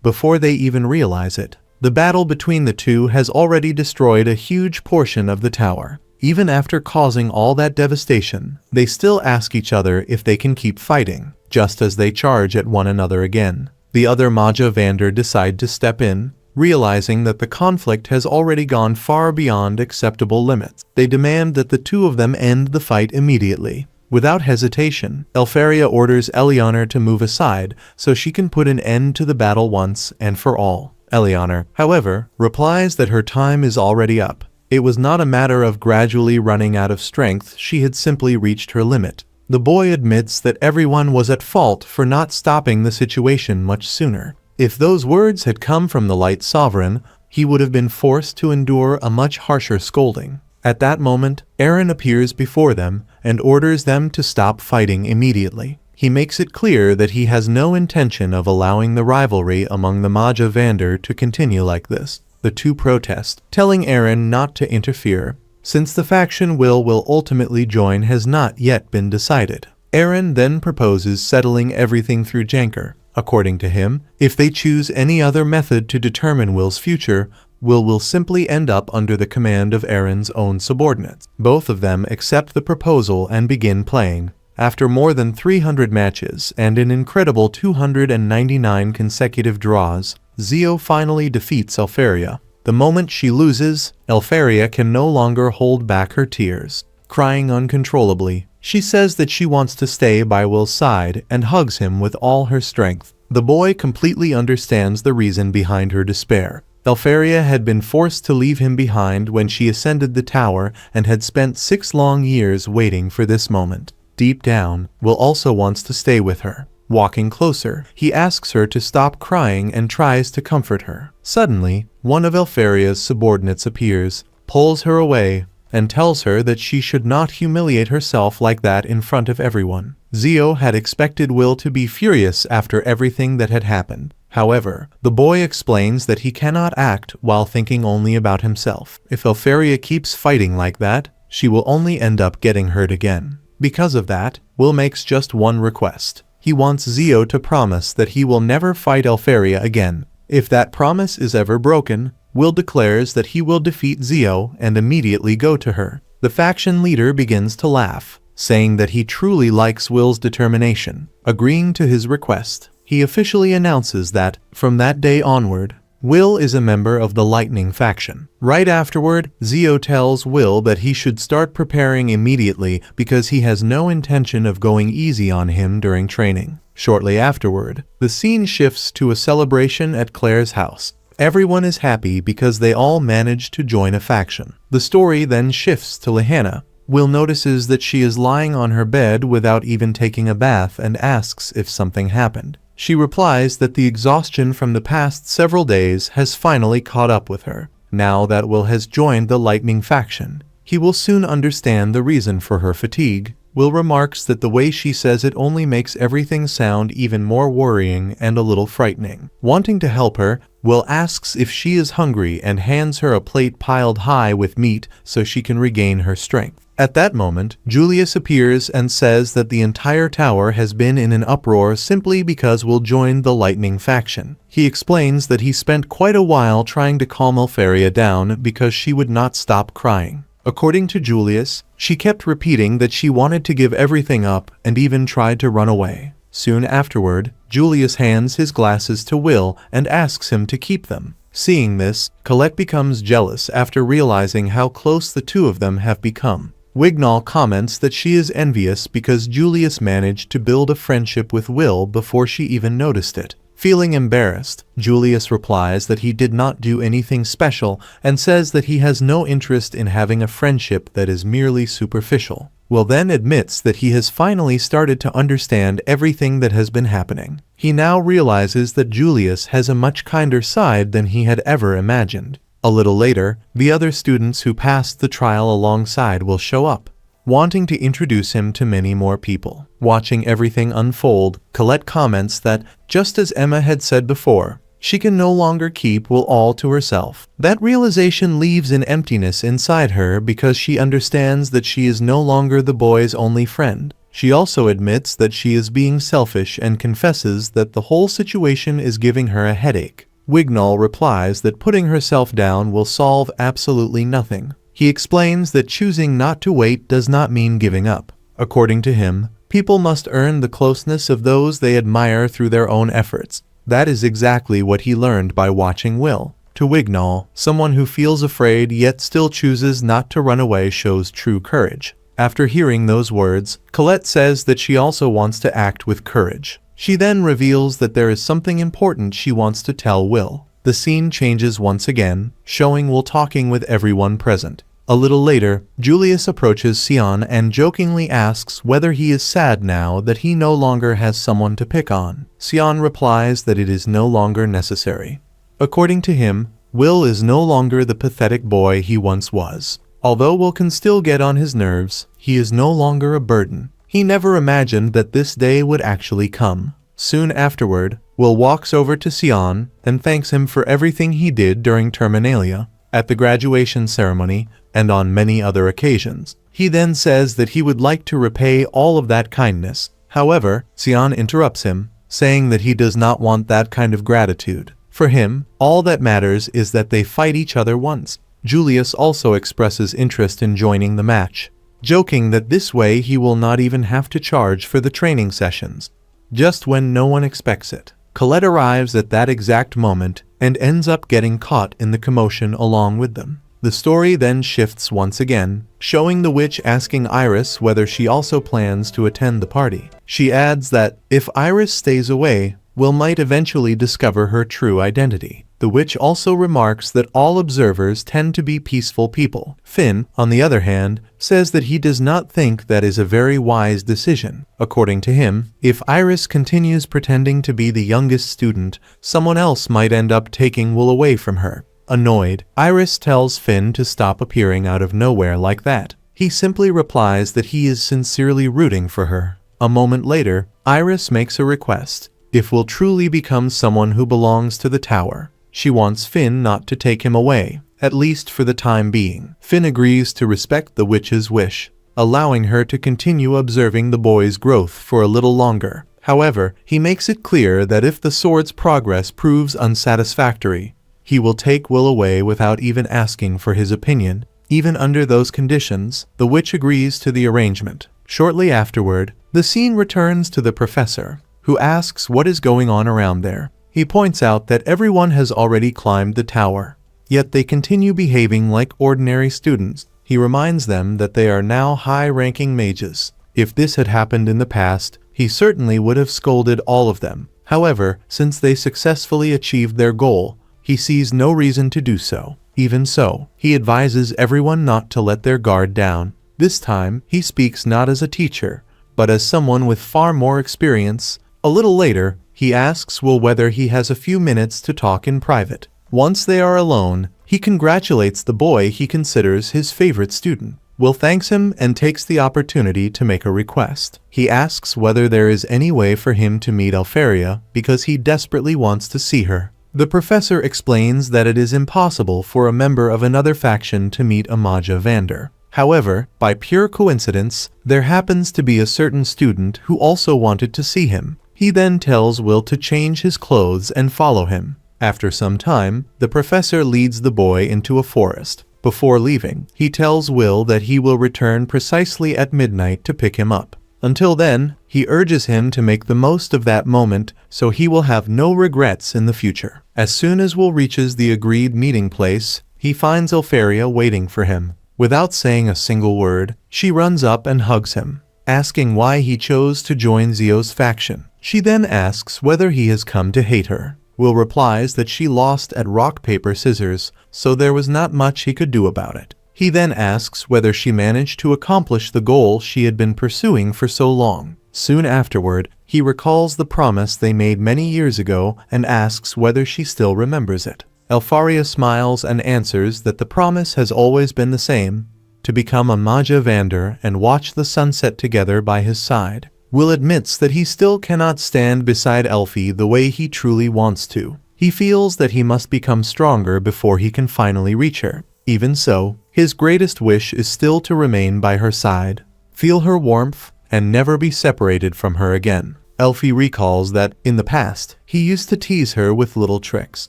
Speaker 1: Before they even realize it, the battle between the two has already destroyed a huge portion of the tower. Even after causing all that devastation, they still ask each other if they can keep fighting, just as they charge at one another again. The other Magia Vander decide to step in, realizing that the conflict has already gone far beyond acceptable limits. They demand that the two of them end the fight immediately. Without hesitation, Elfaria orders Eleanor to move aside so she can put an end to the battle once and for all. Eleanor, however, replies that her time is already up. It was not a matter of gradually running out of strength, she had simply reached her limit. The boy admits that everyone was at fault for not stopping the situation much sooner. If those words had come from the Light Sovereign, he would have been forced to endure a much harsher scolding. At that moment, Eren appears before them and orders them to stop fighting immediately. He makes it clear that he has no intention of allowing the rivalry among the Magia Vander to continue like this. The two protest, telling Eren not to interfere, since the faction Will ultimately join has not yet been decided. Eren then proposes settling everything through Janker. According to him, if they choose any other method to determine Will's future, Will simply end up under the command of Eren's own subordinates. Both of them accept the proposal and begin playing. After more than 300 matches and an incredible 299 consecutive draws, Zio finally defeats Elfaria. The moment she loses, Elfaria can no longer hold back her tears. Crying uncontrollably, she says that she wants to stay by Will's side and hugs him with all her strength. The boy completely understands the reason behind her despair. Elfaria had been forced to leave him behind when she ascended the tower and had spent 6 long years waiting for this moment. Deep down, Will also wants to stay with her. Walking closer, he asks her to stop crying and tries to comfort her. Suddenly, one of Elfaria's subordinates appears, pulls her away, and tells her that she should not humiliate herself like that in front of everyone. Zio had expected Will to be furious after everything that had happened. However, the boy explains that he cannot act while thinking only about himself. If Elfaria keeps fighting like that, she will only end up getting hurt again. Because of that, Will makes just one request. He wants Zio to promise that he will never fight Elfaria again. If that promise is ever broken, Will declares that he will defeat Zio and immediately go to her. The faction leader begins to laugh, saying that he truly likes Will's determination. Agreeing to his request, he officially announces that, from that day onward, Will is a member of the Lightning faction. Right afterward, Zio tells Will that he should start preparing immediately because he has no intention of going easy on him during training. Shortly afterward, the scene shifts to a celebration at Claire's house. Everyone is happy because they all managed to join a faction. The story then shifts to Lehana. Will notices that she is lying on her bed without even taking a bath and asks if something happened. She replies that the exhaustion from the past several days has finally caught up with her. Now that Will has joined the Lightning faction, he will soon understand the reason for her fatigue. Will remarks that the way she says it only makes everything sound even more worrying and a little frightening. Wanting to help her, Will asks if she is hungry and hands her a plate piled high with meat so she can regain her strength. At that moment, Julius appears and says that the entire tower has been in an uproar simply because Will joined the Lightning faction. He explains that he spent quite a while trying to calm Elfaria down because she would not stop crying. According to Julius, she kept repeating that she wanted to give everything up and even tried to run away. Soon afterward, Julius hands his glasses to Will and asks him to keep them. Seeing this, Colette becomes jealous after realizing how close the two of them have become. Wignall comments that she is envious because Julius managed to build a friendship with Will before she even noticed it. Feeling embarrassed, Julius replies that he did not do anything special and says that he has no interest in having a friendship that is merely superficial. Will then admits that he has finally started to understand everything that has been happening. He now realizes that Julius has a much kinder side than he had ever imagined. A little later, the other students who passed the trial alongside will show up, wanting to introduce him to many more people. Watching everything unfold, Colette comments that, just as Emma had said before, she can no longer keep Will all to herself. That realization leaves an emptiness inside her because she understands that she is no longer the boy's only friend. She also admits that she is being selfish and confesses that the whole situation is giving her a headache. Wignall replies that putting herself down will solve absolutely nothing. He explains that choosing not to wait does not mean giving up. According to him, people must earn the closeness of those they admire through their own efforts. That is exactly what he learned by watching Will. To Wignall, someone who feels afraid yet still chooses not to run away shows true courage. After hearing those words, Colette says that she also wants to act with courage. She then reveals that there is something important she wants to tell Will. The scene changes once again, showing Will talking with everyone present. A little later, Julius approaches Sion and jokingly asks whether he is sad now that he no longer has someone to pick on. Sion replies that it is no longer necessary. According to him, Will is no longer the pathetic boy he once was. Although Will can still get on his nerves, he is no longer a burden. He never imagined that this day would actually come. Soon afterward, Will walks over to Sion and thanks him for everything he did during Terminalia, at the graduation ceremony, and on many other occasions. He then says that he would like to repay all of that kindness. However, Sion interrupts him, saying that he does not want that kind of gratitude. For him, all that matters is that they fight each other once. Julius also expresses interest in joining the match, joking that this way he will not even have to charge for the training sessions. Just when no one expects it, Colette arrives at that exact moment and ends up getting caught in the commotion along with them. The story then shifts once again, showing the witch asking Iris whether she also plans to attend the party. She adds that if Iris stays away, Will might eventually discover her true identity. The witch also remarks that all observers tend to be peaceful people. Finn, on the other hand, says that he does not think that is a very wise decision. According to him, if Iris continues pretending to be the youngest student, someone else might end up taking Will away from her. Annoyed, Iris tells Finn to stop appearing out of nowhere like that. He simply replies that he is sincerely rooting for her. A moment later, Iris makes a request. If Will truly become someone who belongs to the tower, she wants Finn not to take him away, at least for the time being. Finn agrees to respect the witch's wish, allowing her to continue observing the boy's growth for a little longer. However, he makes it clear that if the sword's progress proves unsatisfactory, he will take Will away without even asking for his opinion. Even under those conditions, the witch agrees to the arrangement. Shortly afterward, the scene returns to the professor, who asks what is going on around there. He points out that everyone has already climbed the tower, yet they continue behaving like ordinary students. He reminds them that they are now high-ranking mages. If this had happened in the past, he certainly would have scolded all of them. However, since they successfully achieved their goal, he sees no reason to do so. Even so, he advises everyone not to let their guard down. This time, he speaks not as a teacher, but as someone with far more experience. A little later, he asks Will whether he has a few minutes to talk in private. Once they are alone, he congratulates the boy he considers his favorite student. Will thanks him and takes the opportunity to make a request. He asks whether there is any way for him to meet Elfaria because he desperately wants to see her. The professor explains that it is impossible for a member of another faction to meet a Magia Vander. However, by pure coincidence, there happens to be a certain student who also wanted to see him. He then tells Will to change his clothes and follow him. After some time, the professor leads the boy into a forest. Before leaving, he tells Will that he will return precisely at midnight to pick him up. Until then, he urges him to make the most of that moment so he will have no regrets in the future. As soon as Will reaches the agreed meeting place, he finds Elfaria waiting for him. Without saying a single word, she runs up and hugs him, asking why he chose to join Zio's faction. She then asks whether he has come to hate her. Will replies that she lost at rock, paper, scissors, so there was not much he could do about it. He then asks whether she managed to accomplish the goal she had been pursuing for so long. Soon afterward, he recalls the promise they made many years ago and asks whether she still remembers it. Elfaria smiles and answers that the promise has always been the same, to become a Magia Vander and watch the sunset together by his side. Will admits that he still cannot stand beside Elfie the way he truly wants to. He feels that he must become stronger before he can finally reach her. Even so, his greatest wish is still to remain by her side, feel her warmth, and never be separated from her again. Elfie recalls that, in the past, he used to tease her with little tricks.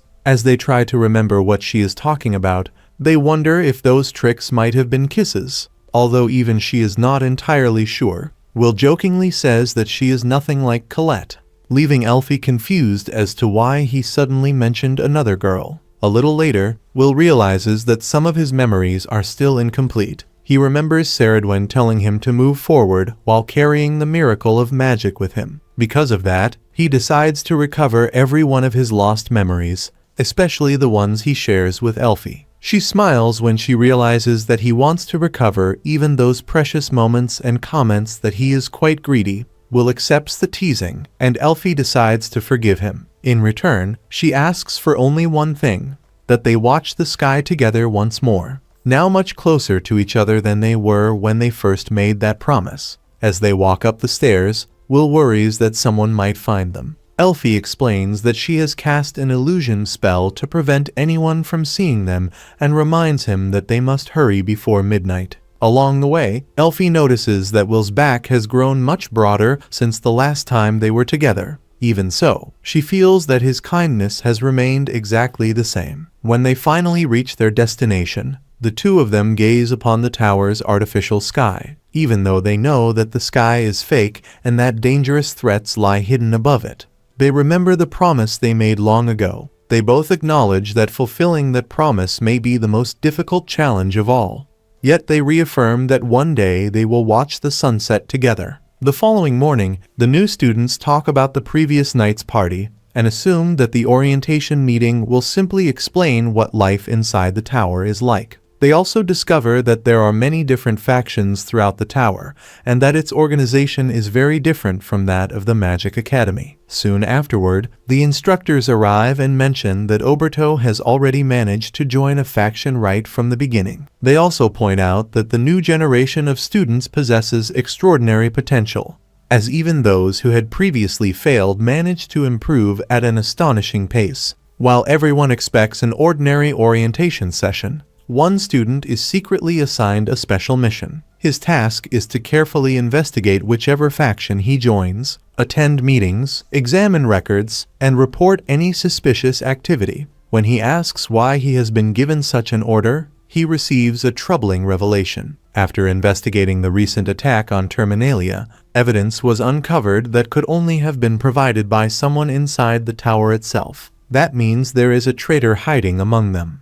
Speaker 1: As they try to remember what she is talking about, they wonder if those tricks might have been kisses. Although even she is not entirely sure, Will jokingly says that she is nothing like Colette, leaving Elfie confused as to why he suddenly mentioned another girl. A little later, Will realizes that some of his memories are still incomplete. He remembers Ceridwen telling him to move forward while carrying the miracle of magic with him. Because of that, he decides to recover every one of his lost memories, especially the ones he shares with Elfie. She smiles when she realizes that he wants to recover even those precious moments and comments that he is quite greedy. Will accepts the teasing, and Elfie decides to forgive him. In return, she asks for only one thing, that they watch the sky together once more, now much closer to each other than they were when they first made that promise. As they walk up the stairs, Will worries that someone might find them. Elfie explains that she has cast an illusion spell to prevent anyone from seeing them and reminds him that they must hurry before midnight. Along the way, Elfie notices that Will's back has grown much broader since the last time they were together. Even so, she feels that his kindness has remained exactly the same. When they finally reach their destination, the two of them gaze upon the tower's artificial sky, even though they know that the sky is fake and that dangerous threats lie hidden above it. They remember the promise they made long ago. They both acknowledge that fulfilling that promise may be the most difficult challenge of all. Yet they reaffirm that one day they will watch the sunset together. The following morning, the new students talk about the previous night's party and assume that the orientation meeting will simply explain what life inside the tower is like. They also discover that there are many different factions throughout the tower, and that its organization is very different from that of the Magic Academy. Soon afterward, the instructors arrive and mention that Oberto has already managed to join a faction right from the beginning. They also point out that the new generation of students possesses extraordinary potential, as even those who had previously failed managed to improve at an astonishing pace. While everyone expects an ordinary orientation session, one student is secretly assigned a special mission. His task is to carefully investigate whichever faction he joins, attend meetings, examine records, and report any suspicious activity. When he asks why he has been given such an order, he receives a troubling revelation. After investigating the recent attack on Terminalia, evidence was uncovered that could only have been provided by someone inside the tower itself. That means there is a traitor hiding among them.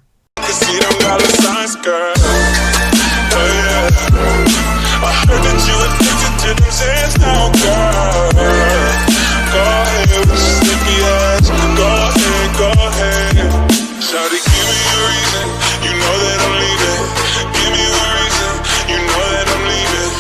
Speaker 2: Shawty, give me a reason.